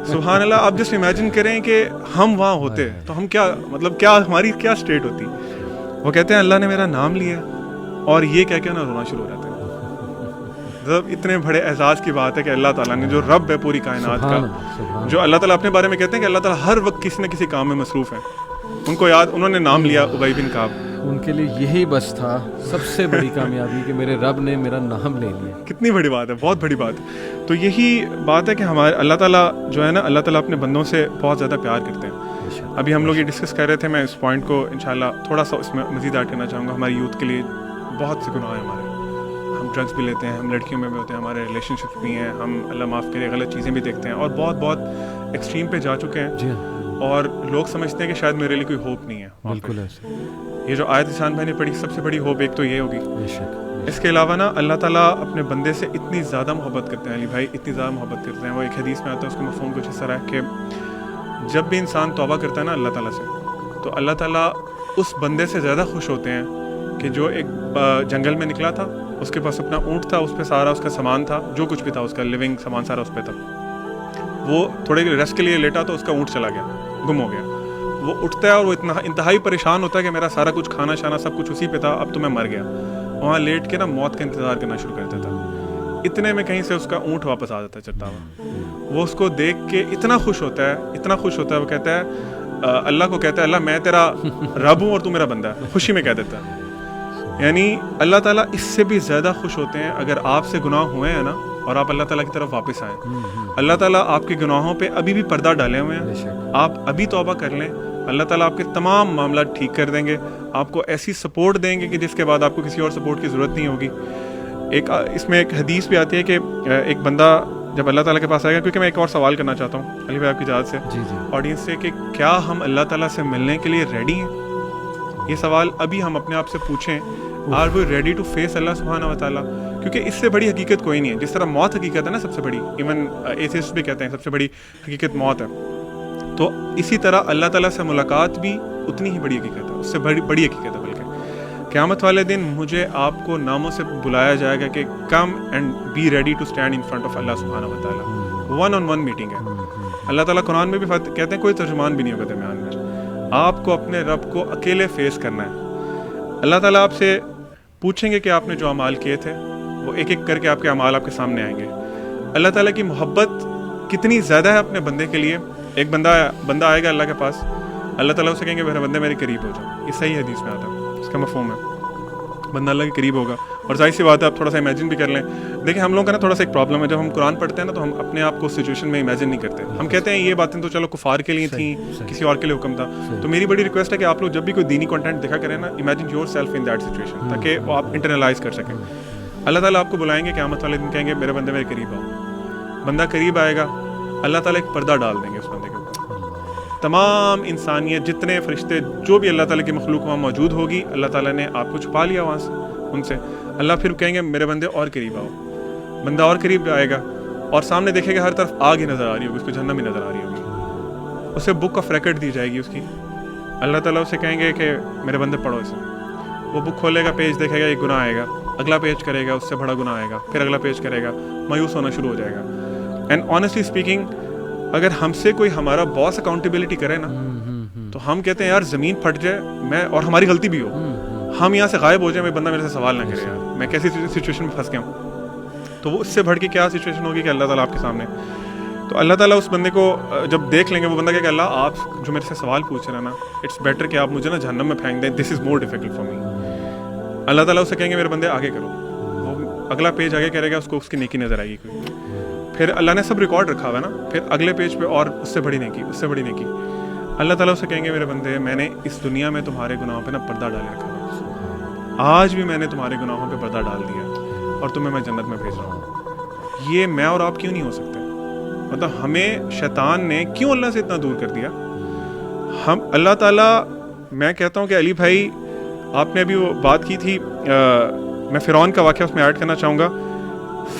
سبحان اللہ. آپ جسٹ امیجن کریں کہ ہم وہاں ہوتے تو ہم کیا، مطلب کیا ہماری کیا اسٹیٹ ہوتی. وہ کہتے ہیں اللہ نے میرا نام لیا، اور یہ کہہ کے نا رونا شروع ہو جاتے ہیں. مطلب اتنے بڑے اعزاز کی بات ہے کہ اللہ تعالیٰ نے، جو رب ہے پوری کائنات کا، جو اللہ تعالیٰ اپنے بارے میں کہتے ہیں کہ اللہ تعالیٰ ہر وقت کسی نہ کسی کام میں مصروف ہے، ان کو یاد، انہوں نے نام لیا ابی بن کعب.
ان کے لیے یہی بس تھا سب سے بڑی کامیابی کہ میرے رب نے میرا نام لے لیا.
کتنی بڑی بات ہے، بہت بڑی بات. تو یہی بات ہے کہ ہمارے اللہ تعالیٰ جو ہے نا، اللہ تعالیٰ اپنے بندوں سے بہت زیادہ پیار کرتے ہیں. ابھی ہم لوگ یہ ڈسکس کر رہے تھے، میں اس پوائنٹ کو انشاءاللہ تھوڑا سا اس میں مزید ایڈ کرنا چاہوں گا. ہماری یوتھ کے لیے بہت سے گناہ ہیں ہمارے، ہم ڈرگس بھی لیتے ہیں، ہم لڑکیوں میں بھی ہوتے ہیں، ہمارے ریلیشن شپس بھی ہیں، ہم اللہ معاف کرے غلط چیزیں بھی دیکھتے ہیں اور بہت بہت ایکسٹریم پہ جا چکے ہیں. اور لوگ سمجھتے ہیں کہ شاید میرے لیے کوئی ہوپ نہیں ہے.
بالکل ایسے.
یہ جو آیت انسان بھائی نے پڑھی، سب سے بڑی ہوپ ایک تو یہ ہوگی. اس کے علاوہ نا اللہ تعالیٰ اپنے بندے سے اتنی زیادہ محبت کرتے ہیں، علی بھائی اتنی زیادہ محبت کرتے ہیں. وہ ایک حدیث میں آتا ہے، اس کا مفہوم کچھ اس طرح ہے کہ جب بھی انسان توبہ کرتا ہے نا اللہ تعالیٰ سے، تو اللہ تعالیٰ اس بندے سے زیادہ خوش ہوتے ہیں کہ جو ایک جنگل میں نکلا تھا، اس کے پاس اپنا اونٹ تھا، اس پہ سارا اس کا سامان تھا، جو کچھ بھی تھا اس کا لیونگ سامان سارا اس پہ تھا. وہ تھوڑے ریسٹ کے لیے لیٹا تو اس کا اونٹ چلا گیا، گم ہو گیا. وہ اٹھتا ہے اور وہ اتنا انتہائی پریشان ہوتا ہے کہ میرا سارا کچھ کھانا شانا سب کچھ اسی پہ تھا، اب تو میں مر گیا. وہاں لیٹ کے نا موت کا انتظار کرنا شروع کر دیتا تھا. اتنے میں کہیں سے اس کا اونٹ واپس آ جاتا ہے چلتا ہوا. وہ اس کو دیکھ کے اتنا خوش ہوتا ہے، اتنا خوش ہوتا ہے. وہ کہتا ہے، اللہ کو کہتا ہے، اللہ میں تیرا رب ہوں اور تو میرا بندہ ہے. خوشی میں کہہ دیتا ہے. یعنی اللہ تعالیٰ اس سے بھی زیادہ خوش ہوتے ہیں اگر آپ سے گناہ ہوئے ہیں نا اور آپ اللہ تعالیٰ کی طرف واپس آئیں. اللہ تعالیٰ آپ کے گناہوں پہ ابھی بھی پردہ ڈالے ہوئے ہیں، آپ ابھی توبہ کر لیں، اللہ تعالیٰ آپ کے تمام معاملات ٹھیک کر دیں گے، آپ کو ایسی سپورٹ دیں گے کہ جس کے بعد آپ کو کسی اور سپورٹ کی ضرورت نہیں ہوگی. اس میں ایک حدیث بھی آتی ہے کہ ایک بندہ جب اللہ تعالیٰ کے پاس آئے گا، کیونکہ میں ایک اور سوال کرنا چاہتا ہوں علی بھائی آپ کی اجازت سے آڈینس سے، کہ کیا ہم اللہ تعالیٰ سے ملنے کے لیے ریڈی ہیں؟ یہ سوال ابھی ہم اپنے آپ سے پوچھیں، are we ready to face Allah سبحانہ و تعالیٰ؟ کیونکہ اس سے بڑی حقیقت کوئی نہیں ہے. جس طرح موت حقیقت ہے نا سب سے بڑی، ایون ایتھیسٹ بھی کہتے ہیں سب سے بڑی حقیقت موت ہے، تو اسی طرح اللہ تعالیٰ سے ملاقات بھی اتنی ہی بڑی حقیقت ہے، اس سے بڑی حقیقت ہے. بلکہ قیامت والے دن مجھے آپ کو ناموں سے بلایا جائے گا کہ come and be ready to stand in front of Allah سبحانہ و تعالیٰ. 1-on-1 میٹنگ ہے. اللہ تعالیٰ قرآن میں بھی کہتے ہیں کوئی ترجمان بھی نہیں ہوگا درمیان میں، آپ کو اپنے رب کو اکیلے فیس کرنا ہے. اللہ تعالیٰ آپ سے پوچھیں گے کہ آپ نے جو اعمال کیے تھے، وہ ایک ایک کر کے آپ کے اعمال آپ کے سامنے آئیں گے. اللہ تعالیٰ کی محبت کتنی زیادہ ہے اپنے بندے کے لیے. ایک بندہ آئے گا اللہ کے پاس، اللہ تعالیٰ اسے کہیں گے میرے بندے میرے قریب ہو جاؤ. یہ صحیح حدیث میں آتا ہے. اس کا مفہوم ہے, بندہ اللہ کے قریب ہوگا. اور ظاہر سی بات ہے آپ تھوڑا سا امیجن بھی کر لیں. دیکھیں ہم لوگوں کا نا تھوڑا سا ایک پرابلم ہے, جب ہم قرآن پڑھتے ہیں نا تو ہم اپنے آپ کو سچویشن میں امیجن نہیں کرتے. ہم کہتے ہیں یہ باتیں تو چلو کفار کے لیے تھیں, کسی اور کے لیے حکم تھا. تو میری بڑی ریکویسٹ ہے کہ آپ لوگ جب بھی کوئی دینی کنٹینٹ دیکھا کریں نا, imagine your self in that situation, تاکہ وہ آپ انٹرنلائز کر سکیں. اللہ تعالیٰ آپ کو بلائیں گے قیامت والے دن, کہیں گے میرے بندے میرے قریب آؤ. بندہ قریب آئے گا, اللہ تعالیٰ ایک پردہ ڈال دیں گے اس بندے کے اوپر. تمام انسانیت, جتنے فرشتے, جو بھی اللہ تعالیٰ کی مخلوق وہاں موجود ہوگی, اللہ تعالیٰ نے آپ کو چھپا لیا وہاں سے, ان سے. اللہ پھر کہیں گے میرے بندے اور قریب آؤ. بندہ اور قریب آئے گا اور سامنے دیکھے گا ہر طرف آگ ہی نظر آ رہی ہوگی, اس کو جہنم ہی نظر آ رہی ہوگی. اسے بک آف ریکارڈ دی جائے گی اس کی. اللہ تعالیٰ اسے کہیں گے کہ میرے بندے پڑھو اسے. وہ بک کھولے گا, پیج دیکھے گا, یہ گناہ آئے گا. اگلا پیج کرے گا, اس سے بڑا گناہ آئے گا. پھر اگلا پیج کرے گا, مایوس ہونا شروع ہو جائے گا. اینڈ آنیسٹلی اسپیکنگ, اگر ہم سے کوئی ہمارا باس اکاؤنٹیبلٹی کرے نا, تو ہم کہتے ہیں یار زمین پھٹ جائے, میں اور ہماری غلطی بھی ہو, ہم یہاں سے غائب ہو جائیں, بندہ میرے سے سوال نہ کرے یار میں کیسی سچویشن میں پھنس گیا ہوں. تو وہ اس سے بڑھ کے کیا سچویشن ہوگی کہ اللہ تعالیٰ آپ کے سامنے. تو اللہ تعالیٰ اس بندے کو جب دیکھ لیں گے, وہ بندہ کہ اللہ آپ جو میرے سے سوال پوچھ رہے ہیں نا, اٹس بیٹر کہ آپ مجھے نا جہنم میں پھینک دیں, دس از مور ڈیفیکلٹ فار می. اللہ تعالیٰ اسے کہیں گے میرے بندے آگے کرو. وہ اگلا پیج آگے کرے گا, اس کو اس کی نیکی نظر آئے گی کوئی. پھر اللہ نے سب ریکارڈ رکھا ہوا ہے نا, پھر اگلے پیج پہ اور اس سے بڑی نیکی, اس سے بڑی نیکی. اللہ تعالیٰ اسے کہیں گے میرے بندے میں نے اس دنیا میں تمہارے گناہوں پہ نا پردہ ڈال رکھا ہے, آج بھی میں نے تمہارے گناہوں پہ پردہ ڈال دیا اور تمہیں میں جنت میں بھیج رہا ہوں. یہ میں اور آپ کیوں نہیں ہو سکتے؟ مطلب ہمیں شیطان نے کیوں اللہ سے اتنا دور کر دیا؟ ہم اللہ تعالیٰ, میں کہتا ہوں کہ علی بھائی آپ نے ابھی وہ بات کی تھی, میں فرعون کا واقعہ اس میں ایڈ کرنا چاہوں گا.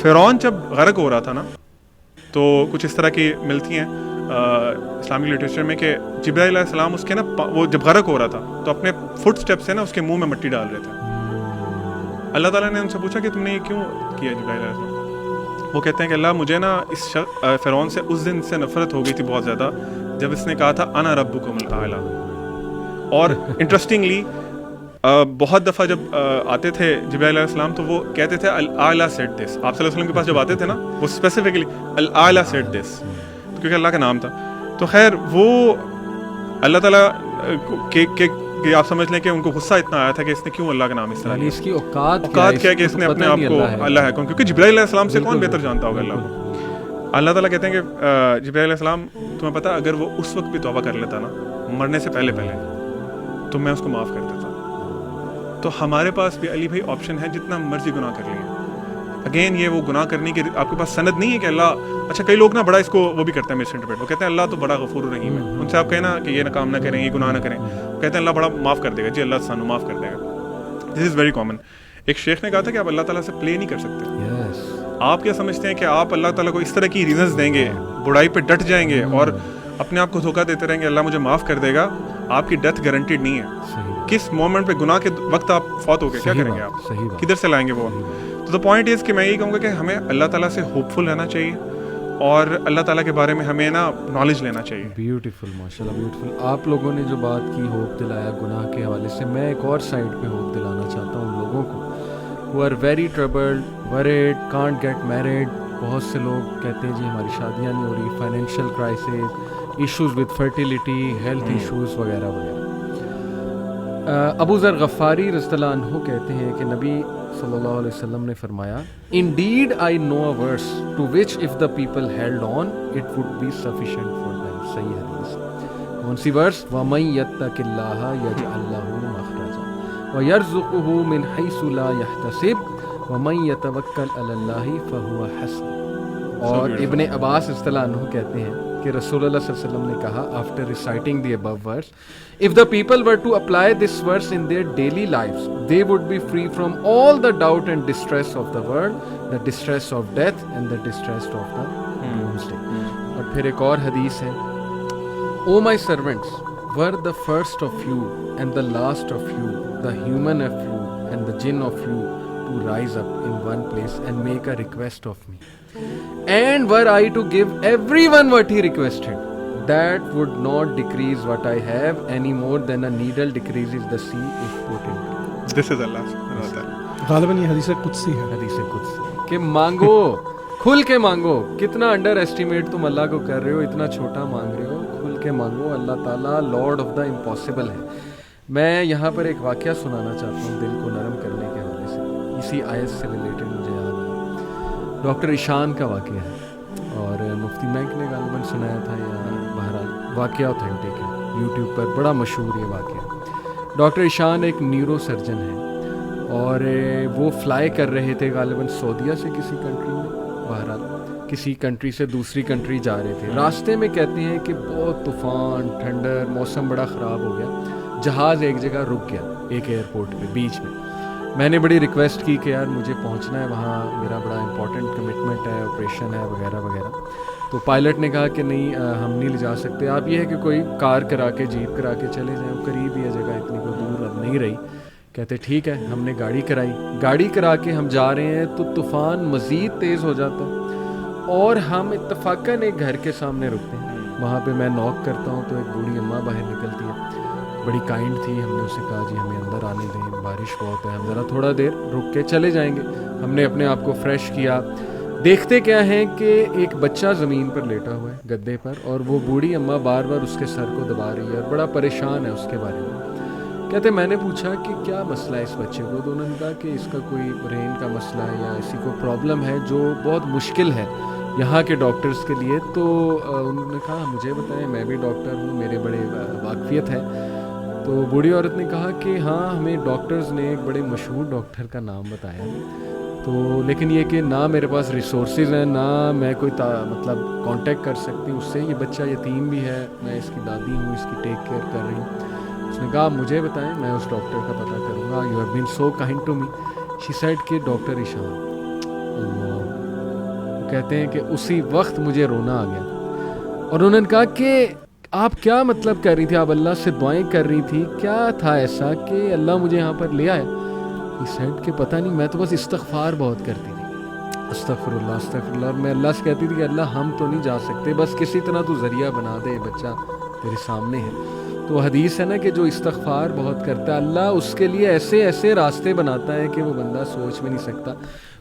فرعون جب غرق ہو رہا تھا نا, تو کچھ اس طرح کی ملتی ہیں اسلامک لٹریچر میں کہ جبرائیل علیہ السلام اس کے نا, وہ جب غرق ہو رہا تھا تو اپنے فٹ اسٹیپ سے نا اس کے منہ میں مٹی ڈال رہے تھے. اللہ تعالیٰ نے ان سے پوچھا کہ تم نے یہ کیوں کیا جبرائیل علیہ السلام؟ وہ کہتے ہیں کہ اللہ مجھے نا اس فرعون سے اس دن سے نفرت ہو گئی تھی بہت زیادہ, جب اس نے کہا تھا انا ربکم الاعلی. اور انٹرسٹنگلی بہت دفعہ جب آتے تھے جبرائیل علیہ السلام, تو وہ کہتے تھے الاعلی سیڈ دس. آپ صلی اللہ علیہ وسلم کے پاس جب آتے تھے نا, وہ اسپیسیفکلی الاعلی سیڈ دس, کیونکہ اللہ کا نام تھا. تو خیر وہ اللہ تعالیٰ کہ آپ سمجھ لیں کہ ان کو غصہ اتنا آیا تھا کہ اس نے کیوں اللہ کا نام اس طرح لیا.
اس کی اوقات
کیا ہے کہ اس نے اپنے آپ کو اللہ ہے کون, کیونکہ جبرائیل علیہ السلام سے کون بہتر جانتا ہوگا اللہ کو. اللہ تعالیٰ کہتے ہیں کہ جبرائیل علیہ السلام تمہیں پتہ, اگر وہ اس وقت بھی توبہ کر لیتا نا مرنے سے پہلے تو میں اس کو معاف کر دیتا. تو ہمارے پاس بھی علی بھائی آپشن ہے, جتنا مرضی گناہ کر لیں. اگین یہ وہ گناہ کرنے کی آپ کے پاس سند نہیں ہے کہ اللہ, اچھا کئی لوگ نا بڑا اس کو وہ بھی کرتے ہیں مس انٹرپریٹ, وہ کہتے ہیں اللہ تو بڑا غفور الرحیم ہے. ان سے آپ کہیں نا کہ یہ کام نہ کریں, یہ گناہ نہ کریں, کہتے ہیں اللہ بڑا معاف کر دے گا. جی اللہ سانو معاف کر دے گا. دس از ویری کامن. ایک شیخ نے کہا تھا کہ آپ اللہ تعالیٰ سے پلے نہیں کر سکتے. آپ کیا سمجھتے ہیں کہ آپ اللہ تعالیٰ کو اس طرح کی ریزنز دیں گے, برائی پہ ڈٹ جائیں گے اور اپنے آپ کو دھوکہ دیتے رہیں گے اللہ مجھے معاف کر دے گا؟ آپ کی ڈیتھ گارنٹیڈ نہیں ہے. کس مومنٹ پہ گناہ کے وقت آپ فوت ہو گئے, کیا کریں گے آپ, کدھر سے لائیں گے وہ؟ تو دا پوائنٹ از کہ میں یہی کہوں گا کہ ہمیں اللہ تعالیٰ سے ہوپ فل رہنا چاہیے اور اللہ تعالیٰ کے بارے میں ہمیں نا نالج لینا چاہیے.
بیوٹیفل, ماشاء اللہ بیوٹیفل. آپ لوگوں نے جو بات کی ہوپ دلایا گناہ کے حوالے سے, میں ایک اور سائڈ پہ ہوپ دلانا چاہتا ہوں لوگوں کو who are very troubled, worried, can't get married. بہت سے لوگ کہتے ہیں جی ہماری شادیاں نہیں ہو رہی, financial crisis, issues with fertility, health issues وغیرہ وغیرہ. ابو ذر غفاری رضی اللہ عنہ کہتے ہیں کہ نبی صلی اللہ علیہ وسلم نے فرمایا, Indeed I know a verse to which if the people held on it would be sufficient for them. صحیح حدیث. کون سی ورس؟ وَمَن يَتَّقِ اللَّهَ يَجْعَل لَّهُ مَخْرَجًا وَيَرْزُقْهُ مِنْ حَيْثُ لَا يَحْتَسِبُ وَمَن يَتَوَكَّلْ عَلَى اللَّهِ فَهُوَ حَسْبُهُ. اور ابن عباس رضی اللہ عنہ کہتے ہیں کہ رسول اللہ صلی اللہ علیہ وسلم نے کہا after reciting the above verse, if the people were to apply this verse in their daily lives, they would be free from all the doubt and distress of the world, the distress of death and the distress of the doomsday. اور پھر ایک اور حدیث ہے, O my servants, were the first of you and the last of you, the human of you and the jinn of you, to rise up in one place and make a request of me. And were I to give everyone what he requested, that would not decrease what I have any more than a needle decreases the sea if put into it.
This is Allah subhanahu wa ta'ala.
غالباً یہ حدیث قدسی ہے.
حدیث قدسی کہ مانگو, کھل کے مانگو. کتنا انڈر ایسٹیمیٹ تم اللہ کو کر رہے ہو, اتنا چھوٹا مانگ رہے ہو. کھل کے مانگو, اللہ تعالیٰ لارڈ آف دا امپاسبل ہے. میں یہاں پر ایک واقعہ سنانا چاہتا ہوں دل کو نرم کرنے کے حوالے سے، اسی آیت سے ریلیٹڈ مجھے یاد آیا۔ ڈاکٹر ایشان کا واقعہ ہے اور مفتی مینک نے غالباً سنایا تھا، یا بہرحال واقعہ اوتھینٹک ہے، یوٹیوب پر بڑا مشہور یہ واقعہ۔ ڈاکٹر ایشان ایک نیورو سرجن ہے اور وہ فلائی کر رہے تھے غالباً سعودیہ سے کسی کنٹری میں، بہرحال کسی کنٹری سے دوسری کنٹری جا رہے تھے۔ راستے میں کہتے ہیں کہ بہت طوفان، ٹھنڈر، موسم بڑا خراب ہو گیا، جہاز ایک جگہ رک گیا، ایک ایئرپورٹ پہ بیچ میں۔ میں نے بڑی ریکویسٹ کی کہ یار مجھے پہنچنا ہے وہاں، میرا بڑا امپورٹنٹ کمٹمنٹ ہے، آپریشن ہے وغیرہ وغیرہ۔ تو پائلٹ نے کہا کہ نہیں ہم نہیں لے جا سکتے، آپ یہ ہے کہ کوئی کار کرا کے، جیپ کرا کے چلے جائیں، قریب ہی ہے جگہ، اتنی کوئی دور اب نہیں رہی۔ کہتے ٹھیک ہے، ہم نے گاڑی کرائی، گاڑی کرا کے ہم جا رہے ہیں تو طوفان مزید تیز ہو جاتا ہے اور ہم اتفاقاً ایک گھر کے سامنے رکتے ہیں۔ وہاں پہ میں نوک کرتا ہوں تو ایک بوڑھی اماں باہر نکلتی ہے، بڑی کائنڈ تھی۔ ہم نے اسے کہا جی ہمیں اندر آنے دیں، بارش بہت ہے، ہم ذرا تھوڑا دیر رک کے چلے جائیں گے۔ ہم نے اپنے آپ کو فریش کیا، دیکھتے کیا ہیں کہ ایک بچہ زمین پر لیٹا ہوا ہے گدے پر، اور وہ بوڑھی اماں بار بار اس کے سر کو دبا رہی ہے اور بڑا پریشان ہے اس کے بارے میں۔ کہتے میں نے پوچھا کہ کیا مسئلہ ہے اس بچے کو، تو انہوں نے کہا کہ اس کا کوئی برین کا مسئلہ ہے یا اسی کو پرابلم ہے جو بہت مشکل ہے یہاں کے ڈاکٹرز کے لیے۔ تو انہوں نے کہا مجھے بتائیں، میں بھی ڈاکٹر ہوں، میرے بڑے واقفیت ہے۔ تو بوڑھی عورت نے کہا کہ ہاں ہمیں ڈاکٹرز نے ایک بڑے مشہور ڈاکٹر کا نام بتایا، تو لیکن یہ کہ نہ میرے پاس ریسورسز ہیں، نہ میں کوئی مطلب کانٹیکٹ کر سکتی ہوں اس سے، یہ بچہ یتیم بھی ہے، میں اس کی دادی ہوں، اس کی ٹیک کیئر کر رہی ہوں۔ اس نے کہا مجھے بتائیں، میں اس ڈاکٹر کا پتہ کروں گا، you have been so kind to me. She said کہ ڈاکٹر ایشان۔ اللہ، کہتے ہیں کہ اسی وقت مجھے رونا آ گیا، اور انہوں نے کہا کہ آپ کیا مطلب کر رہی تھی، آپ اللہ سے دعائیں کر رہی تھی، کیا تھا ایسا کہ اللہ مجھے یہاں پر لے آیا؟ ہی سیڈ کہ پتہ نہیں، میں تو بس استغفار بہت کرتی تھی، استغفر اللہ استغفر اللہ، اور میں اللہ سے کہتی تھی کہ اللہ ہم تو نہیں جا سکتے، بس کسی طرح تو ذریعہ بنا دے، بچہ تیرے سامنے ہے۔ تو حدیث ہے نا کہ جو استغفار بہت کرتا ہے اللہ اس کے لیے ایسے ایسے راستے بناتا ہے کہ وہ بندہ سوچ بھی نہیں سکتا۔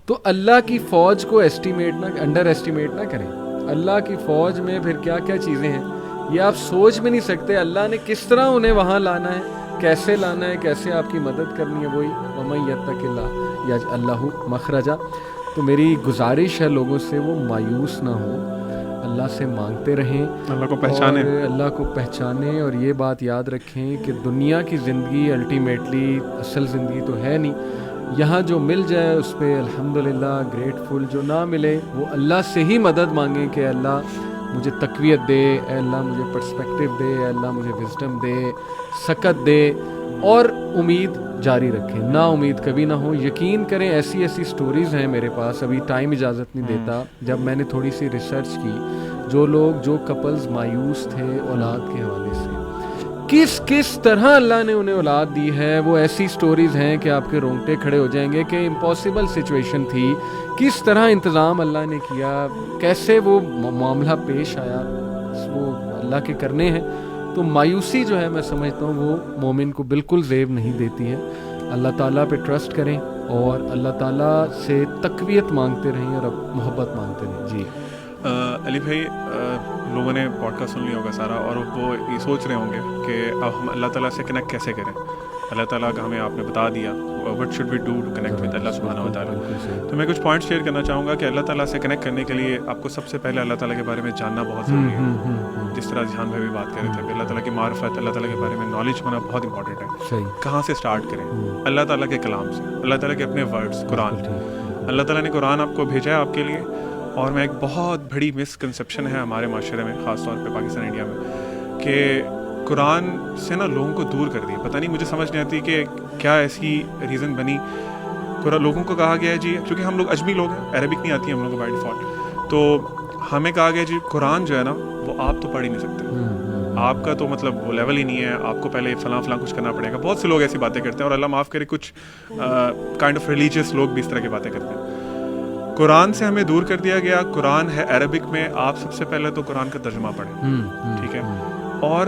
تو اللہ کی فوج کو انڈر ایسٹیمیٹ نہ کریں۔ اللہ کی فوج میں پھر کیا کیا چیزیں ہیں یہ آپ سوچ بھی نہیں سکتے، اللہ نے کس طرح انہیں وہاں لانا ہے، کیسے لانا ہے، کیسے آپ کی مدد کرنی ہے۔ وہی وَمَن يَتَّقِ اللَّهَ يَجْعَل لَهُ مَخْرَجًا۔ تو میری گزارش ہے لوگوں سے وہ مایوس نہ ہوں، اللہ سے مانگتے رہیں،
اللہ کو پہچانیں،
اللہ کو پہچانیں، اور یہ بات یاد رکھیں کہ دنیا کی زندگی الٹیمیٹلی اصل زندگی تو ہے نہیں، یہاں جو مل جائے اس پہ الحمدللہ گریٹفل، جو نہ ملے وہ اللہ سے ہی مدد مانگیں کہ اللہ مجھے تقویت دے، اے اللہ مجھے پرسپیکٹیو دے، اے اللہ مجھے وزڈم دے، سکت دے، اور امید جاری رکھیں، نا امید کبھی نہ ہو۔ یقین کریں ایسی ایسی سٹوریز ہیں میرے پاس، ابھی ٹائم اجازت نہیں دیتا، جب میں نے تھوڑی سی ریسرچ کی، جو کپلز مایوس تھے اولاد کے حوالے سے، کس طرح اللہ نے انہیں اولاد دی ہے، وہ ایسی سٹوریز ہیں کہ آپ کے رونگٹے کھڑے ہو جائیں گے کہ امپاسبل سچویشن تھی، کس طرح انتظام اللہ نے کیا، کیسے وہ معاملہ پیش آیا، وہ اللہ کے کرنے ہیں۔ تو مایوسی جو ہے میں سمجھتا ہوں وہ مومن کو بالکل زیب نہیں دیتی ہے۔ اللہ تعالیٰ پہ ٹرسٹ کریں اور اللہ تعالیٰ سے تقویت مانگتے رہیں اور محبت مانگتے رہیں۔ جی
علی بھائی، لوگوں نے پوڈ کاسٹ سن لیا ہوگا سارا، اور وہ یہ سوچ رہے ہوں گے کہ اب ہم اللہ تعالیٰ سے کنیکٹ کیسے کریں۔ اللہ تعالیٰ کا ہمیں آپ نے بتا دیا what should we do to connect with Allah سبحانہ و تعالیٰ۔ تو میں کچھ پوائنٹ شیئر کرنا چاہوں گا کہ اللہ تعالیٰ سے کنیکٹ کرنے کے لیے آپ کو سب سے پہلے اللہ تعالیٰ کے بارے میں جاننا بہت ضروری ہے۔ جس طرح جہان بھائی بھی بات کر رہے تھے کہ اللہ تعالیٰ کی معرفت، اللہ تعالیٰ کے بارے میں نالج ہونا بہت امپورٹنٹ ہے۔ کہاں سے اسٹارٹ کریں؟ اللہ تعالیٰ کے کلام سے، اللہ تعالیٰ کے اپنے ورڈس، قرآن۔ اللہ تعالیٰ نے قرآن آپ کو بھیجا ہے آپ کے لیے، اور میں ایک بہت بڑی مسکنسیپشن ہے ہمارے معاشرے میں، خاص طور پہ پاکستان انڈیا میں، کہ قرآن سے نا لوگوں کو دور کر دیا۔ پتہ نہیں، مجھے سمجھ نہیں آتی کہ کیا ایسی ریزن بنی۔ لوگوں کو کہا گیا ہے جی، کیونکہ ہم لوگ اجمی لوگ ہیں، عربک نہیں آتی ہم لوگوں کو بائی ڈیفالٹ، تو ہمیں کہا گیا جی قرآن جو ہے نا وہ آپ تو پڑھ ہی نہیں سکتے، آپ کا تو مطلب وہ لیول ہی نہیں ہے، آپ کو پہلے فلاں کچھ کرنا پڑے گا۔ بہت سے لوگ ایسی باتیں کرتے ہیں، اور اللہ معاف کرے کچھ کائنڈ آف ریلیجیس لوگ بھی اس طرح کی باتیں کرتے ہیں۔ قرآن سے ہمیں دور کر دیا گیا۔ قرآن ہے عربک میں، آپ سب سے پہلے تو قرآن کا ترجمہ پڑھیں، ٹھیک ہے، اور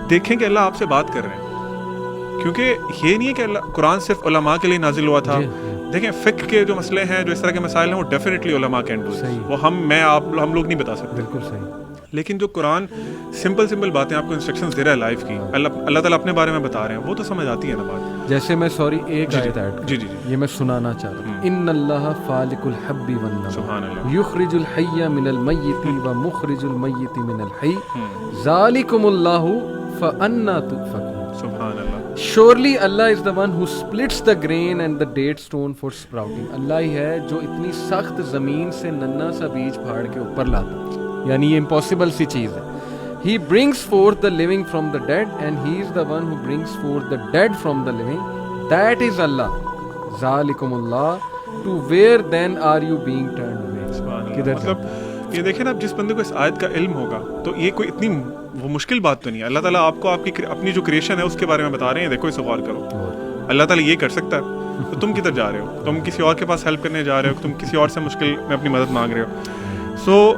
دیکھیں کہ اللہ آپ سے بات کر رہے ہیں، کیونکہ یہ نہیں ہے کہ اللہ قرآن صرف علماء کے لیے نازل ہوا تھا۔ دیکھیں فقہ کے جو مسئلے ہیں، جو اس طرح کے مسائل ہیں، وہ ڈیفینیٹلی علماء کین ڈو، وہ ہم لوگ نہیں بتا سکتے۔
بالکل صحیح۔
لیکن جو قرآن سمپل باتیں آپ کو انسٹرکشنز دے رہا ہے لائف کی, اللہ تعالیٰ اپنے بارے میں بتا رہے ہیں, وہ تو سمجھ آتی ہے نا بات.
جیسے میں سوری ایک آیت ایڈ
جی
یہ میں سنانا چاہ رہا ہوں. ان اللہ فالق الحب والنوى
سبحان اللہ,
یخرج الحی من المیت ومخرج المیت من الحی ذالکم اللہ فانا تؤفکون.
سبحان اللہ.
Surely Allah is the one who splits the grain and the date stone for sprouting. اللہ ہی ہے جو اتنی سخت زمین سے ننا سا بیج پھاڑ کے اوپر لاتا, یعنی یہ امپاسبل سی چیز ہے. He brings forth the living from the dead and he is the one who brings forth the dead from the living. That is Allah. ذالکم اللہ. To where then are you being turned away?
سبحان اللہ.
کدھر
مطلب یہ دیکھیں نا, اب جس بندے کو اس آیت کا علم ہوگا تو یہ کوئی اتنی وہ مشکل بات تو نہیں ہے. اللہ تعالیٰ آپ کو آپ کی اپنی جو کریشن ہے اس کے بارے میں بتا رہے ہیں, دیکھو اسے غور کرو. اللہ تعالیٰ یہ کر سکتا ہے تو تم کدھر جا رہے ہو؟ تم کسی اور کے پاس ہیلپ کرنے جا رہے ہو, تم کسی اور سے مشکل میں اپنی مدد مانگ رہے ہو. سو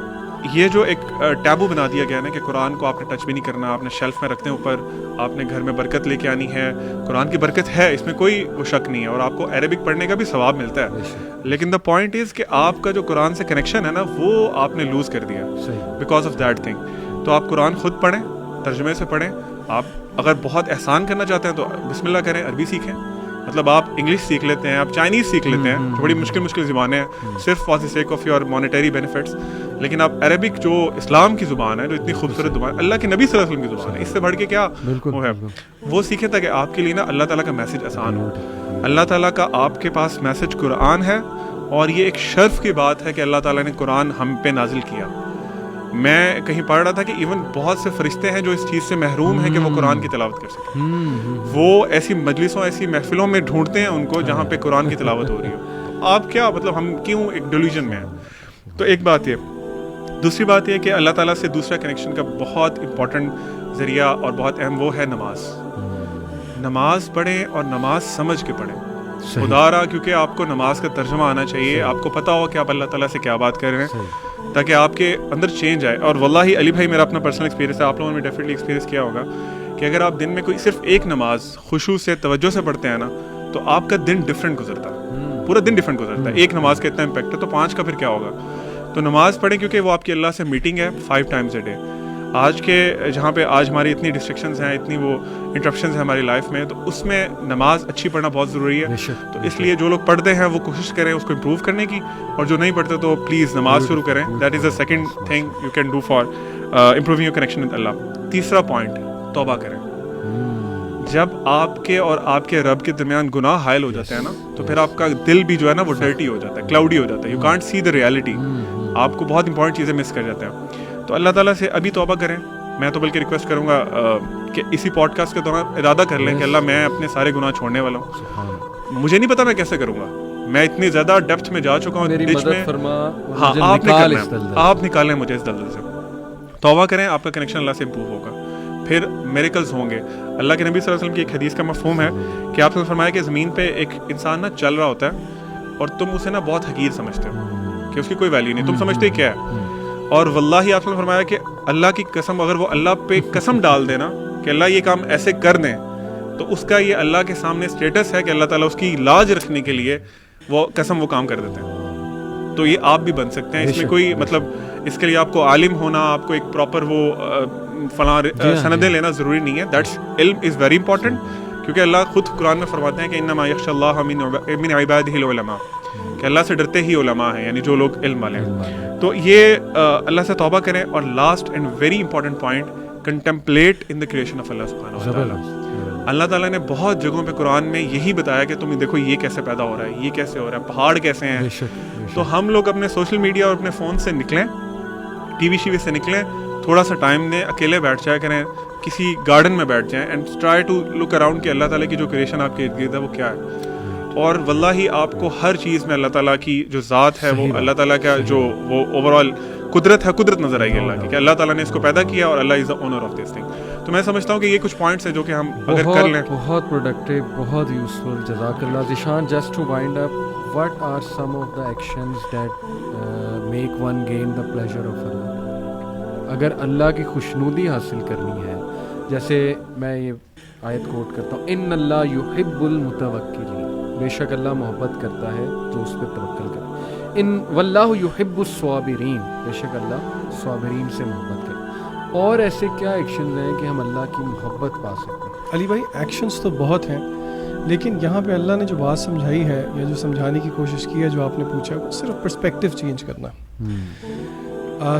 یہ جو ایک ٹیبو بنا دیا گیا نا کہ قرآن کو آپ نے ٹچ بھی نہیں کرنا, آپ نے شیلف میں رکھتے ہیں اوپر, آپ نے گھر میں برکت لے کے آنی ہے. قرآن کی برکت ہے, اس میں کوئی وہ شک نہیں ہے, اور آپ کو عربک پڑھنے کا بھی ثواب ملتا ہے. لیکن دا پوائنٹ از کہ آپ کا جو قرآن سے کنیکشن ہے نا وہ آپ نے لوز کر دیا بیکاز آف دیٹ تھنگ. تو آپ قرآن خود پڑھیں, ترجمے سے پڑھیں. آپ اگر بہت احسان کرنا چاہتے ہیں تو بسم اللہ کریں, عربی سیکھیں. مطلب آپ انگلش سیکھ لیتے ہیں, آپ چائنیز سیکھ لیتے ہیں, جو بڑی مشکل زبانیں ہیں صرف for the sake of your monetary benefits. لیکن آپ عربک جو اسلام کی زبان ہے, جو اتنی خوبصورت زبان, اللہ کے نبی صلی اللہ علیہ وسلم کی زبان ہے, اس سے بڑھ کے کیا وہ ہے, وہ سیکھیں تاکہ آپ کے لیے نا اللہ تعالیٰ کا میسج آسان ہو. اللہ تعالیٰ کا آپ کے پاس میسج قرآن ہے, اور یہ ایک شرف کی بات ہے کہ اللہ تعالیٰ نے قرآن ہم پہ نازل کیا. میں کہیں پڑھ رہا تھا کہ ایون بہت سے فرشتے ہیں جو اس چیز سے محروم ہیں کہ وہ قرآن کی تلاوت کر سکیں. وہ ایسی مجلسوں, ایسی محفلوں میں ڈھونڈتے ہیں ان کو جہاں پہ قرآن کی تلاوت ہو رہی ہو. آپ کیا مطلب, ہم کیوں ایک ڈیلیوژن میں ہیں؟ تو ایک بات یہ. دوسری بات یہ کہ اللہ تعالیٰ سے دوسرا کنیکشن کا بہت امپورٹنٹ ذریعہ اور بہت اہم وہ ہے نماز. نماز پڑھیں اور نماز سمجھ کے پڑھیں. خدا رہا کیونکہ آپ کو نماز کا ترجمہ آنا چاہیے, آپ کو پتہ ہو کہ آپ اللہ تعالیٰ سے کیا بات کر رہے ہیں, تاکہ آپ کے اندر چینج آئے. اور واللہ علی بھائی, میرا اپنا پرسنل ایکسپیرینس ہے, آپ لوگوں نے ڈیفینیٹلی ایکسپیرینس کیا ہوگا کہ اگر آپ دن میں کوئی صرف ایک نماز خشوع سے توجہ سے پڑھتے ہیں نا, تو آپ کا دن ڈفرینٹ گزرتا ہے, پورا دن ڈفرینٹ گزرتا ہے. ایک نماز کا اتنا امپیکٹ ہے, تو 5 کا پھر کیا ہوگا. تو نماز پڑھیں کیونکہ وہ آپ کی اللہ سے میٹنگ ہے 5 times a day. آج کے جہاں پہ آج ہماری اتنی ڈسٹریکشنز ہیں, اتنی وہ انٹرپشنز ہیں ہماری لائف میں, تو اس میں نماز اچھی پڑھنا بہت ضروری ہے. تو اس لیے جو لوگ پڑھتے ہیں وہ کوشش کریں اس کو امپروو کرنے کی, اور جو نہیں پڑھتے تو پلیز نماز شروع کریں. That is the second thing you can do for improving your connection with Allah. تیسرا پوائنٹ, توبہ کریں. جب آپ کے اور آپ کے رب کے درمیان گناہ حائل ہو جاتے ہیں نا, تو پھر آپ کا دل بھی جو ہے نا وہ ڈرٹی ہو جاتا ہے, کلاؤڈی ہو جاتا ہے. You can't see the reality, آپ کو بہت امپورٹنٹ چیزیں مس کر جاتے ہیں. تو اللہ تعالیٰ سے ابھی توبہ کریں. میں تو بلکہ ریکویسٹ کروں گا کہ اسی پوڈ کاسٹ کے دوران ارادہ کر لیں کہ اللہ میں اپنے سارے گناہ چھوڑنے والا ہوں. مجھے نہیں پتا میں کیسے کروں گا, میں اتنی زیادہ ڈیپتھ میں جا چکا ہوں ڈچ میں. ہاں, آپ نے کرنا ہے, آپ نکالیں مجھے اس دلدل سے. توبہ کریں, آپ کا کنیکشن اللہ سے امپروو ہوگا, پھر میریکلز ہوں گے. اللہ کے نبی صلی اللہ علیہ وسلم کی ایک حدیث کا مفہوم ہے کہ آپ نے فرمایا کہ زمین پہ ایک انسان نا چل رہا ہوتا ہے اور تم اسے نا بہت حقیر سمجھتے ہو کہ اس کی کوئی ویلیو نہیں, تم سمجھتے کیا ہے. اور واللہ آپ نے فرمایا کہ اللہ کی قسم, اگر وہ اللہ پہ قسم ڈال دے نا کہ اللہ یہ کام ایسے کر دیں, تو اس کا یہ اللہ کے سامنے اسٹیٹس ہے کہ اللہ تعالیٰ اس کی لاج رکھنے کے لیے وہ قسم وہ کام کر دیتے ہیں. تو یہ آپ بھی بن سکتے ہیں. اس میں کوئی مطلب اس کے لیے آپ کو عالم ہونا, آپ کو ایک پراپر وہ فلاں سندیں لینا ضروری نہیں ہے. دیٹس علم از ویری امپورٹنٹ, کیونکہ اللہ خود قرآن میں فرماتے ہیں کہ انما یخشی اللہ من عبادہ العلماء, کہ اللہ سے ڈرتے ہی علماء ہیں, یعنی جو لوگ علم والے ہیں. تو یہ اللہ سے توبہ کریں. اور last and very important point, contemplate in the creation of Allah سبحانہ و تعالیٰ. اللہ تعالیٰ نے بہت جگہوں پہ قرآن میں یہی بتایا کہ تم دیکھو یہ کیسے پیدا ہو رہا ہے, یہ کیسے ہو رہا ہے, پہاڑ کیسے ہیں. تو ہم لوگ اپنے سوشل میڈیا اور اپنے فون سے نکلیں, ٹی وی شیوی سے نکلیں, تھوڑا سا ٹائم دیں, اکیلے بیٹھ جایا کریں, کسی گارڈن میں بیٹھ جائیں, and try to look around کہ اللہ تعالیٰ کی جو کریشن آپ کے ارد گرد ہے وہ کیا ہے. اور واللہ آپ کو ہر چیز میں اللہ تعالیٰ کی جو ذات ہے, وہ اللہ تعالیٰ کا جو وہ اوور آل قدرت ہے, قدرت نظر آئے گی اللہ کی, کہ اللہ تعالیٰ نے اس کو پیدا کیا اور Allah is the owner of this thing. تو میں سمجھتا ہوں کہ یہ کچھ پوائنٹس ہیں جو کہ ہم اگر کر لیں.
بہت پروڈکٹیو, بہت یوزفل, جزاک Allah. Zeeshan, just to wind up, what are some of the actions that make one gain the pleasure of Allah? اگر اللہ کی خوشنودی حاصل کرنی ہے, جیسے میں یہ آیت کوٹ کرتا ہوں, ان اللہ یحب المتوکلین, بے شک اللہ محبت کرتا ہے جو اس پہ توکل کرے. ان واللہ یحب الصابرین, بے شک اللہ صابرین سے محبت کرے. اور ایسے کیا ایکشنز ہیں کہ ہم اللہ کی محبت پا سکتے ہیں؟
علی بھائی ایکشنز تو بہت ہیں، لیکن یہاں پہ اللہ نے جو بات سمجھائی ہے یا جو سمجھانے کی کوشش کی ہے، جو آپ نے پوچھا، وہ صرف پرسپیکٹیو چینج کرنا.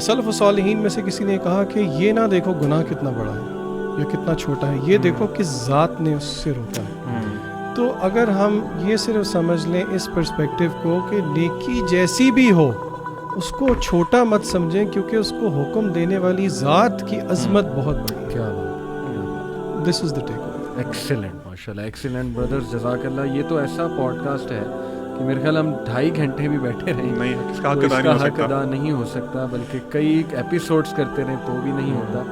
سلف و صالحین میں سے کسی نے کہا کہ یہ نہ دیکھو گناہ کتنا بڑا ہے یا کتنا چھوٹا ہے، یہ دیکھو کہ ذات نے اس سے روکا ہے. تو اگر ہم یہ صرف سمجھ لیں اس پرسپیکٹیو کو کہ نیکی جیسی بھی ہو اس کو چھوٹا مت سمجھیں، کیونکہ اس کو حکم دینے والی ذات کی عظمت بہت بڑی ہے.
کیا بات،
دس is the take away.
Excellent, ماشاء اللہ، ایکسیلنٹ برادرز، جزاک اللہ. یہ تو ایسا پوڈ کاسٹ ہے کہ میرے خیال ہم 2.5 گھنٹے بھی بیٹھے رہیں
نہیں، اس کا
حق ادا نہیں ہو سکتا، بلکہ کئی ایپیسوڈز کرتے رہیں تو بھی نہیں ہوتا.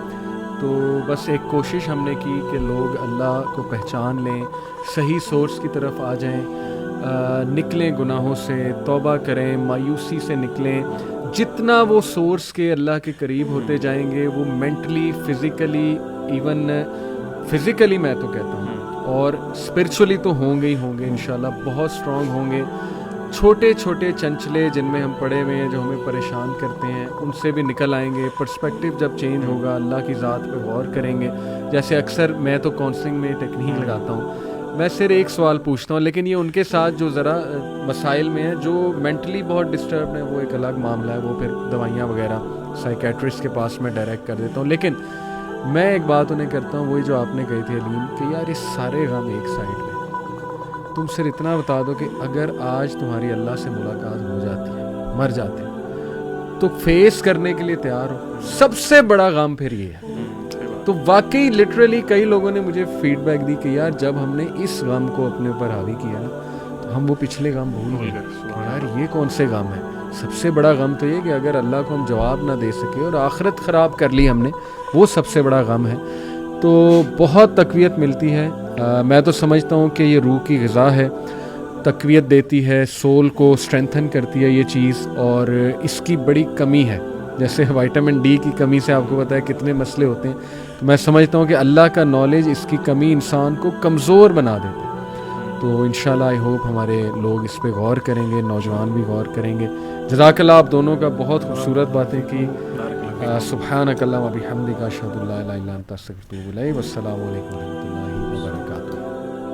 تو بس ایک کوشش ہم نے کی کہ لوگ اللہ کو پہچان لیں، صحیح سورس کی طرف آ جائیں، نکلیں گناہوں سے، توبہ کریں، مایوسی سے نکلیں. جتنا وہ سورس کے اللہ کے قریب ہوتے جائیں گے، وہ مینٹلی، فزیکلی، ایون فزیکلی میں تو کہتا ہوں، اور اسپرچولی تو ہوں گے ہی ہوں گے انشاءاللہ، بہت اسٹرانگ ہوں گے. چھوٹے چھوٹے چنچلے جن میں ہم پڑے ہوئے ہیں، جو ہمیں پریشان کرتے ہیں، ان سے بھی نکل آئیں گے. پرسپیکٹیو جب چینج ہوگا، اللہ کی ذات پہ غور کریں گے. جیسے اکثر میں تو کاؤنسلنگ میں ٹیکنیک لگاتا ہوں، میں صرف ایک سوال پوچھتا ہوں، لیکن یہ ان کے ساتھ جو ذرا مسائل میں ہیں، جو مینٹلی بہت ڈسٹربڈ ہیں، وہ ایک الگ معاملہ ہے، وہ پھر دوائیاں وغیرہ سائیکیٹرسٹ کے پاس میں ڈائریکٹ کر دیتا ہوں. لیکن میں ایک بات انہیں کرتا ہوں، وہی جو آپ نے کہی تھی علیم، کہ یار یہ سارے غم ایک سائڈ پہ، تم صرف اتنا بتا دو کہ اگر آج تمہاری اللہ سے ملاقات ہو جاتی ہے، مر جاتے تو فیس کرنے کے لیے تیار ہو. سب سے بڑا غم پھر یہ ہے. تو واقعی لٹرلی کئی لوگوں نے مجھے فیڈ بیک دی کہ یار جب ہم نے اس غم کو اپنے اوپر حاوی کیا نا، تو ہم وہ پچھلے غم بھول گئے. یار یہ کون سے غم ہے؟ سب سے بڑا غم تو یہ کہ اگر اللہ کو ہم جواب نہ دے سکے اور آخرت خراب کر لی ہم نے، وہ سب سے بڑا غم ہے. تو بہت تقویت ملتی ہے. میں تو سمجھتا ہوں کہ یہ روح کی غذا ہے، تقویت دیتی ہے، سول کو اسٹرینتھن کرتی ہے یہ چیز، اور اس کی بڑی کمی ہے. جیسے وائٹامن ڈی کی کمی سے آپ کو پتہ ہے کتنے مسئلے ہوتے ہیں. تو میں سمجھتا ہوں کہ اللہ کا نالج، اس کی کمی انسان کو کمزور بنا دیتا ہے. تو انشاءاللہ آئی ہوپ ہمارے لوگ اس پہ غور کریں گے، نوجوان بھی غور کریں گے. جزاک اللہ آپ دونوں کا، بہت خوبصورت باتیں کی. سبحانک اللہم و بحمدک، اشہد ان لا الہ الا انت، استغفرک و اتوب الیک. والسلام علیکم و رحمۃ اللہ.